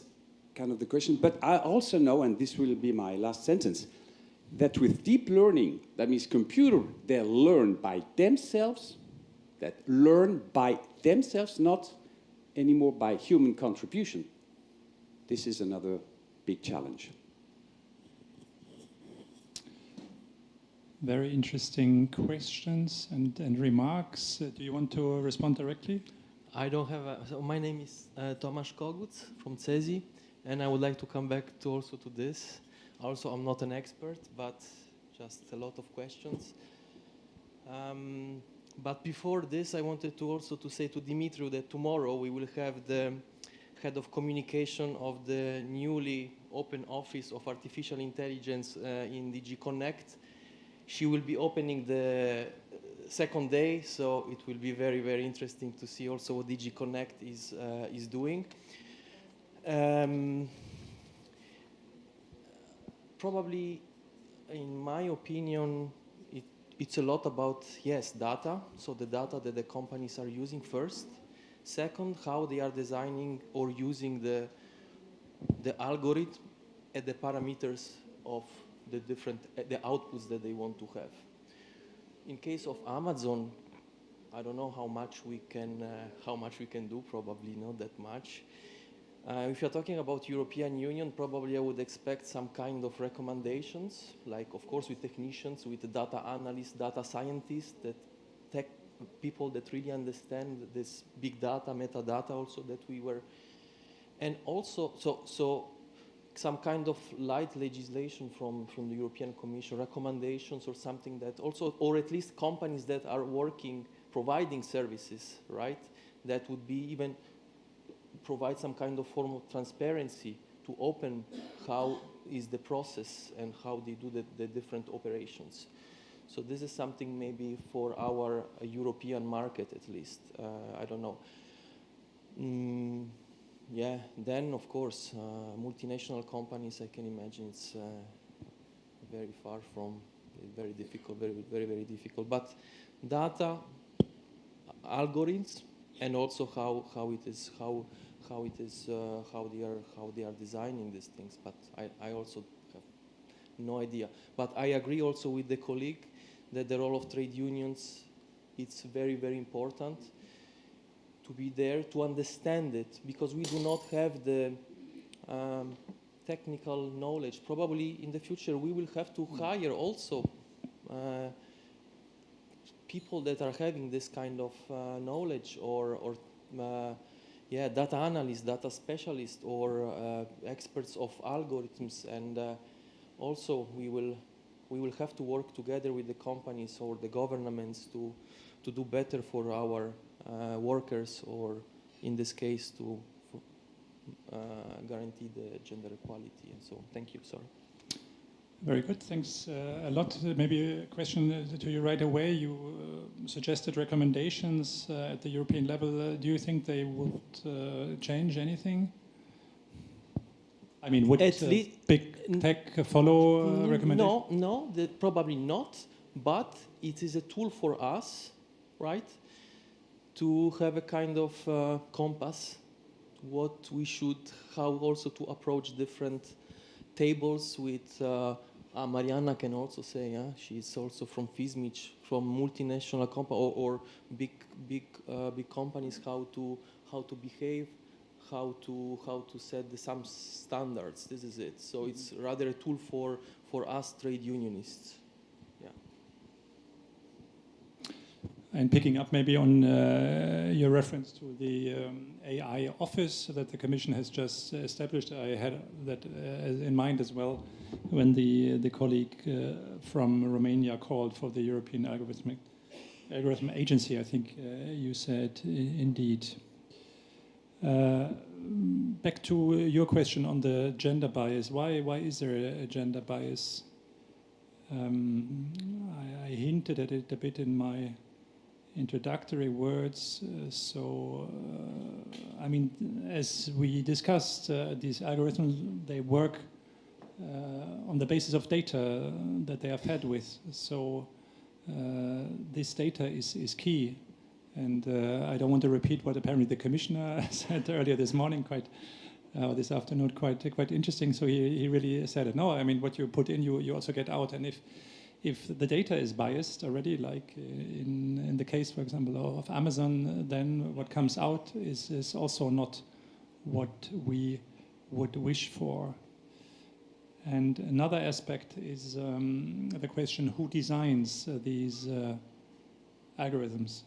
kind of the question. But I also know, and this will be my last sentence, that with deep learning, that means computer, they learn by themselves, not anymore by human contribution. This is another big challenge. Very interesting questions and remarks. Do you want to respond directly? I don't have so my name is Tomasz Kogut from CESI, and I would like to come back also to this. Also, I'm not an expert, but just a lot of questions. But before this, I wanted to also to say to Dimitru that tomorrow we will have the head of communication of the newly open office of artificial intelligence in DG Connect. She will be opening the second day, so it will be very, very interesting to see also what DG Connect is doing. Probably, in my opinion, it's a lot about, yes, data, so the data that the companies are using first. Second, how they are designing or using the algorithm at the parameters of the the outputs that they want to have. In case of Amazon, I don't know how much we can do, probably not that much. If you're talking about European Union, probably I would expect some kind of recommendations, like of course with technicians, with data analysts, data scientists, tech people that really understand this big data, metadata also that we were, and also so some kind of light legislation from the European Commission, recommendations or something that also, or at least companies that are working, providing services, right, that would be even provide some kind of form of transparency to open how is the process and how they do the different operations. So this is something maybe for our European market at least. I don't know. Yeah, then of course, multinational companies, I can imagine it's very far from, very difficult, very, very difficult. But data, algorithms, and also how they are designing these things. But I also have no idea. But I agree also with the colleague that the role of trade unions, it's very, very important to be there, to understand it, because we do not have the technical knowledge. Probably in the future we will have to hire also people that are having this kind of knowledge, or data analysts, data specialists, or experts of algorithms, and also we will have to work together with the companies or the governments to do better for our workers, or in this case to guarantee the gender equality. And so, thank you. Sorry. Very good, thanks a lot. Maybe a question to you right away. You suggested recommendations at the European level. Do you think they would change anything? I mean, would big tech follow recommendations? No, probably not. But it is a tool for us, right, to have a kind of compass, what we should, how also to approach different tables with. Mariana can also say, she's also from FISMIC, from multinational company or big companies, how to behave, how to set some standards. This is it. So it's rather a tool for us trade unionists. Yeah. And picking up maybe on your reference to the AI office that the Commission has just established, I had that in mind as well when the colleague from Romania called for the European Algorithm Agency. I think you said indeed. Back to your question on the gender bias. Why is there a gender bias? I hinted at it a bit in my introductory words. I mean, as we discussed, these algorithms, they work on the basis of data that they are fed with. So this data is key. And I don't want to repeat what apparently the Commissioner said earlier this morning, this afternoon, quite interesting. So he really said it. No, I mean, what you put in, you also get out. And if the data is biased already, like in the case, for example, of Amazon, then what comes out is also not what we would wish for. And another aspect is the question, who designs these algorithms?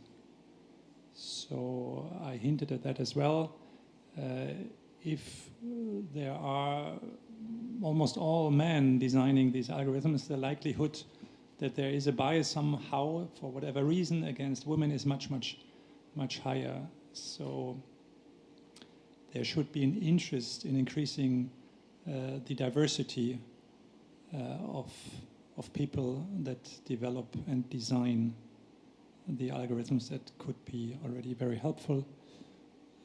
So I hinted at that as well. If there are almost all men designing these algorithms, the likelihood that there is a bias somehow, for whatever reason, against women is much higher. So there should be an interest in increasing the diversity of people that develop and design the algorithms. That could be already very helpful.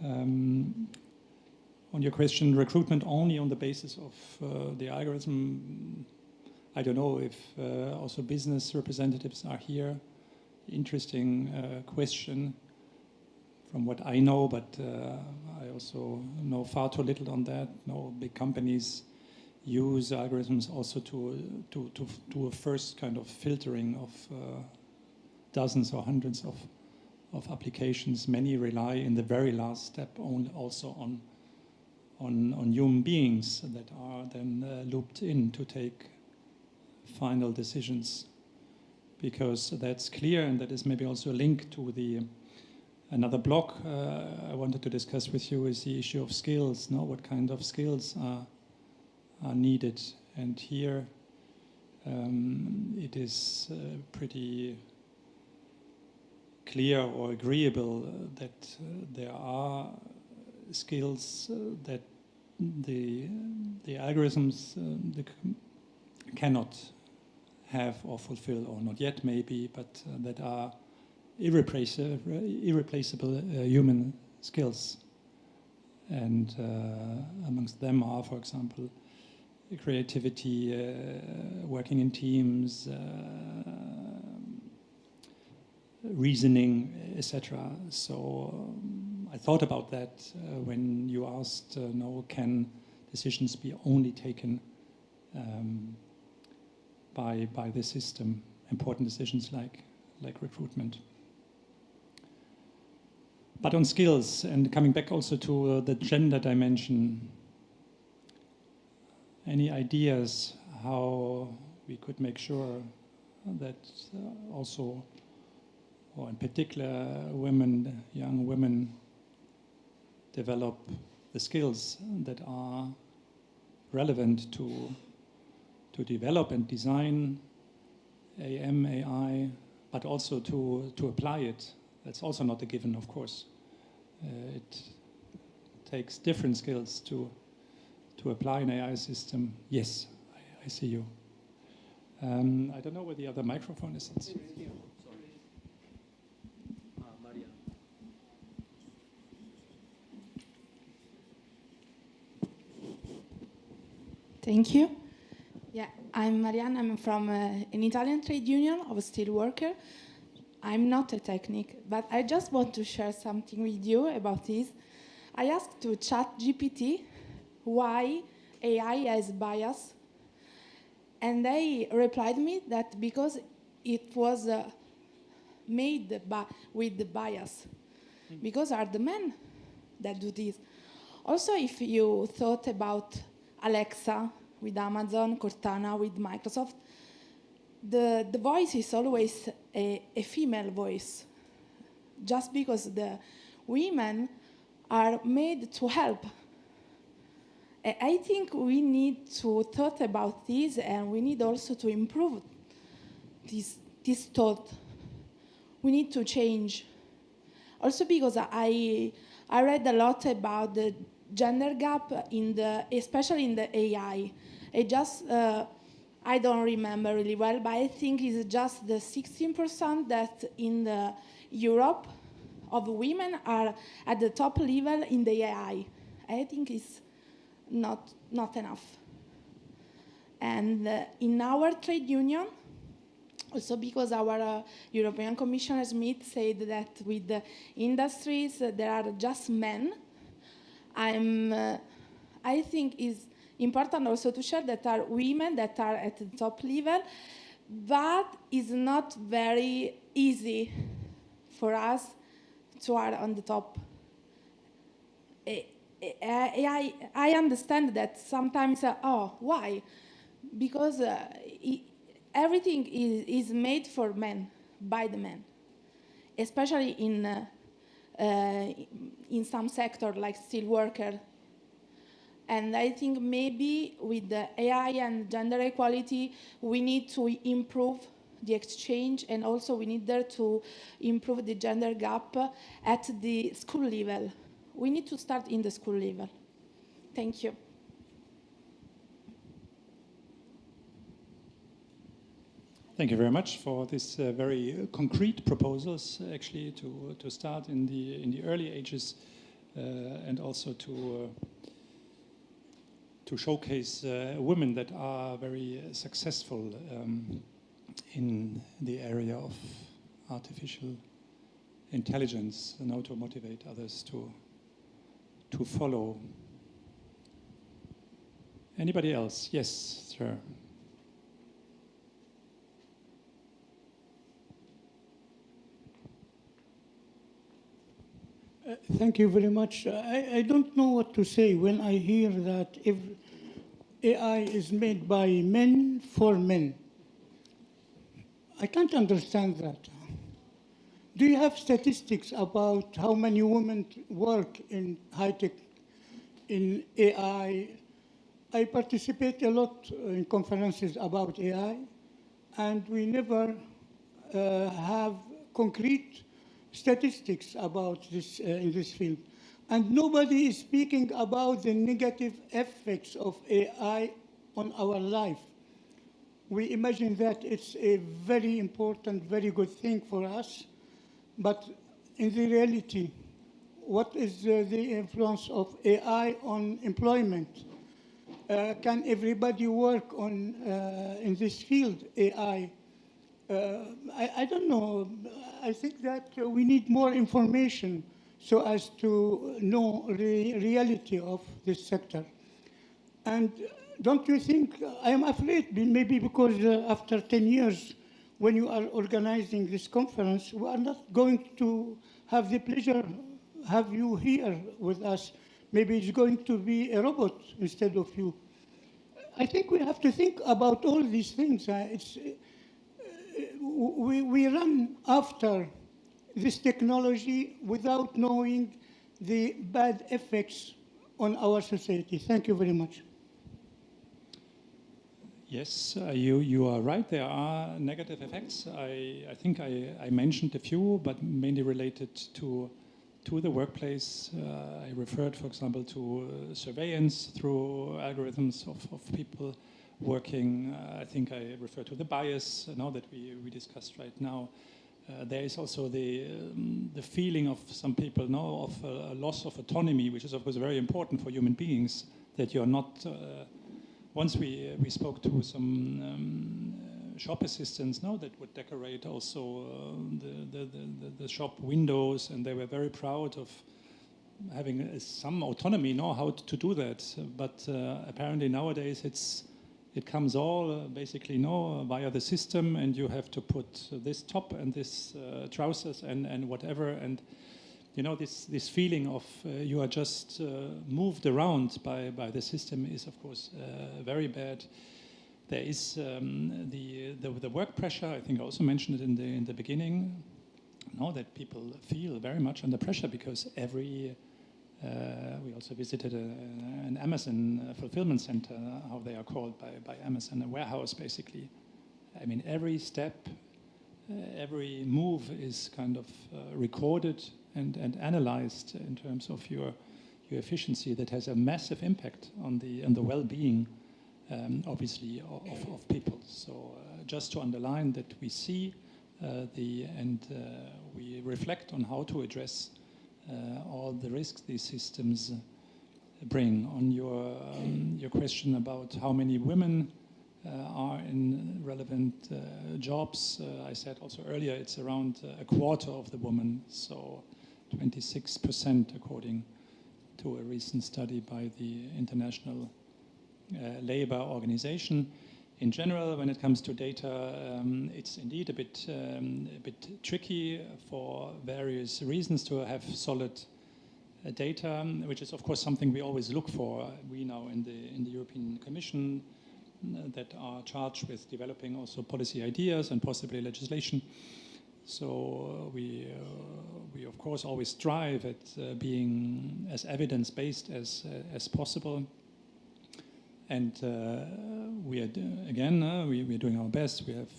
On your question, recruitment only on the basis of the algorithm, I don't know if also business representatives are here. Interesting question from what I know, but I also know far too little on that. No, big companies use algorithms also to do a first kind of filtering of dozens or hundreds of applications. Many rely in the very last step also on human beings that are then looped in to take final decisions, because that's clear, and that is maybe also a link to another block I wanted to discuss with you is the issue of skills. No, what kind of skills are needed? And here it is pretty clear or agreeable that there are skills that the algorithms cannot have or fulfill, or not yet maybe, but that are irreplaceable human skills. And amongst them are, for example, creativity, working in teams, reasoning, etc. So I thought about that when you asked, can decisions be only taken by the system, important decisions like recruitment. But on skills, and coming back also to the gender dimension, any ideas how we could make sure that also, or in particular women, young women, develop the skills that are relevant to develop and design AI, but also to apply it. That's also not a given, of course. It takes different skills to apply an AI system. Yes, I see you. I don't know where the other microphone is. Thank you. Yeah, I'm Marianne. I'm from an Italian trade union of a steel worker. I'm not a technic, but I just want to share something with you about this. I asked to ChatGPT why AI has bias, and they replied me that because it was made with the bias, because are the men that do this. Also, if you thought about Alexa with Amazon, Cortana with Microsoft, the voice is always a female voice, just because the women are made to help. I think we need to thought about this, and we need also to improve this thought. We need to change. Also because I read a lot about the gender gap especially in the AI. I don't remember really well, but I think it's just the 16% that in Europe of women are at the top level in the AI. I think it's not enough. And in our trade union, also because our European Commissioner Smith said that with the industries there are just men, I think it's important also to share that are women that are at the top level, but it's not very easy for us to are on the top. I understand that sometimes, why? Because everything is made for men, by the men, especially in some sector like steel worker. And I think maybe with the AI and gender equality, we need to improve the exchange, and also we need there to improve the gender gap at the school level. we need to start in the school level. Thank you. Thank you very much for these very concrete proposals, actually, to start in the early ages and also to showcase women that are very successful in the area of artificial intelligence, and how to motivate others to follow. Anybody else? Yes, sir. Thank you very much. I don't know what to say when I hear that if AI is made by men for men. I can't understand that. Do you have statistics about how many women work in high-tech, in AI? I participate a lot in conferences about AI, and we never have concrete statistics about this in this field. And nobody is speaking about the negative effects of AI on our life. We imagine that it's a very important, very good thing for us, but in the reality, what is the influence of AI on employment? Can everybody work on in this field, AI? I don't know. I think that we need more information so as to know the reality of this sector. And don't you think, I am afraid, maybe because after 10 years, when you are organizing this conference, we are not going to have the pleasure have you here with us. Maybe it's going to be a robot instead of you. I think we have to think about all these things. We run after this technology without knowing the bad effects on our society. Thank you very much. Yes, you are right. There are negative effects. I think I mentioned a few, but mainly related to the workplace. I referred, for example, to surveillance through algorithms of people working. I think I referred to the bias now that we discussed right now. There is also the feeling of some people of a loss of autonomy, which is of course very important for human beings, that you're not. Once we spoke to some shop assistants that would decorate also the shop windows, and they were very proud of having some autonomy, how to do that. But apparently nowadays it comes all basically via the system, and you have to put this top and this trousers and whatever, and this feeling of you are just moved around by the system is of course very bad. There is the work pressure. I think I also mentioned it in the beginning. That people feel very much under pressure because we also visited an Amazon fulfillment center, how they are called by Amazon, a warehouse basically. I mean, every step, every move is kind of recorded and analyzed in terms of your efficiency. That has a massive impact on the well-being, obviously, of people. So just to underline that we see we reflect on how to address all the risks these systems bring. On your question about how many women are in relevant jobs, I said also earlier it's around a quarter of the women, so 26% according to a recent study by the International Labour Organization. In general, when it comes to data, it's indeed a bit tricky for various reasons to have solid data, which is of course something we always look for. We now in the European Commission that are charged with developing also policy ideas and possibly legislation. So we of course always strive at being as evidence-based as possible. And we are we're doing our best. We have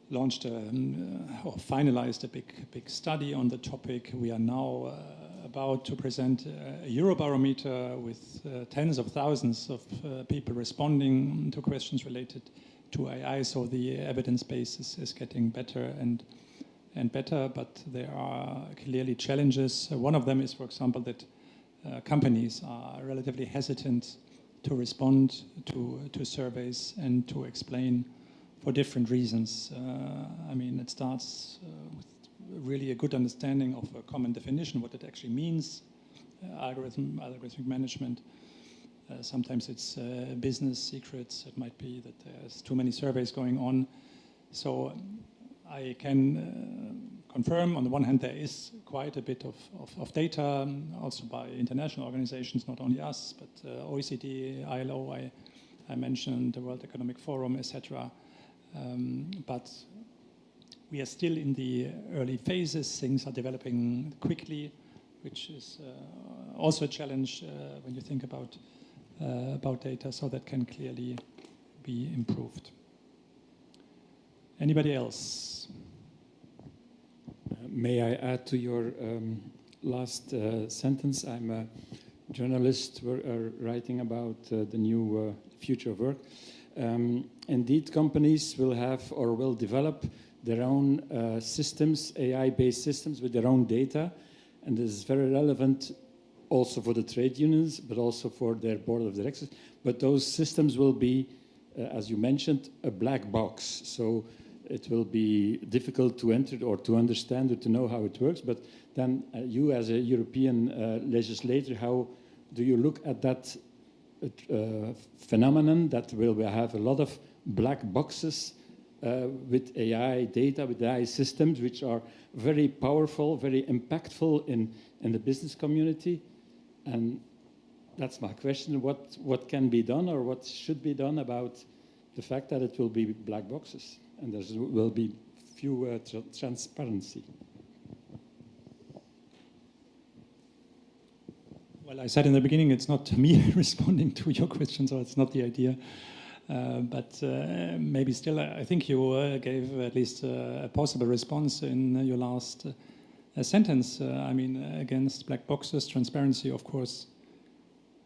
launched or finalized a big study on the topic. We are now about to present a Eurobarometer with tens of thousands of people responding to questions related to AI. So the evidence base is getting better and better, but there are clearly challenges. One of them is, for example, that companies are relatively hesitant to respond to surveys and to explain for different reasons. I mean, it starts with really a good understanding of a common definition, what it actually means, algorithmic management. Sometimes it's business secrets. It might be that there's too many surveys going on. So I can confirm, on the one hand, there is quite a bit of data, also by international organizations, not only us, but OECD, ILO, I mentioned, the World Economic Forum, etc. But we are still in the early phases. Things are developing quickly, which is also a challenge when you think about data, so that can clearly be improved. Anybody else? May I add to your last sentence? I'm a journalist writing about the new future of work. Indeed, companies will have or will develop their own systems, AI-based systems with their own data. And this is very relevant also for the trade unions, but also for their board of directors. But those systems will be, as you mentioned, a black box. So it will be difficult to enter or to understand or to know how it works. But then you as a European legislator, how do you look at that phenomenon that will have a lot of black boxes with AI data, with AI systems, which are very powerful, very impactful in the business community? And that's my question. What can be done or what should be done about the fact that it will be black boxes and there will be few transparency? Well, I said in the beginning, it's not me responding to your question, so it's not the idea. But maybe still, I think you gave at least a possible response in your last sentence. I mean, against black boxes, transparency, of course,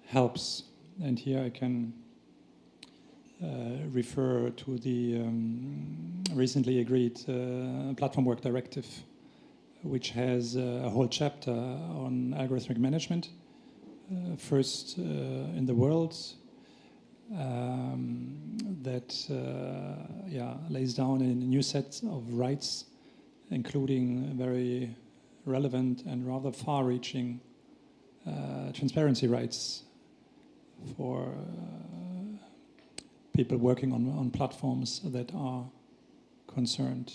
helps. And here I can refer to the recently agreed Platform Work Directive, which has a whole chapter on algorithmic management, first in the world, that lays down a new set of rights, including very relevant and rather far-reaching transparency rights for people working on platforms that are concerned.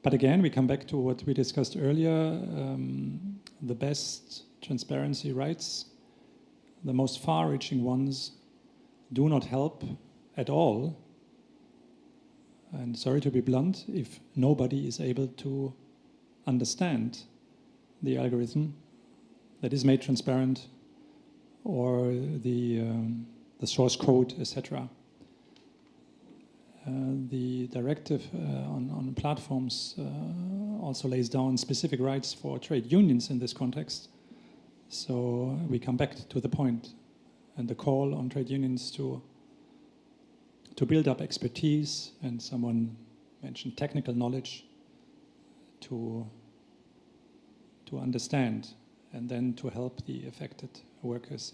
But again, we come back to what we discussed earlier. The best transparency rights, the most far-reaching ones, do not help at all. And sorry to be blunt, if nobody is able to understand the algorithm that is made transparent or the source code, etc. The directive on platforms also lays down specific rights for trade unions in this context. So we come back to the point and the call on trade unions to build up expertise, and someone mentioned technical knowledge, to understand and then to help the affected workers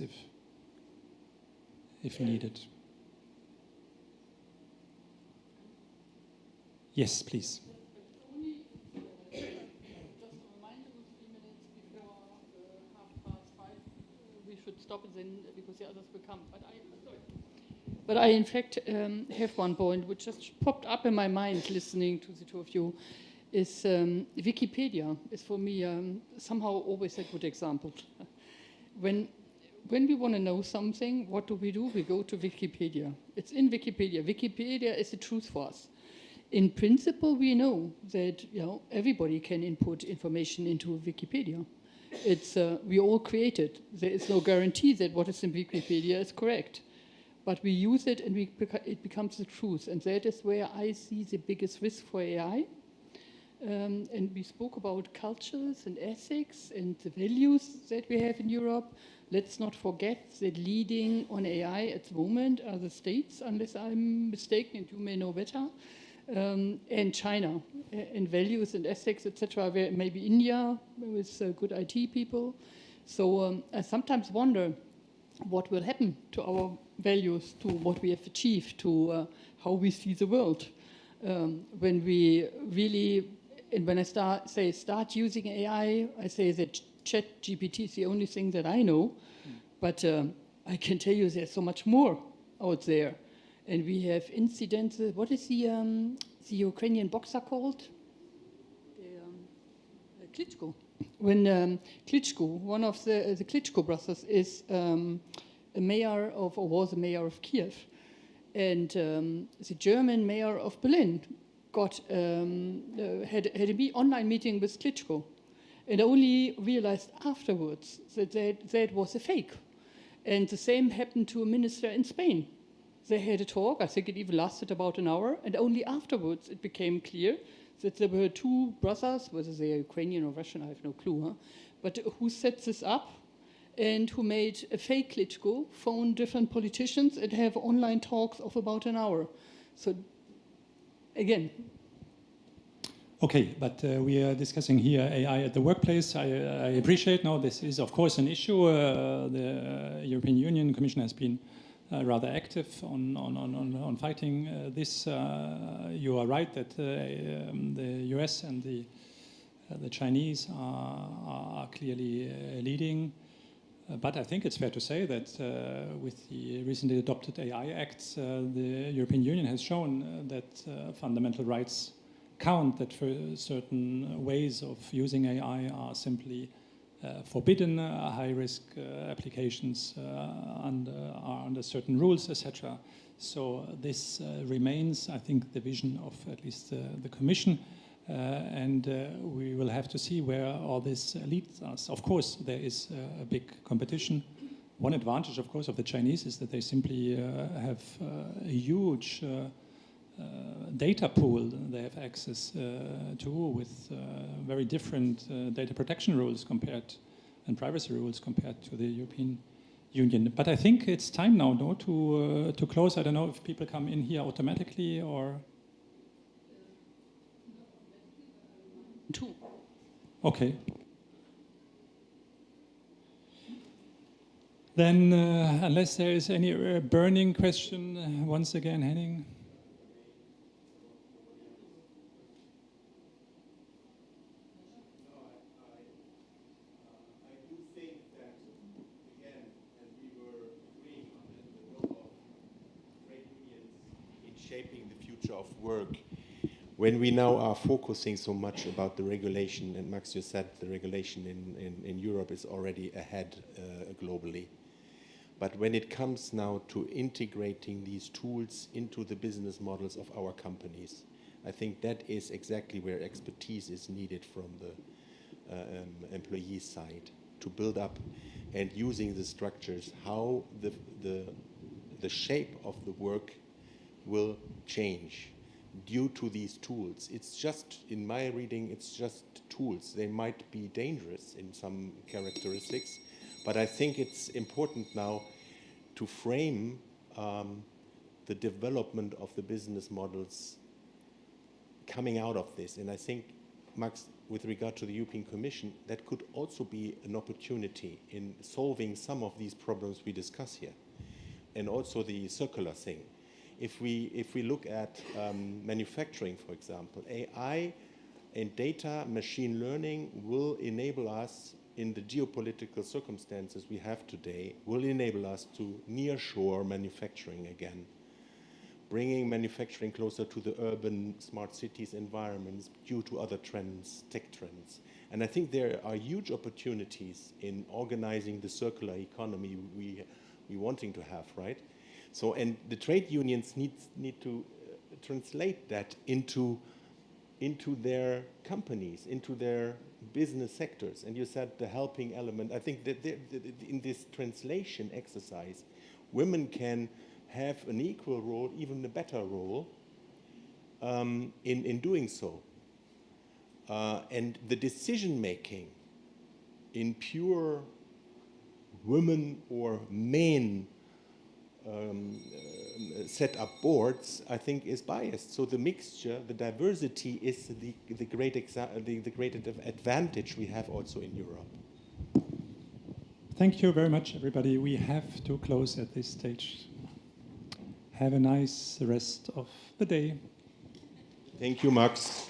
if needed. Yes, please. We should stop it then because the others will come. But I in fact have one point which just popped up in my mind listening to the two of you. Is Wikipedia is for me somehow always a good example. When we want to know something, what do? We go to Wikipedia. It's in Wikipedia. Wikipedia is the truth for us. In principle, we know that everybody can input information into Wikipedia. It's we all create it. There is no guarantee that what is in Wikipedia is correct. but we use it and it becomes the truth. And that is where I see the biggest risk for AI. And we spoke about cultures and ethics and the values that we have in Europe. Let's not forget that leading on AI at the moment are the states, unless I'm mistaken, and you may know better, and China, in values and ethics, etc., where maybe India with good IT people. So I sometimes wonder what will happen to our values, to what we have achieved, to how we see the world. When we really, and when I start using AI, I say that ChatGPT is the only thing that I know, but I can tell you there's so much more out there. And we have incidences. What is the Ukrainian boxer called? Klitschko. When Klitschko, one of the Klitschko brothers, is a mayor of, or was a mayor of Kiev, and the German mayor of Berlin got had a online meeting with Klitschko, and only realized afterwards that that was a fake. And the same happened to a minister in Spain. They had a talk, I think it even lasted about an hour, and only afterwards it became clear that there were two brothers, whether they are Ukrainian or Russian, I have no clue, but who set this up and who made a fake Klitschko, phone different politicians and have online talks of about an hour. So, again. Okay, but we are discussing here AI at the workplace. I appreciate now this is, of course, an issue. The European Union Commission has been rather active on fighting this. You are right that the US and the Chinese are clearly leading. But I think it's fair to say that with the recently adopted AI Acts, the European Union has shown that fundamental rights count, that for certain ways of using AI are simply forbidden, high-risk applications are under certain rules, etc. So this remains, I think, the vision of at least the Commission, and we will have to see where all this leads us. Of course, there is a big competition. One advantage, of course, of the Chinese is that they simply have a huge data pool they have access to, with very different data protection rules compared and privacy rules compared to the European Union. But I think it's time now, no, to close. I don't know if people come in here automatically or. Two. Okay. Then, unless there is any burning question, once again, Henning. Shaping the future of work, when we now are focusing so much about the regulation, and Max, you said the regulation in Europe is already ahead globally. But when it comes now to integrating these tools into the business models of our companies, I think that is exactly where expertise is needed from the employee side to build up and using the structures, how the shape of the work will change due to these tools. It's just, in my reading, it's just tools. They might be dangerous in some characteristics, but I think it's important now to frame the development of the business models coming out of this. And I think, Max, with regard to the European Commission, that could also be an opportunity in solving some of these problems we discuss here, and also the circular thing. If we look at manufacturing, for example, AI and data machine learning will enable us, in the geopolitical circumstances we have today, will enable us to nearshore manufacturing again, bringing manufacturing closer to the urban smart cities environments due to other trends, tech trends. And I think there are huge opportunities in organizing the circular economy we wanting to have, right? So, and the trade unions need to translate that into their companies, into their business sectors. And you said the helping element. I think that in this translation exercise, women can have an equal role, even a better role, in doing so. And the decision making in pure women or men set up boards, I think, is biased. So the mixture, the diversity is the great advantage we have also in Europe. Thank you very much, everybody. We have to close at this stage. Have a nice rest of the day. Thank you, Max.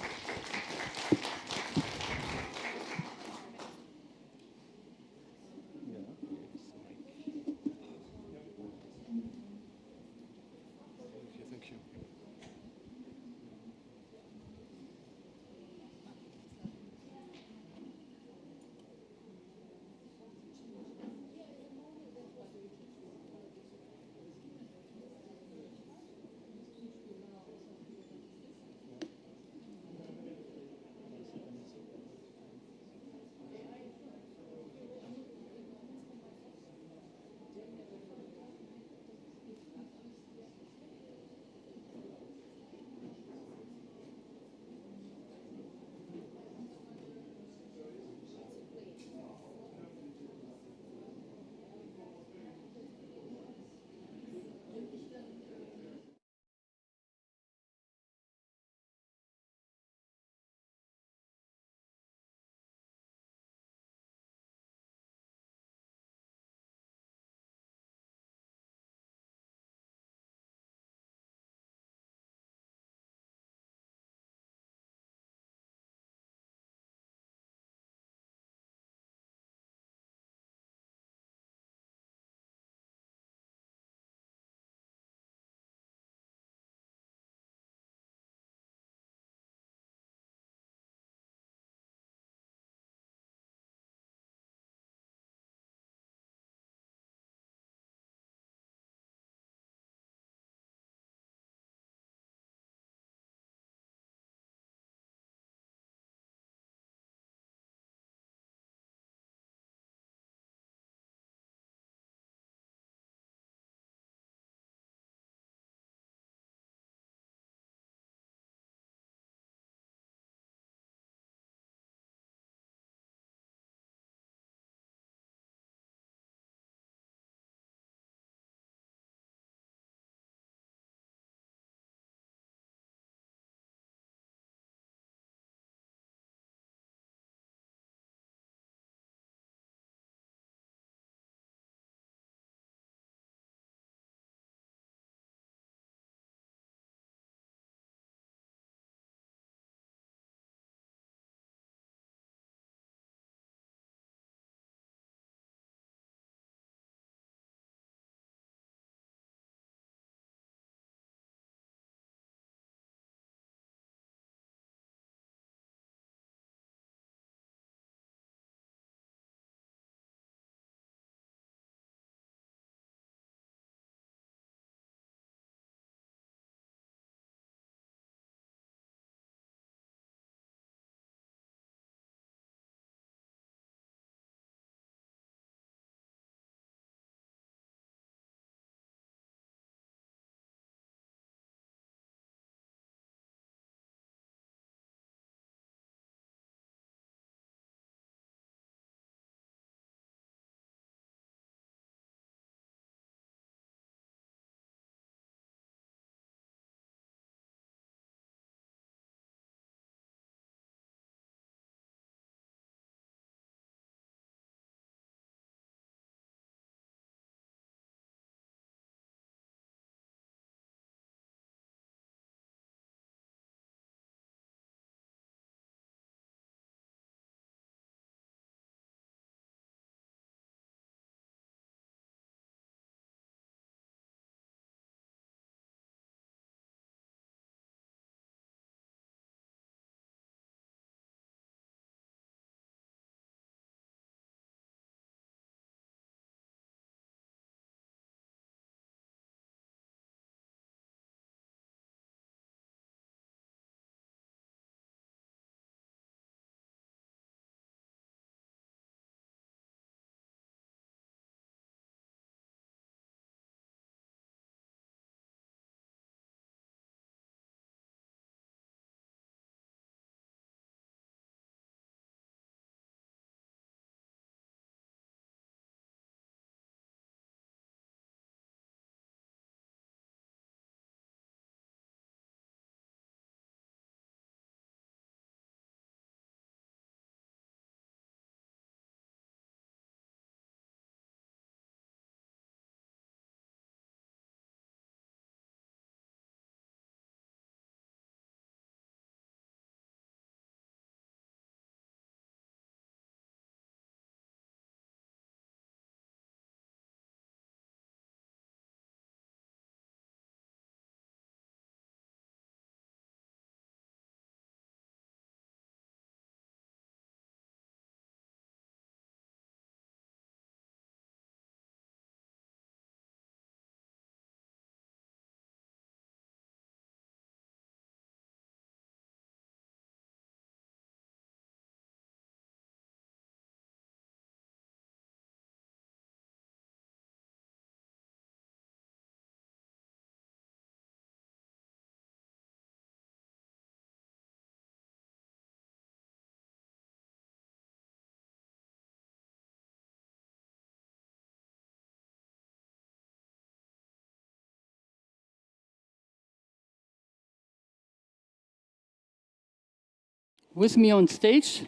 with me on stage.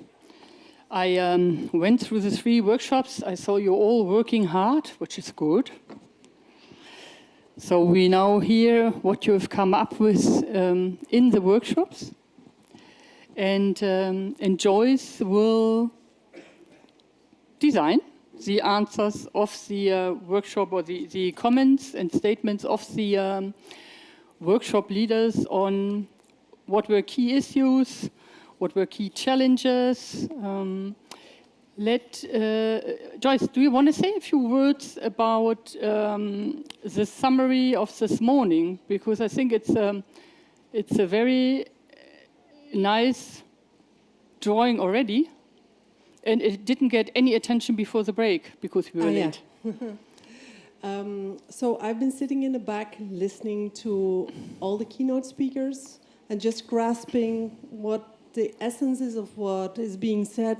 I went through the 3 workshops. I saw you all working hard, which is good. So we now hear what you have come up with in the workshops. And Joyce will design the answers of the workshop, or the comments and statements of the workshop leaders on what were key issues, what were key challenges. Joyce, do you want to say a few words about the summary of this morning? Because I think it's a very nice drawing already, and it didn't get any attention before the break because we were late. So I've been sitting in the back listening to all the keynote speakers and just grasping what the essence is of what is being said.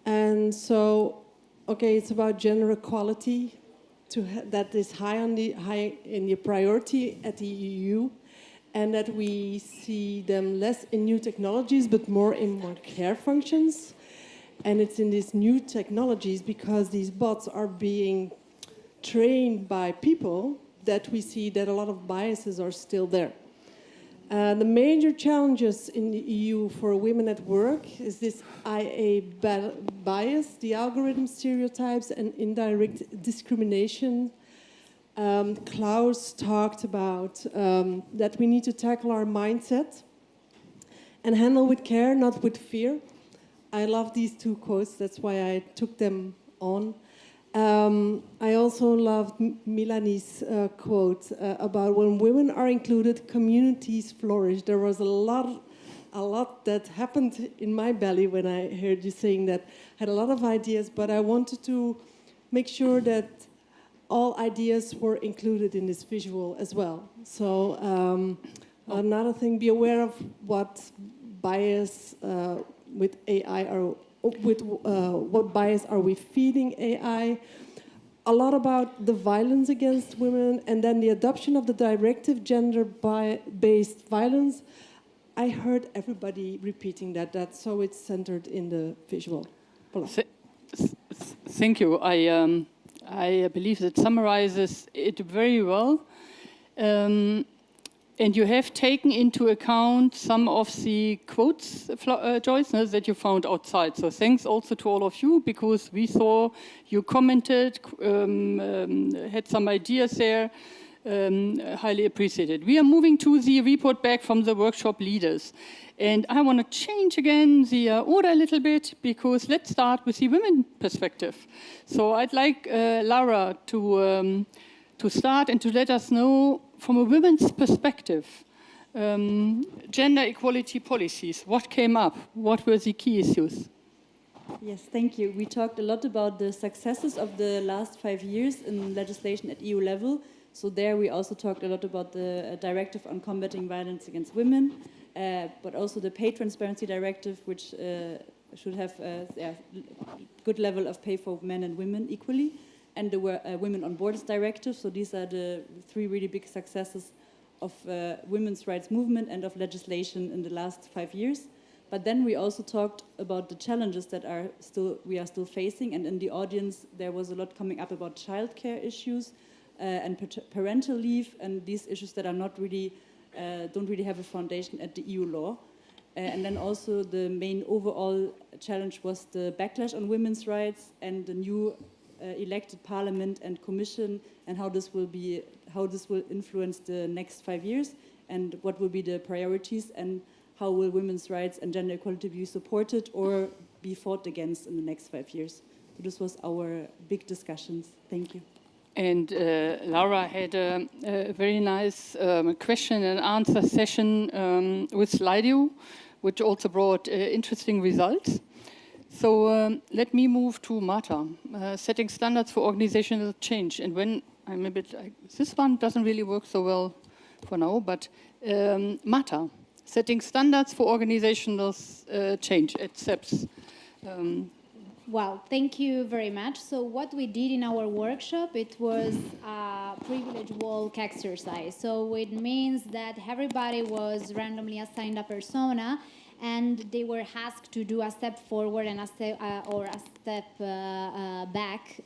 And so, okay, it's about gender equality that is high in the priority at the EU, and that we see them less in new technologies but more in more care functions. And it's in these new technologies, because these bots are being trained by people, that we see that a lot of biases are still there. The major challenges in the EU for women at work is this IA bias, the algorithm stereotypes, and indirect discrimination. Klaus talked about that we need to tackle our mindset and handle with care, not with fear. I love these 2 quotes, that's why I took them on. I also loved Milanie's quote about when women are included, communities flourish. There was a lot that happened in my belly when I heard you saying that. I had a lot of ideas, but I wanted to make sure that all ideas were included in this visual as well. So another thing, be aware of what bias with AI are. What bias are we feeding AI? A lot about the violence against women, and then the adoption of the directive gender-based violence. I heard everybody repeating that, so it's centered in the visual. Voilà. Thank you. I believe that summarizes it very well. And you have taken into account some of the quotes, Joyce, that you found outside. So thanks also to all of you, because we saw you commented, had some ideas there, highly appreciated. We are moving to the report back from the workshop leaders. And I want to change again the order a little bit, because let's start with the women perspective. So I'd like Laura to start and to let us know, from a women's perspective, gender equality policies, what came up? What were the key issues? Yes, thank you. We talked a lot about the successes of the last 5 years in legislation at EU level. So there we also talked a lot about the directive on combating violence against women, but also the pay transparency directive, which should have a good level of pay for men and women equally, and the Women on Borders Directive. So these are the 3 really big successes of women's rights movement and of legislation in the last 5 years. But then we also talked about the challenges that we are still facing, and in the audience there was a lot coming up about childcare issues and parental leave, and these issues that are not really don't really have a foundation at the EU law. And then also the main overall challenge was the backlash on women's rights and the new elected parliament and commission, and how this will influence the next 5 years, and what will be the priorities, and how will women's rights and gender equality be supported or be fought against in the next 5 years. So this was our big discussions. Thank you. And Laura had a very nice question and answer session with Slido, which also brought interesting results. So let me move to Marta, setting standards for organizational change. And when I'm a bit like, this one doesn't really work so well for now, but Marta, setting standards for organizational change at CEPS. Well, thank you very much. So what we did in our workshop, it was a privilege walk exercise. So it means that everybody was randomly assigned a persona, and they were asked to do a step forward and a step back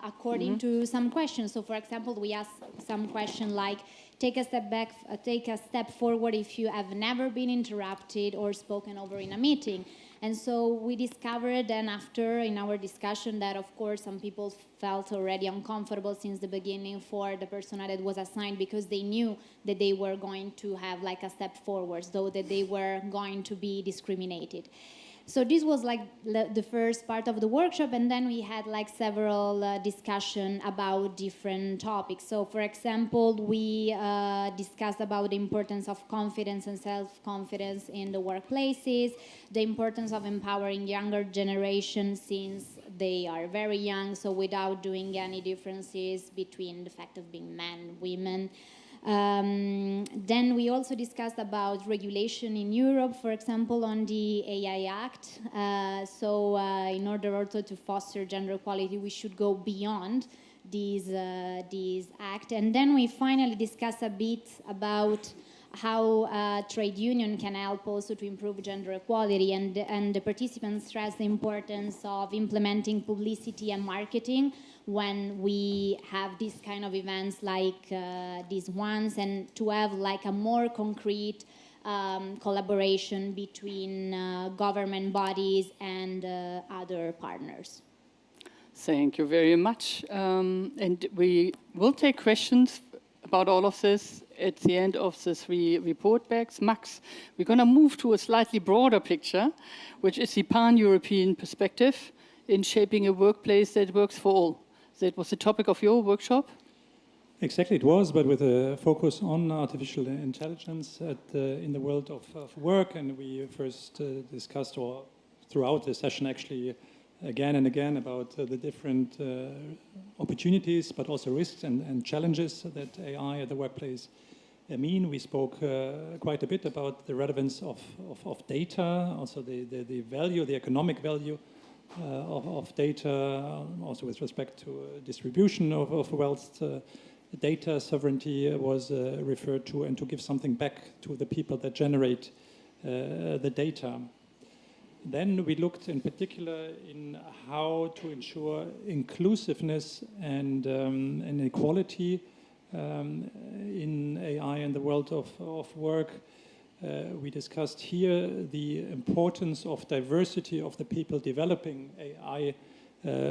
according to some questions. So, for example, we asked some question like, take a step back, take a step forward if you have never been interrupted or spoken over in a meeting. And so we discovered then after in our discussion that, of course, some people felt already uncomfortable since the beginning for the persona that was assigned, because they knew that they were going to have like a step forward, so that they were going to be discriminated. So this was like the first part of the workshop, and then we had like several discussion about different topics. So, for example, we discussed about the importance of confidence and self-confidence in the workplaces, the importance of empowering younger generations since they are very young, so without doing any differences between the fact of being men, women. Then we also discussed about regulation in Europe, for example, on the AI Act. In order also to foster gender equality, we should go beyond these act. And then we finally discussed a bit about how trade union can help also to improve gender equality, and the participants stressed the importance of implementing publicity and marketing when we have these kind of events like these ones, and to have like a more concrete collaboration between government bodies and other partners. Thank you very much. And we will take questions about all of this at the end of the 3 report backs. Max, we're going to move to a slightly broader picture, which is the pan-European perspective in shaping a workplace that works for all. That was the topic of your workshop? Exactly, it was, but with a focus on artificial intelligence in the world of work. And we first discussed, or throughout the session actually, again and again, about the different opportunities, but also risks and challenges that AI at the workplace mean. We spoke quite a bit about the relevance of data, also the value, the economic value of data, also with respect to distribution of wealth. Data sovereignty was referred to, and to give something back to the people that generate the data. Then we looked in particular in how to ensure inclusiveness and equality in AI and the world of work. We discussed here the importance of diversity of the people developing AI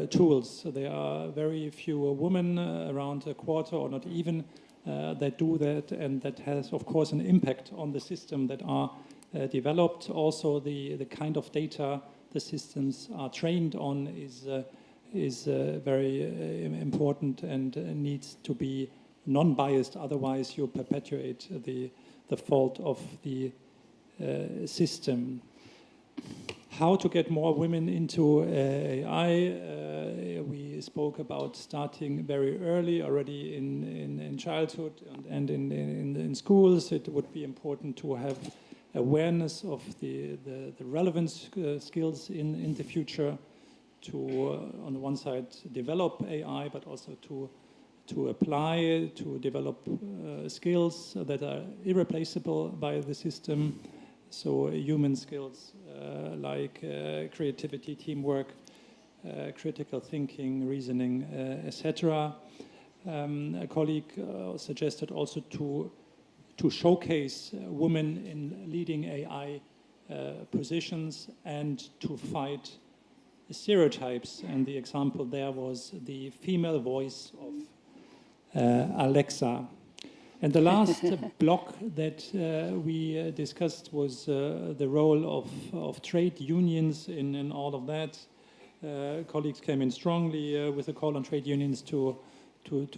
tools. So there are very few women, around a quarter or not even, that do that, and that has, of course, an impact on the system that are developed. Also, the kind of data the systems are trained on is very important and needs to be non-biased. Otherwise, you perpetuate the fault of the system. How to get more women into AI? We spoke about starting very early, already in childhood and in schools. It would be important to have awareness of the relevant skills in the future to, on the one side, develop AI, but also to apply, to develop skills that are irreplaceable by the system. So human skills like creativity, teamwork, critical thinking, reasoning, etc. A colleague suggested also to showcase women in leading AI positions and to fight stereotypes. And the example there was the female voice of Alexa. And the last block that we discussed was the role of trade unions in all of that. Colleagues came in strongly with a call on trade unions to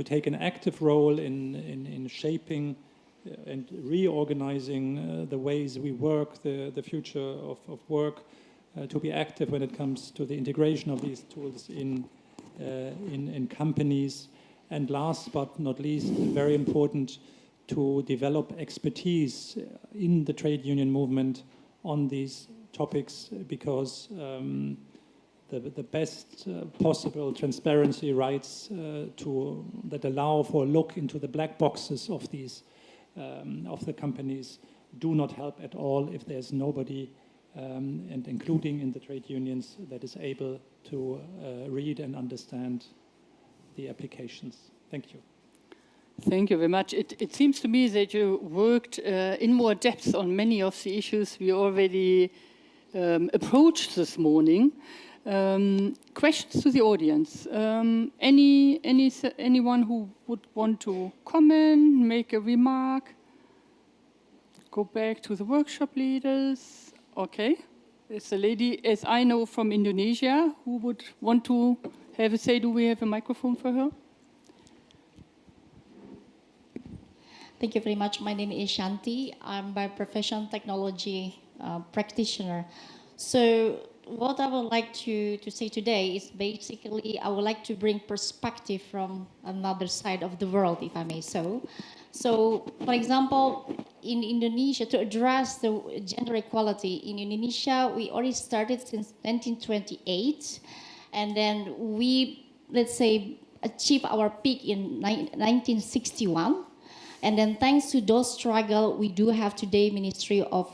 take an active role in shaping and reorganizing the ways we work, the future of work, to be active when it comes to the integration of these tools in companies. And last but not least, very important, to develop expertise in the trade union movement on these topics, because the best possible transparency rights that allow for a look into the black boxes of these of the companies do not help at all if there's nobody and including in the trade unions that is able to read and understand the applications. Thank you. Thank you very much. It seems to me that you worked in more depth on many of the issues we already approached this morning. Questions to the audience? Anyone who would want to comment, make a remark? Go back to the workshop leaders. Okay. There's a lady, as I know, from Indonesia who would want to have a say. Do we have a microphone for her? Thank you very much. My name is Shanti. I'm by profession technology practitioner. So what I would like to say today is basically I would like to bring perspective from another side of the world, if I may so. So, for example, in Indonesia, to address the gender equality, in Indonesia, we already started since 1928. And then we, let's say, achieved our peak in 1961. And then thanks to those struggles, we do have today Ministry of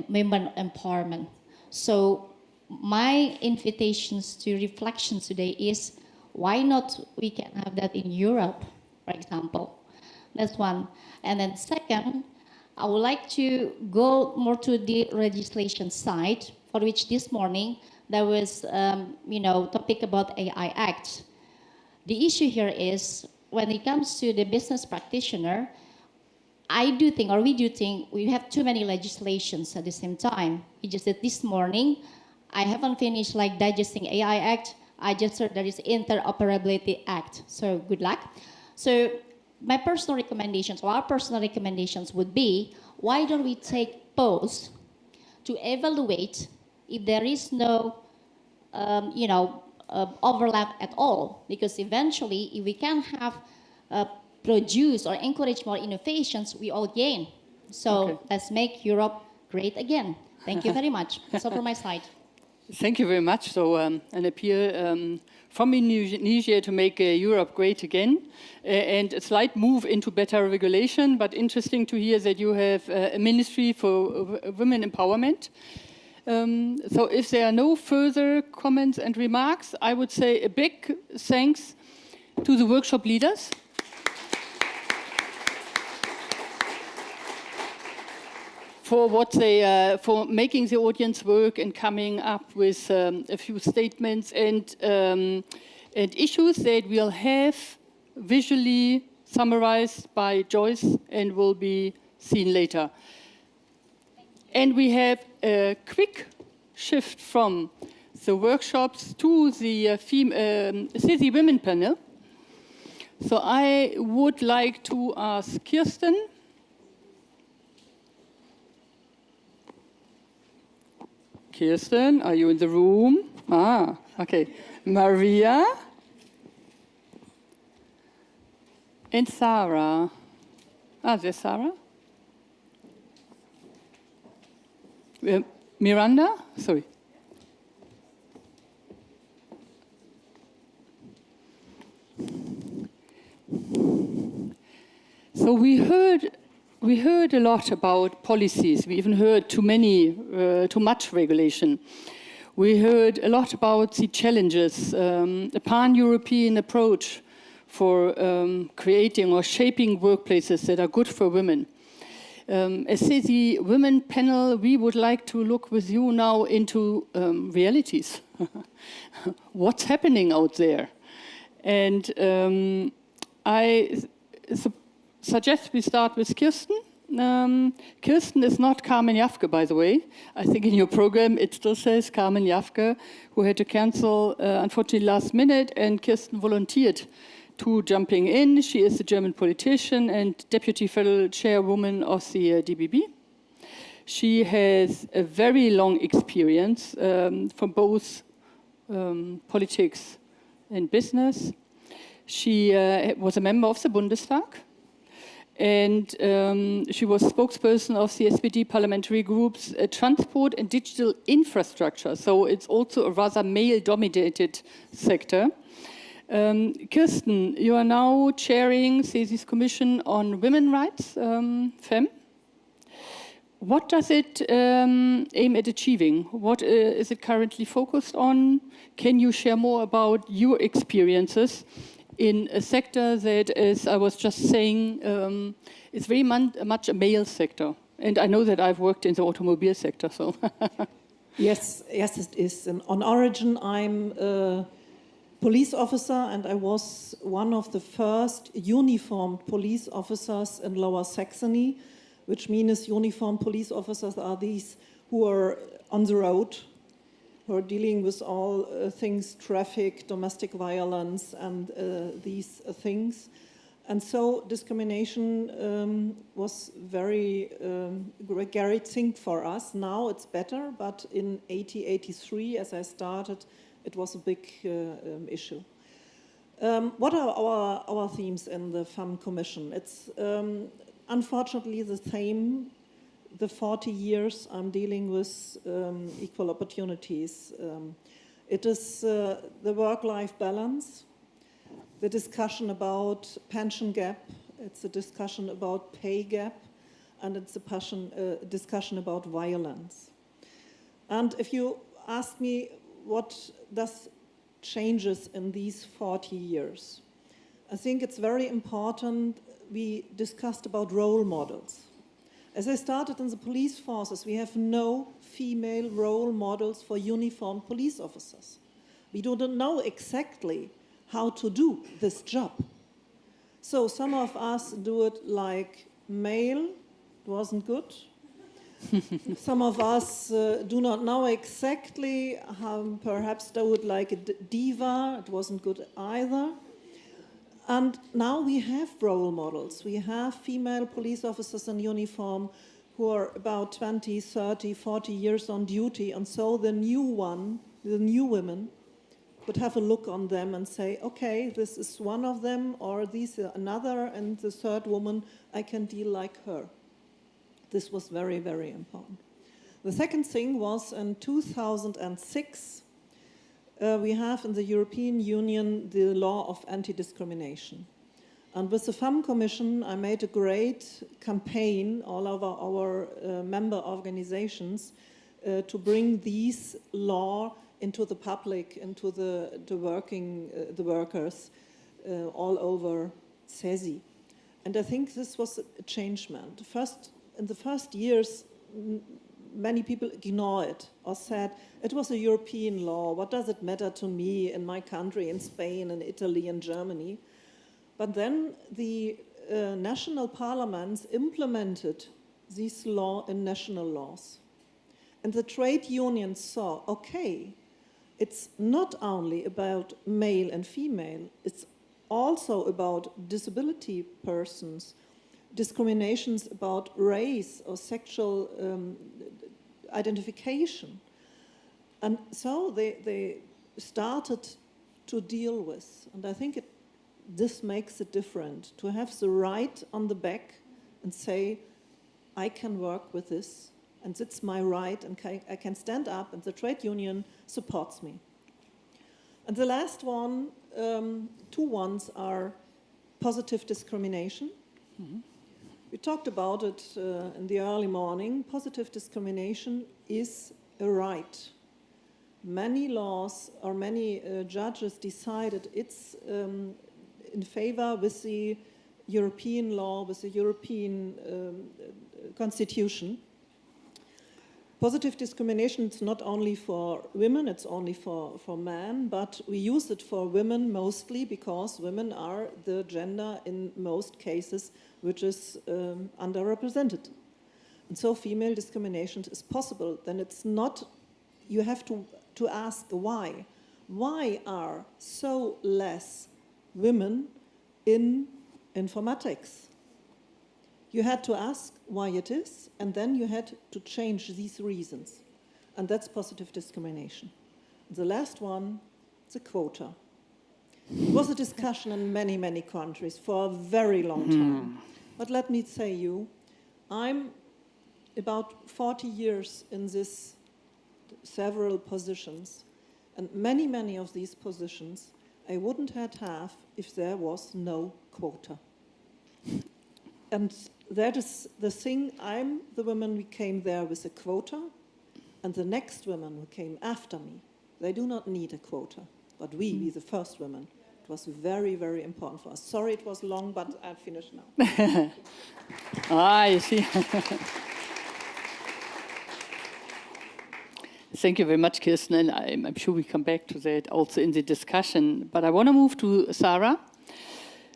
Women Empowerment. So my invitations to reflections today is, why not we can have that in Europe, for example? That's one. And then second, I would like to go more to the legislation side, for which this morning there was, topic about AI Act. The issue here is, when it comes to the business practitioner, I do think, or we do think, we have too many legislations at the same time. It's just that this morning, I haven't finished digesting AI Act. I just heard there is Interoperability Act. So good luck. So my personal recommendations, or our personal recommendations would be, why don't we take pause to evaluate if there is no, overlap at all, because eventually if we can have produce or encourage more innovations, we all gain. So let's make Europe great again. Thank you very much. That's all from my side. Thank you very much. So an appeal from Indonesia to make Europe great again, and a slight move into better regulation, but interesting to hear that you have a ministry for women empowerment. So if there are no further comments and remarks, I would say a big thanks to the workshop leaders. For what they, for making the audience work and coming up with a few statements and issues that we'll have visually summarized by Joyce and will be seen later. And we have a quick shift from the workshops to the CESI Women panel. So I would like to ask Kerstin. Kerstin, are you in the room? Ah, okay. Maria. And Sarah. Ah, there's Sarah. Miranda? Sorry. So we heard a lot about policies. We even heard too much regulation. We heard a lot about the challenges, a pan-European approach for creating or shaping workplaces that are good for women. As CESI Women panel, we would like to look with you now into realities. What's happening out there? And I suggest we start with Kerstin. Kerstin is not Carmen Jafke, by the way. I think in your program it still says Carmen Jafke, who had to cancel, unfortunately, last minute, and Kerstin volunteered to jumping in. She is a German politician and deputy federal chairwoman of the DBB. She has a very long experience from both politics and business. She was a member of the Bundestag, and she was spokesperson of the SPD parliamentary group's transport and digital infrastructure. So it's also a rather male-dominated sector. Kerstin, you are now chairing CESI's Commission on Women's Rights, FEM. What does it aim at achieving? What is it currently focused on? Can you share more about your experiences in a sector that, as I was just saying, is very much a male sector? And I know that I've worked in the automobile sector, so. Yes, it is. And on origin, I'm a police officer, and I was one of the first uniformed police officers in Lower Saxony, which means uniformed police officers are these who are on the road, who are dealing with all things, traffic, domestic violence, and these things. And so discrimination was very great thing for us. Now it's better, but in 1983, as I started, it was a big issue. What are our themes in the FEM Commission? It's unfortunately the same. The 40 years I'm dealing with equal opportunities. It is the work-life balance, the discussion about pension gap, it's a discussion about pay gap, and it's a discussion about violence. And if you ask me what does changes in these 40 years, I think it's very important we discussed about role models. As I started in the police forces, we have no female role models for uniformed police officers. We don't know exactly how to do this job. So some of us do it like male, it wasn't good. Some of us do not know exactly how, perhaps do it like a diva, it wasn't good either. And now we have role models. We have female police officers in uniform who are about 20, 30, 40 years on duty. And so the new women could have a look on them and say, okay, this is one of them, or this is another, and the third woman, I can deal like her. This was very, very important. The second thing was in 2006, we have in the European Union the law of anti-discrimination. And with the FEM Commission, I made a great campaign all over our member organizations to bring these law into the public, into the workers all over CESI. And I think this was a changement. In the first years, many people ignore it or said, it was a European law, what does it matter to me in my country, in Spain, in Italy, and Germany? But then the national parliaments implemented this law in national laws. And the trade unions saw, okay, it's not only about male and female, it's also about disability persons, discriminations about race or sexual identification. And so they started to deal with, and I think this makes it different, to have the right on the back and say, I can work with this, and it's my right, and I can stand up, and the trade union supports me. And the last one, two ones are positive discrimination. Mm-hmm. We talked about it in the early morning. Positive discrimination is a right. Many laws or many judges decided it's in favor with the European law, with the European constitution. Positive discrimination is not only for women, it's only for men, but we use it for women mostly because women are the gender in most cases which is underrepresented. And so female discrimination is possible. Then it's not, you have to ask why. Why are so less women in informatics? You had to ask why it is, and then you had to change these reasons. And that's positive discrimination. The last one, the quota. It was a discussion in many, many countries for a very long time. But let me say you, I'm about 40 years in this several positions, and many, many of these positions I wouldn't have if there was no quota. And that is the thing. I'm the woman who came there with a quota, and the next women who came after me, they do not need a quota, but we the first women. It was very, very important for us. Sorry it was long, but I've finished now. You see. Thank you very much, Kerstin, and I'm sure we come back to that also in the discussion. But I want to move to Sarah.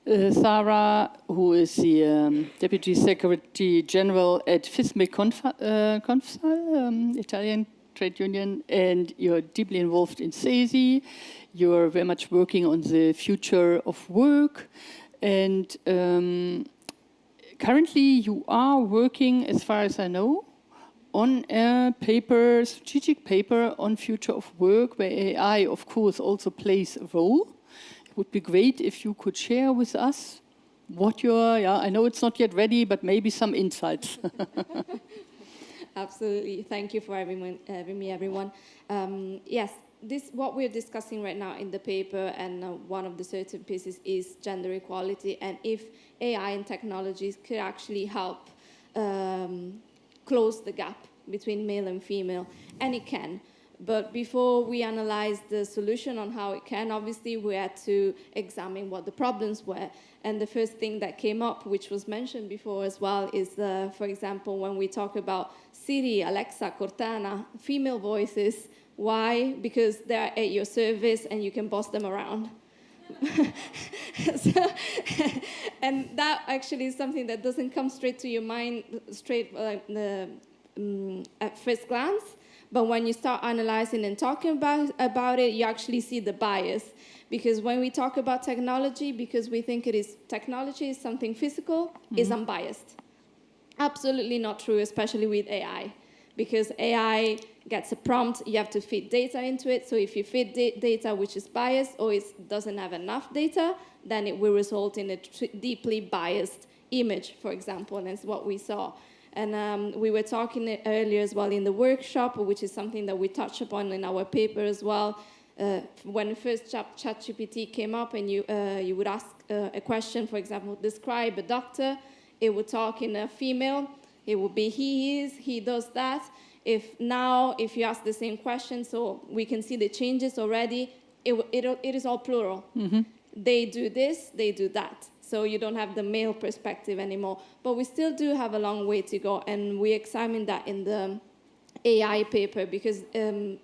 Sarah, who is the Deputy Secretary General at FISME Confsal, Italian trade union, and you're deeply involved in CESI. You're very much working on the future of work, and currently you are working, as far as I know, on a paper, strategic paper on future of work, where AI, of course, also plays a role. It would be great if you could share with us what you're, I know it's not yet ready, but maybe some insights. Absolutely. Thank you for having me, everyone. Yes, what we're discussing right now in the paper, and one of the certain pieces is gender equality, and if AI and technologies could actually help close the gap between male and female, and it can. But before we analyze the solution on how it can, obviously we had to examine what the problems were. And the first thing that came up, which was mentioned before as well, is, for example, when we talk about Siri, Alexa, Cortana, female voices. Why? Because they're at your service and you can boss them around. And that actually is something that doesn't come straight to your mind, at first glance. But when you start analyzing and talking about it, you actually see the bias. Because when we talk about technology, because we think technology is something physical, is unbiased. Absolutely not true, especially with AI. Because AI gets a prompt, you have to feed data into it. So if you feed data which is biased or it doesn't have enough data, then it will result in a deeply biased image, for example, and that's what we saw. And we were talking earlier as well in the workshop, which is something that we touch upon in our paper as well. When the first ChatGPT came up and you would ask a question, for example, describe a doctor, it would talk in a female. It would be he is, he does that. If you ask the same question, so we can see the changes already, it is all plural. Mm-hmm. They do this, they do that. So you don't have the male perspective anymore. But we still do have a long way to go, and we examine that in the AI paper, because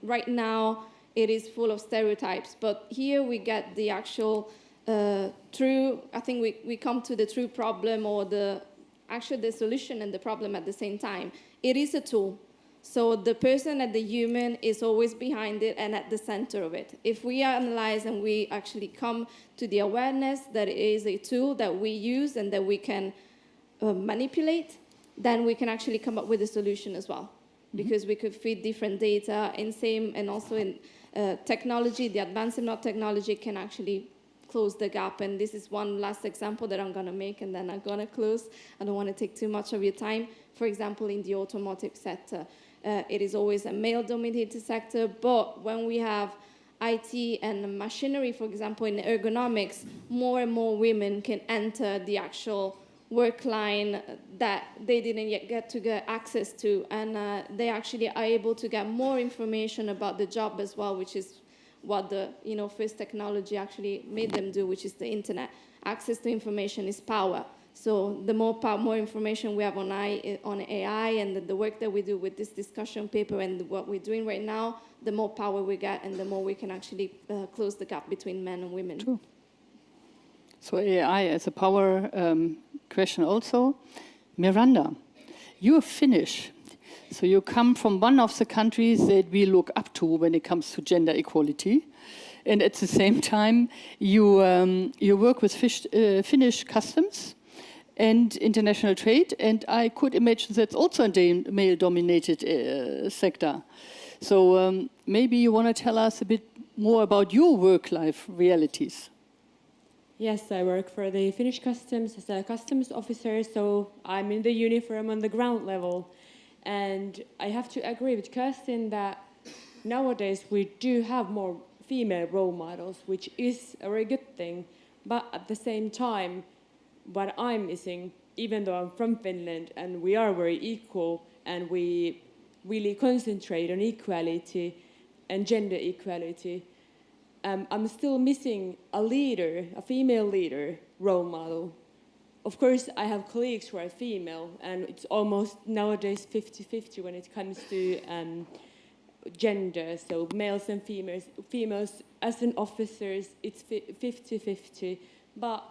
right now it is full of stereotypes. But here we get the actual true, I think we come to the true problem, or the solution and the problem at the same time. It is a tool. So the person and the human is always behind it and at the center of it. If we analyze and we actually come to the awareness that it is a tool that we use and that we can manipulate, then we can actually come up with a solution as well. Mm-hmm. Because we could feed different data and also in technology, the advancement of technology can actually close the gap. And this is one last example that I'm going to make, and then I'm going to close. I don't want to take too much of your time. For example, in the automotive sector, it is always a male-dominated sector, but when we have IT and machinery, for example, in ergonomics, more and more women can enter the actual work line that they didn't yet get access to, and they actually are able to get more information about the job as well, which is what the first technology actually made them do, which is the internet. Access to information is power. So the more information we have on AI and the work that we do with this discussion paper and what we're doing right now, the more power we get and the more we can actually close the gap between men and women. True. So AI as a power question also. Miranda, you're Finnish. So you come from one of the countries that we look up to when it comes to gender equality. And at the same time, you work with Finnish customs and international trade, and I could imagine that's also a male-dominated sector. So maybe you want to tell us a bit more about your work-life realities. Yes, I work for the Finnish customs as a customs officer, so I'm in the uniform on the ground level. And I have to agree with Kerstin that nowadays we do have more female role models, which is a very good thing. But at the same time, what I'm missing even though I'm from Finland and we are very equal and we really concentrate on equality and gender equality, I'm still missing a leader, a female leader role model. Of course, I have colleagues who are female, and it's almost nowadays 50-50 when it comes to gender, so males and females as an officers, it's 50-50. But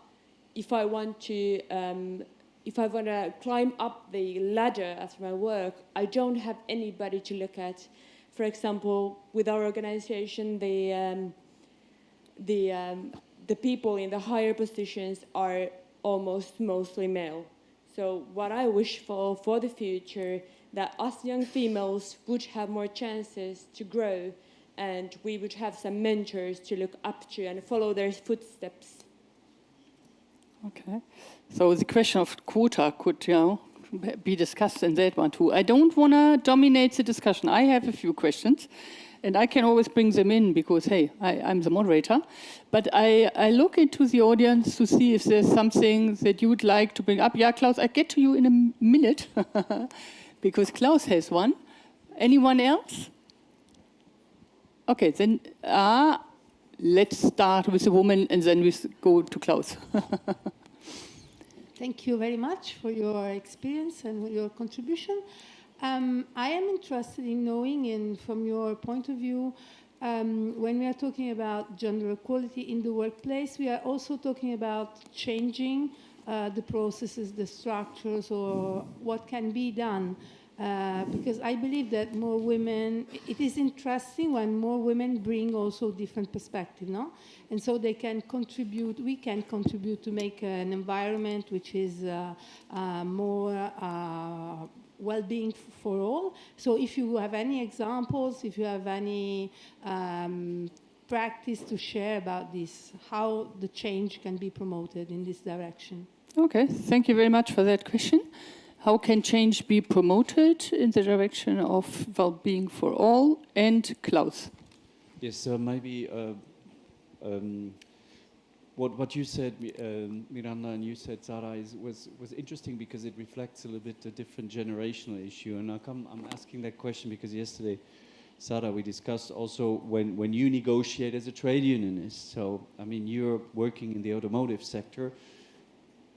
if I want to climb up the ladder after my work, I don't have anybody to look at. For example, with our organization, the people in the higher positions are almost mostly male. So what I wish for the future, that us young females would have more chances to grow, and we would have some mentors to look up to and follow their footsteps. Okay. So the question of quota could, be discussed in that one too. I don't want to dominate the discussion. I have a few questions, and I can always bring them in because, hey, I'm the moderator. But I look into the audience to see if there's something that you would like to bring up. Yeah, Klaus, I get to you in a minute because Klaus has one. Anyone else? Okay, then let's start with the woman and then we go to Klaus. Thank you very much for your experience and your contribution. I am interested in knowing, and from your point of view, when we are talking about gender equality in the workplace, we are also talking about changing the processes, the structures, or what can be done. Because I believe that more women, it is interesting when more women bring also different perspectives, no? And so they can contribute, we can contribute to make an environment which is more well-being for all. So if you have any examples, if you have any practice to share about this, how the change can be promoted in this direction. Okay, thank you very much for that question. How can change be promoted in the direction of well-being for all? And Klaus. Yes, maybe what you said, Miranda, and you said, Sarah, was interesting because it reflects a little bit a different generational issue. And I'm asking that question because yesterday, Sarah, we discussed also when you negotiate as a trade unionist. So, I mean, you're working in the automotive sector,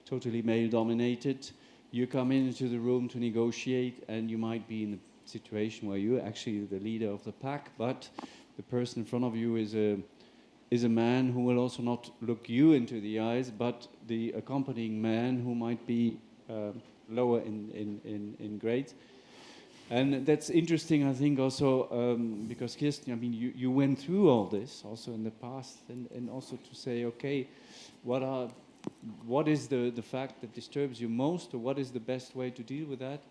totally male-dominated. You come into the room to negotiate, and you might be in a situation where you're actually the leader of the pack, but the person in front of you is a man who will also not look you into the eyes, but the accompanying man who might be lower in grades. And that's interesting, I think, also because Kerstin, I mean, you went through all this also in the past, and also to say, okay, what is the fact that disturbs you most, or what is the best way to deal with that?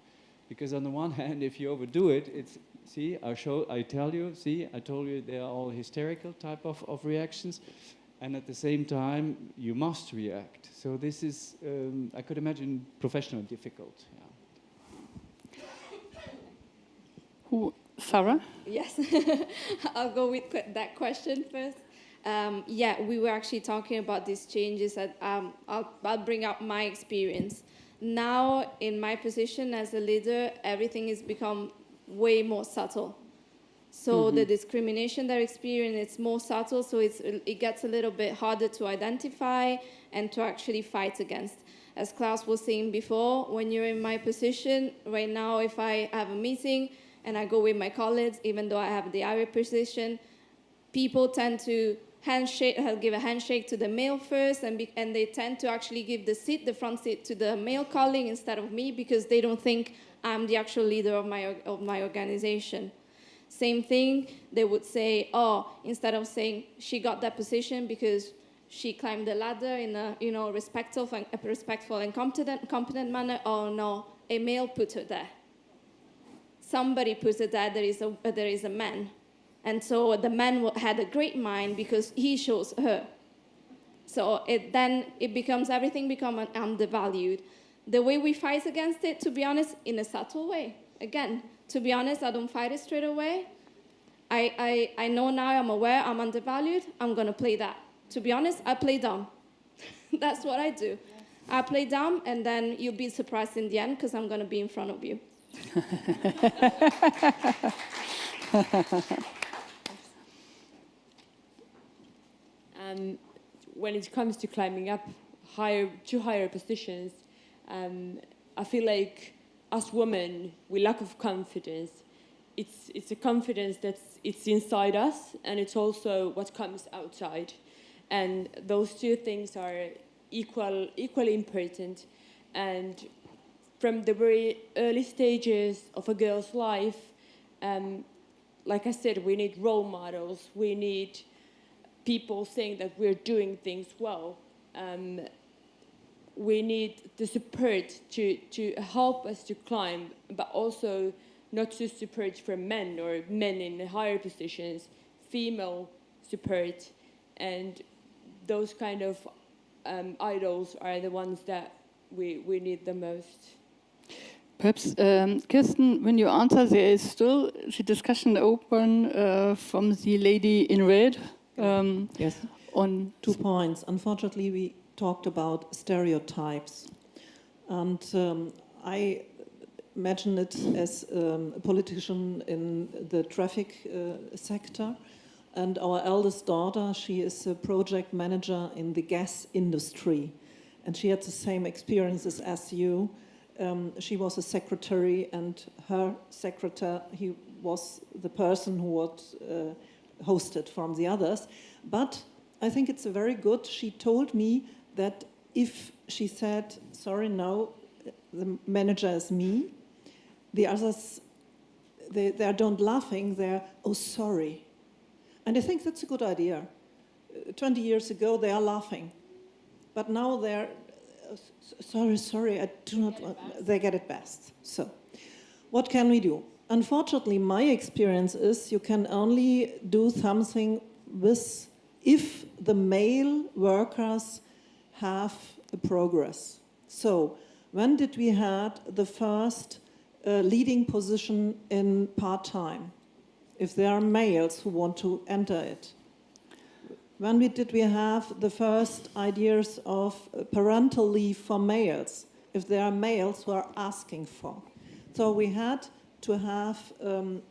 Because on the one hand, if you overdo it, it's, see, I told you they are all hysterical type of reactions, and at the same time, you must react. So this is, I could imagine, professionally difficult. Yeah. Who, Sarah? Yes, I'll go with that question first. Yeah, we were actually talking about these changes. That I'll bring up my experience. Now, in my position as a leader, everything has become way more subtle. So the discrimination that I experience, it's more subtle, so it gets a little bit harder to identify and to actually fight against. As Klaus was saying before, when you're in my position, right now, if I have a meeting and I go with my colleagues, even though I have the higher position, people tend to give a handshake to the male first, and they tend to actually give the front seat to the male colleague instead of me, because they don't think I'm the actual leader of my organization. Same thing, they would say, oh, instead of saying she got that position because she climbed the ladder in a respectful and competent manner, oh no, a male put her there. Somebody put her there, there is a man. And so the man had a great mind because he chose her. So everything becomes undervalued. The way we fight against it, to be honest, in a subtle way. Again, to be honest, I don't fight it straight away. I know now, I'm aware I'm undervalued, I'm going to play that. To be honest, I play dumb. That's what I do. I'll play dumb, and then you'll be surprised in the end because I'm going to be in front of you. When it comes to climbing up higher positions, I feel like as women, we lack of confidence. It's a confidence it's inside us, and it's also what comes outside. And those two things are equally important. And from the very early stages of a girl's life, like I said, we need role models. We need people saying that we're doing things well. We need the support to help us to climb, but also not just support from men or men in higher positions, female support, and those kind of idols are the ones that we need the most. Perhaps, Kerstin, when you answer, there is still the discussion open from the lady in red. Yes, on 2 points. Unfortunately, we talked about stereotypes. And I imagine it as a politician in the traffic sector. And our eldest daughter, she is a project manager in the gas industry. And she had the same experiences as you. She was a secretary, and her secretary, he was the person who was hosted from the others. But I think it's very good. She told me that if she said, sorry, no, the manager is me, the others, they don't laughing, they're, oh, sorry. And I think that's a good idea. 20 years ago, they are laughing. But now they're, sorry, I do not, they get it best. So, what can we do? Unfortunately, my experience is you can only do something with if the male workers have a progress. So, when did we had the first leading position in part-time? If there are males who want to enter it. When did we have the first ideas of parental leave for males? If there are males who are asking for. So we had to have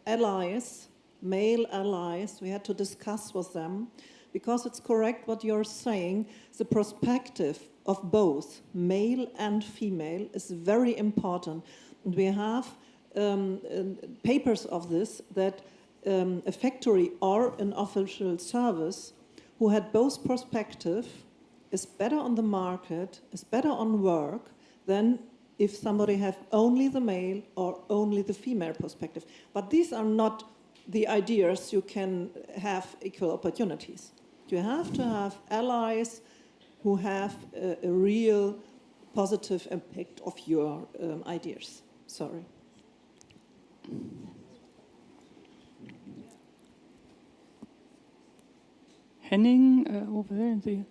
allies, male allies, we had to discuss with them, because it's correct what you're saying, the perspective of both male and female is very important. And we have papers of this, that a factory or an official service who had both perspective is better on the market, is better on work than if somebody have only the male or only the female perspective. But these are not the ideas you can have equal opportunities. You have to have allies who have a real positive impact of your ideas. Sorry. Henning, over there in the...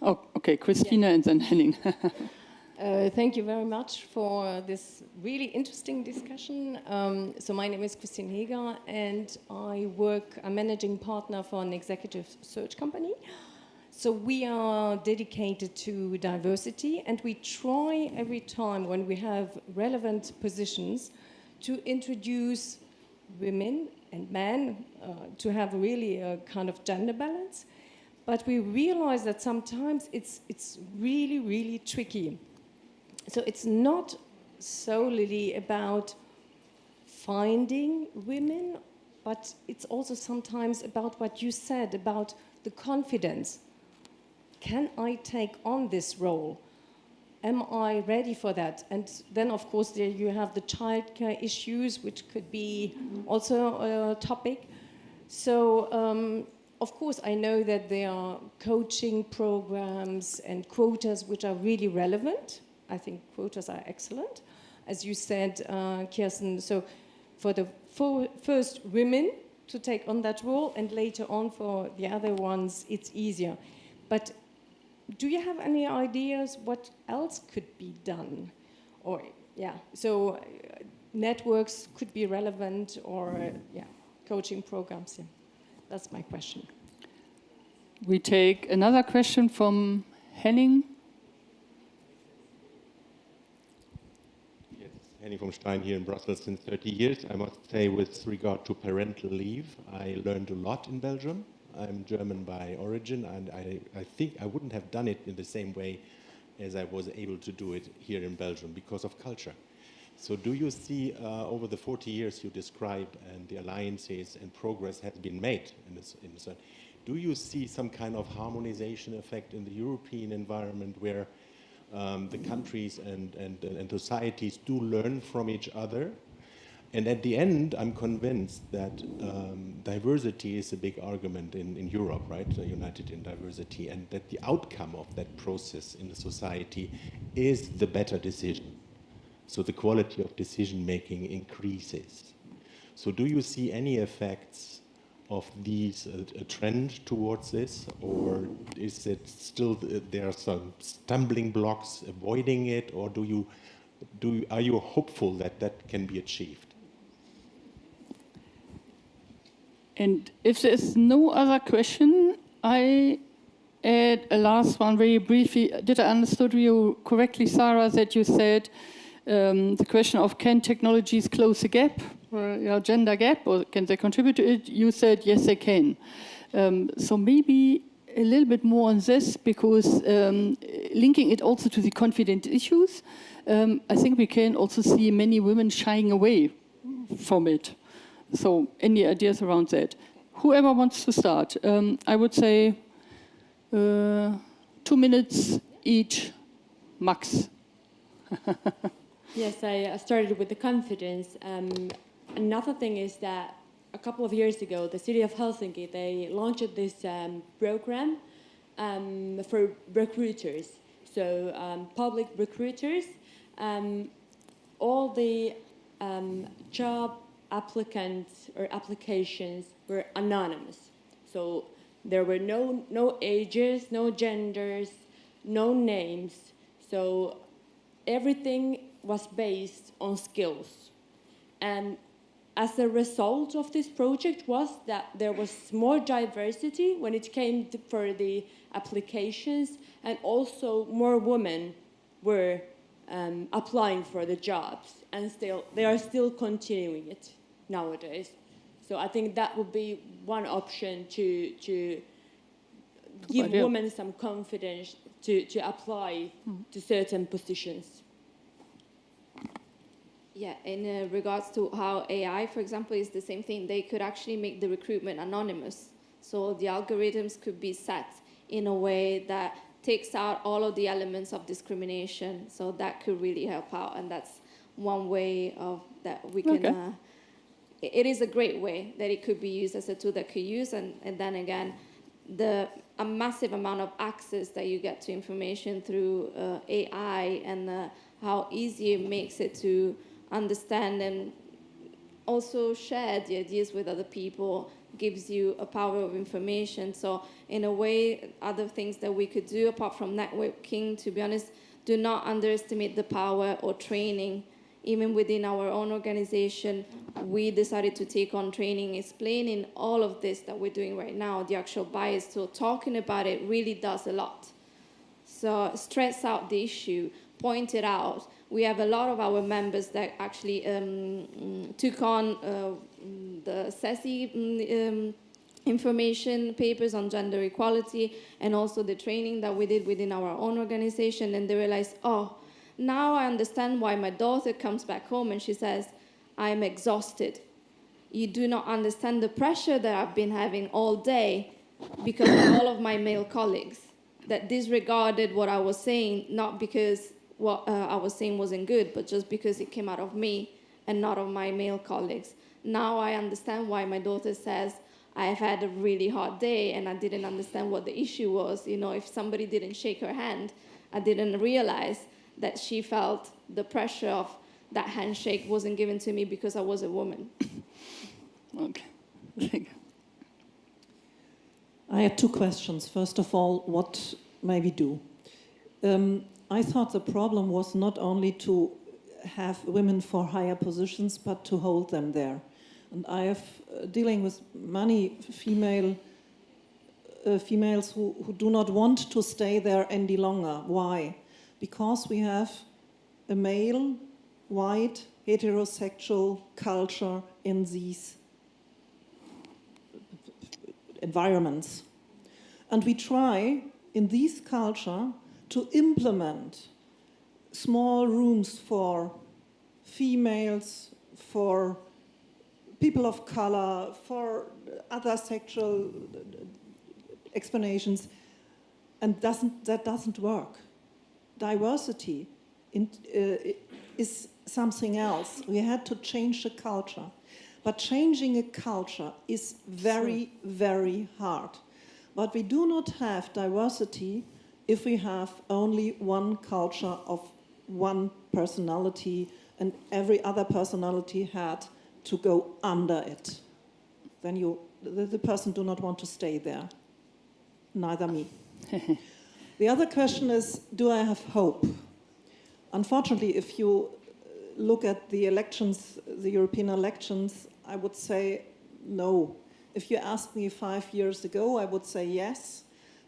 Oh, okay, Christina and then Henning. Thank you very much for this really interesting discussion. So my name is Christine Heger, and I'm managing partner for an executive search company. So we are dedicated to diversity, and we try every time when we have relevant positions to introduce women and men to have really a kind of gender balance. But we realize that sometimes it's really, really tricky. So it's not solely about finding women, but it's also sometimes about what you said, about the confidence. Can I take on this role? Am I ready for that? And then, of course, there you have the childcare issues, which could be also a topic. So, of course, I know that there are coaching programs and quotas which are really relevant. I think quotas are excellent, as you said, Kerstin. So for the first women to take on that role, and later on for the other ones, it's easier. But do you have any ideas what else could be done? Or, yeah, so networks could be relevant, or, yeah, coaching programs, yeah. That's my question. We take another question from Henning. Yes, Henning from Stein here in Brussels since 30 years. I must say, with regard to parental leave, I learned a lot in Belgium. I'm German by origin, and I think I wouldn't have done it in the same way as I was able to do it here in Belgium because of culture. So do you see, over the 40 years you describe and the alliances and progress has been made in this, do you see some kind of harmonization effect in the European environment where the countries and societies do learn from each other? And at the end, I'm convinced that diversity is a big argument in Europe, right? United in diversity, and that the outcome of that process in the society is the better decision. So the quality of decision making increases. So do you see any effects of these, a trend towards this, or is it still there are some stumbling blocks avoiding it, or are you hopeful that that can be achieved? And if there's no other question, I add a last one very briefly. Did I understood you correctly, Sarah, that you said the question of can technologies close the gap, or gender gap, or can they contribute to it? You said yes, they can. So maybe a little bit more on this, because linking it also to the confident issues, I think we can also see many women shying away from it. So any ideas around that? Whoever wants to start, I would say 2 minutes each, max. Yes, I started with the confidence. Another thing is that a couple of years ago, the city of Helsinki, they launched this program for recruiters. So public recruiters, all the job applicants or applications were anonymous. So there were no ages, no genders, no names. So everything was based on skills. And as a result of this project was that there was more diversity when it came for the applications, and also more women were applying for the jobs, and they are still continuing it nowadays. So I think that would be one option to give women some confidence to apply to certain positions. Yeah, in regards to how AI, for example, is the same thing. They could actually make the recruitment anonymous. So the algorithms could be set in a way that takes out all of the elements of discrimination. So that could really help out. And that's one way of that we can... it is a great way that it could be used as a tool that could use. And then again, a massive amount of access that you get to information through AI, and how easy it makes it to understand and also share the ideas with other people, gives you a power of information. So in a way, other things that we could do apart from networking, to be honest, do not underestimate the power or training. Even within our own organization, we decided to take on training explaining all of this that we're doing right now, the actual bias. So talking about it really does a lot. So stress out the issue, point it out. We have a lot of our members that actually took on the CESI information papers on gender equality, and also the training that we did within our own organization, and they realized, oh, now I understand why my daughter comes back home and she says, I'm exhausted. You do not understand the pressure that I've been having all day because of all of my male colleagues that disregarded what I was saying, not because what I was saying wasn't good, but just because it came out of me and not of my male colleagues. Now I understand why my daughter says, I've had a really hard day and I didn't understand what the issue was. You know, if somebody didn't shake her hand, I didn't realize that she felt the pressure of that handshake wasn't given to me because I was a woman. Okay. I had 2 questions. First of all, what may we do? I thought the problem was not only to have women for higher positions, but to hold them there. And I have dealing with many female females who do not want to stay there any longer. Why? Because we have a male, white, heterosexual culture in these environments. And we try, in this culture, to implement small rooms for females, for people of color, for other sexual explanations, and that doesn't work. Diversity is something else. We had to change the culture. But changing a culture is very, very hard. But we do not have diversity if we have only one culture of one personality and every other personality had to go under it. Then the person do not want to stay there. Neither me. The other question is, do I have hope? Unfortunately, if you look at the elections, the European elections, I would say no. If you asked me 5 years ago, I would say yes,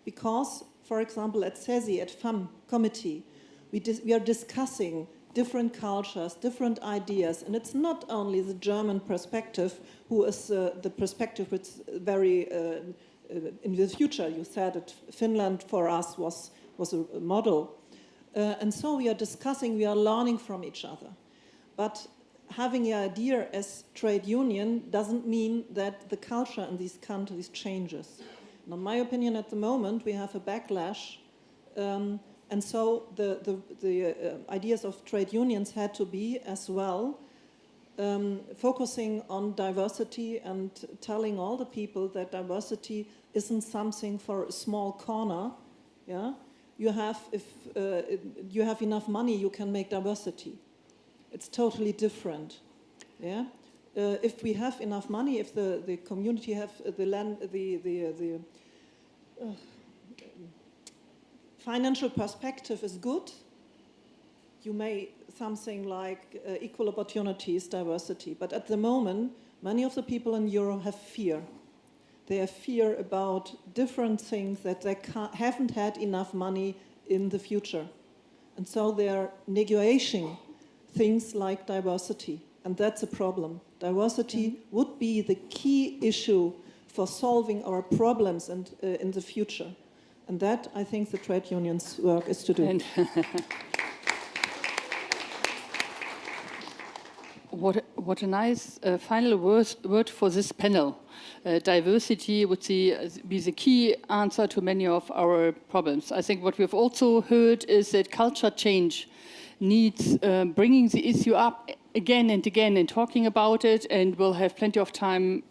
because, for example, at CESI, at FAM committee, we are discussing different cultures, different ideas, and it's not only the German perspective, who is the perspective which is very in the future. You said that Finland for us was a model, and so we are discussing, we are learning from each other. But having an idea as trade union doesn't mean that the culture in these countries changes. And in my opinion, at the moment, we have a backlash. And so the ideas of trade unions had to be as well focusing on diversity and telling all the people that diversity isn't something for a small corner. Yeah, you have, if you have enough money, you can make diversity. It's totally different. Yeah, if we have enough money, if the community have the land, the financial perspective is good, you may something like equal opportunities, diversity. But at the moment, many of the people in Europe have fear. They have fear about different things, that they haven't had enough money in the future. And so they are negotiating things like diversity. And that's a problem. Diversity would be the key issue for solving our problems and in the future. And that, I think, the trade unions' work is to do. What a nice final word for this panel. Diversity would be the key answer to many of our problems. I think what we've also heard is that culture change needs bringing the issue up again and again and talking about it, and we'll have plenty of time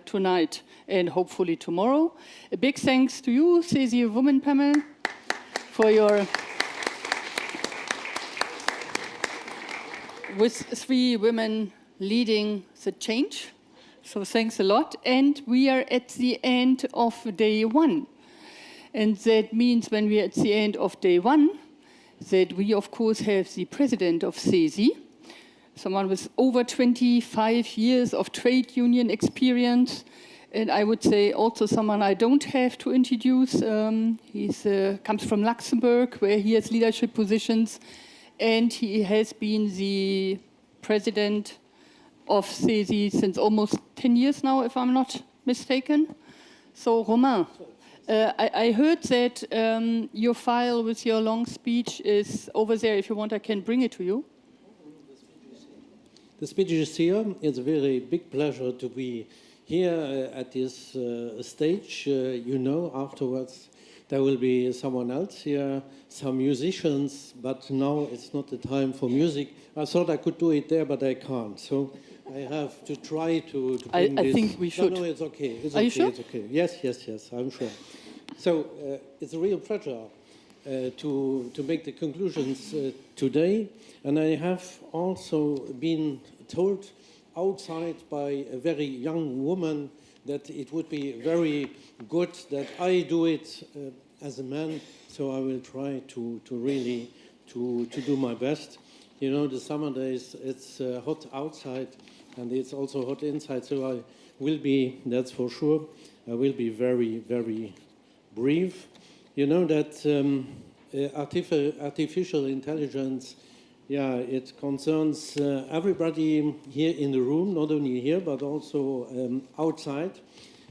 tonight and hopefully tomorrow. A big thanks to you, CESI Women Panel, for your... with 3 women leading the change. So thanks a lot. And we are at the end of day 1. And that means when we are at the end of day 1, that we, of course, have the president of CESI, someone with over 25 years of trade union experience. And I would say also someone I don't have to introduce. He comes from Luxembourg, where he has leadership positions. And he has been the president of CESI since almost 10 years now, if I'm not mistaken. So, Romain, I heard that your file with your long speech is over there. If you want, I can bring it to you. The speech is here. It's a very big pleasure to be here at this stage. You know, afterwards there will be someone else here, some musicians, but now it's not the time for music. I thought I could do it there, but I can't. So I have to try to bring this. I think we should. No, it's okay. It's Are okay. you sure? It's okay. Yes, I'm sure. So it's a real pleasure to make the conclusions today. And I have also been told outside by a very young woman that it would be very good that I do it as a man, so I will try to really to do my best. You know, the summer days, it's hot outside and it's also hot inside, so I will be, that's for sure, I will be very, very brief. You know that artificial intelligence, yeah, it concerns everybody here in the room, not only here, but also outside.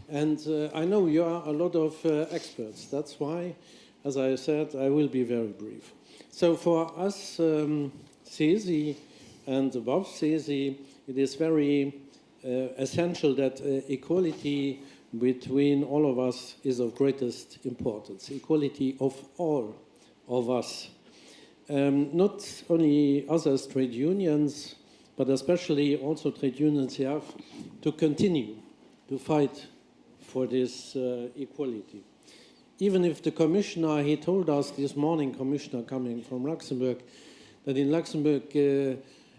And I know you are a lot of experts. That's why, as I said, I will be very brief. So for us, CESI and above CESI, it is very essential that equality between all of us is of greatest importance. Equality of all of us. Not only us as trade unions, but especially also trade unions have to continue to fight for this equality. Even if the commissioner, he told us this morning, commissioner coming from Luxembourg, that in Luxembourg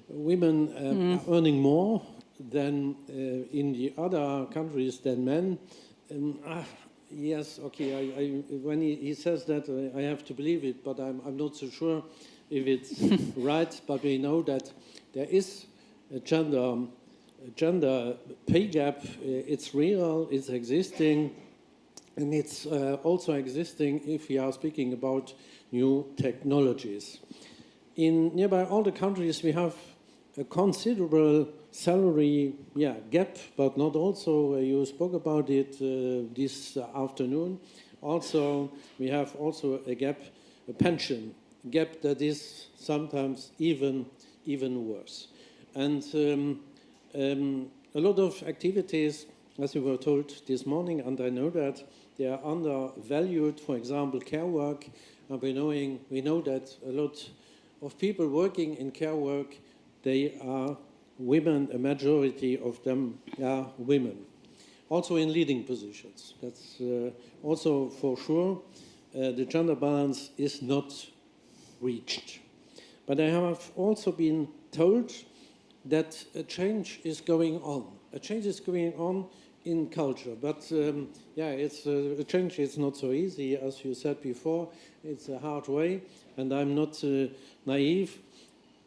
women are earning more than in the other countries than men. Yes, okay, when he says that, I have to believe it, but I'm not so sure if it's right, but we know that there is a gender pay gap. It's real, it's existing, and it's also existing if we are speaking about new technologies. In nearby all the countries, we have a considerable salary gap, but not also, you spoke about it this afternoon. Also, we have also a gap, a pension gap that is sometimes even worse. And a lot of activities, as we were told this morning, and I know that they are undervalued. For example, care work. And we know that a lot of people working in care work, they are women. A majority of them are women. Also in leading positions. That's also for sure. The gender balance is not reached. But I have also been told that a change is going on. A change is going on in culture. But it's a change is not so easy, as you said before. It's a hard way, and I'm not naive.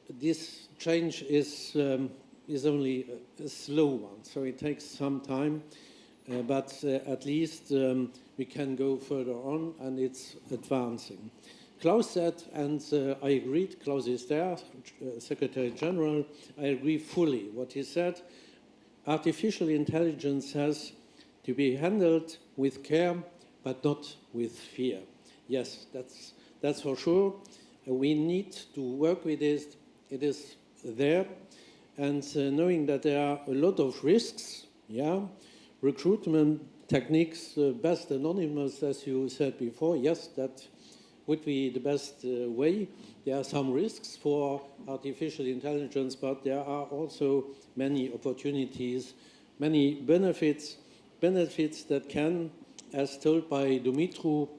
This change is only a slow one, so it takes some time. But at least we can go further on, and it's advancing. Klaus said, and I agreed, Klaus is there, Secretary General, I agree fully what he said. Artificial intelligence has to be handled with care, but not with fear. Yes, that's for sure. We need to work with it. It is there. And knowing that there are a lot of risks, recruitment techniques, best anonymous, as you said before, yes, that would be the best way. There are some risks for artificial intelligence, but there are also many opportunities, many benefits that can, as told by Dumitru,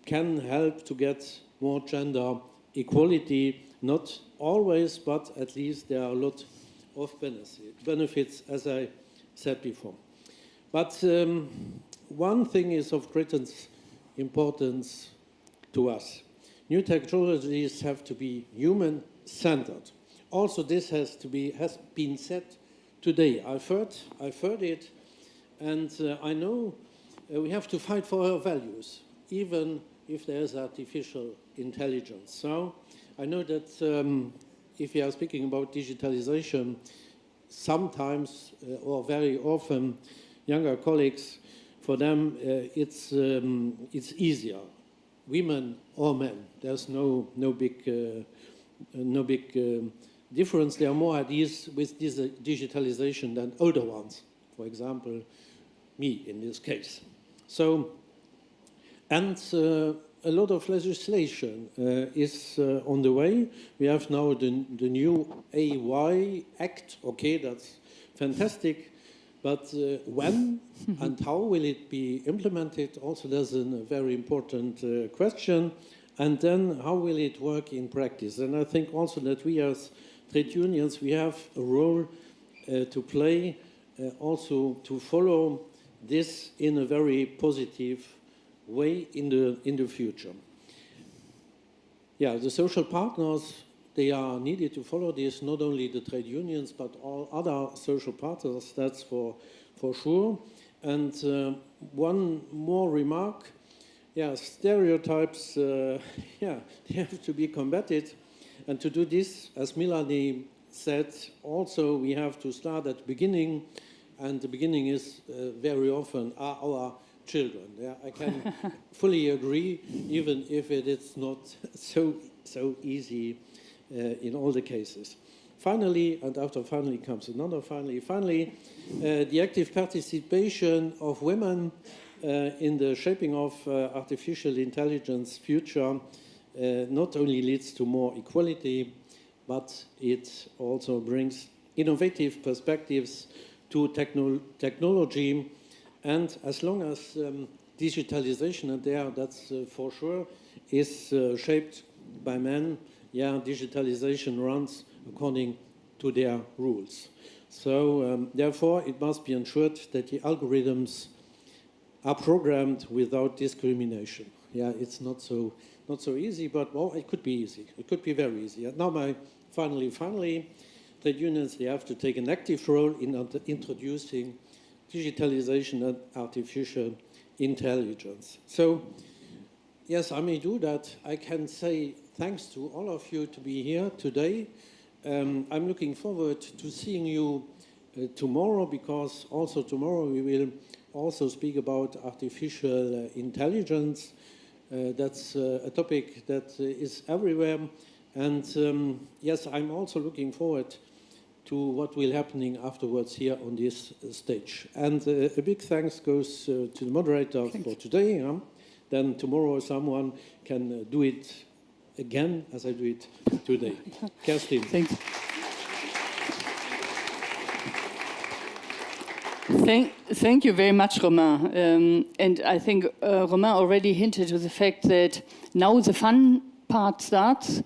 can help to get more gender equality. Not always, but at least there are a lot of benefits, as I said before. But one thing is of great importance to us. New technologies have to be human-centered. Also, this has been said today. I've heard it, and I know we have to fight for our values, even if there is artificial intelligence. So I know that if we are speaking about digitalization, sometimes or very often, younger colleagues, for them it's easier. Women or men, there's no big difference. There are more ideas with this digitalization than older ones. For example, me in this case. So, and a lot of legislation is on the way. We have now the new AI Act. Okay, that's fantastic. But when and how will it be implemented? Also, there's a very important question. And then how will it work in practice? And I think also that we as trade unions, we have a role to play, also to follow this in a very positive way in the future. Yeah, the social partners, they are needed to follow this, not only the trade unions, but all other social partners, that's for sure. And one more remark. Yeah, stereotypes, yeah, they have to be combated. And to do this, as Melanie said, also we have to start at the beginning. And the beginning is very often our children. Yeah, I can fully agree, even if it is not so easy in all the cases. Finally, and after finally comes another finally, the active participation of women in the shaping of artificial intelligence future not only leads to more equality, but it also brings innovative perspectives to technology. And as long as digitalization, and there that's for sure, is shaped by men, yeah, digitalization runs according to their rules. So therefore, it must be ensured that the algorithms are programmed without discrimination. Yeah, it's not so easy, but well, it could be easy. It could be very easy. And now, finally, trade unions, they have to take an active role in introducing digitalization and artificial intelligence. So, yes, I may do that. I can say thanks to all of you to be here today. I'm looking forward to seeing you tomorrow, because also tomorrow we will also speak about artificial intelligence. That's a topic that is everywhere. And yes, I'm also looking forward to what will happening afterwards here on this stage. And a big thanks goes to the moderator for today. Then tomorrow someone can do it again as I do it today. Kerstin. Thanks. Thank you very much, Romain. And I think Romain already hinted to the fact that now the fun part starts.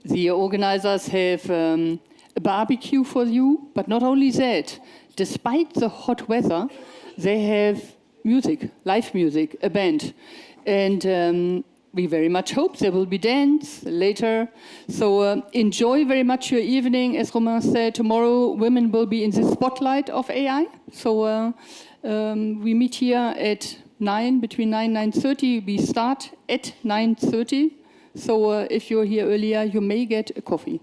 The organizers have a barbecue for you, but not only that. Despite the hot weather, they have music, live music, a band. And we very much hope there will be dance later. So enjoy very much your evening. As Romain said, tomorrow women will be in the spotlight of AI. So we meet here at 9, between 9 and 9:30. We start at 9:30. So if you're here earlier, you may get a coffee.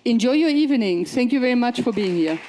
Enjoy your evening. Thank you very much for being here.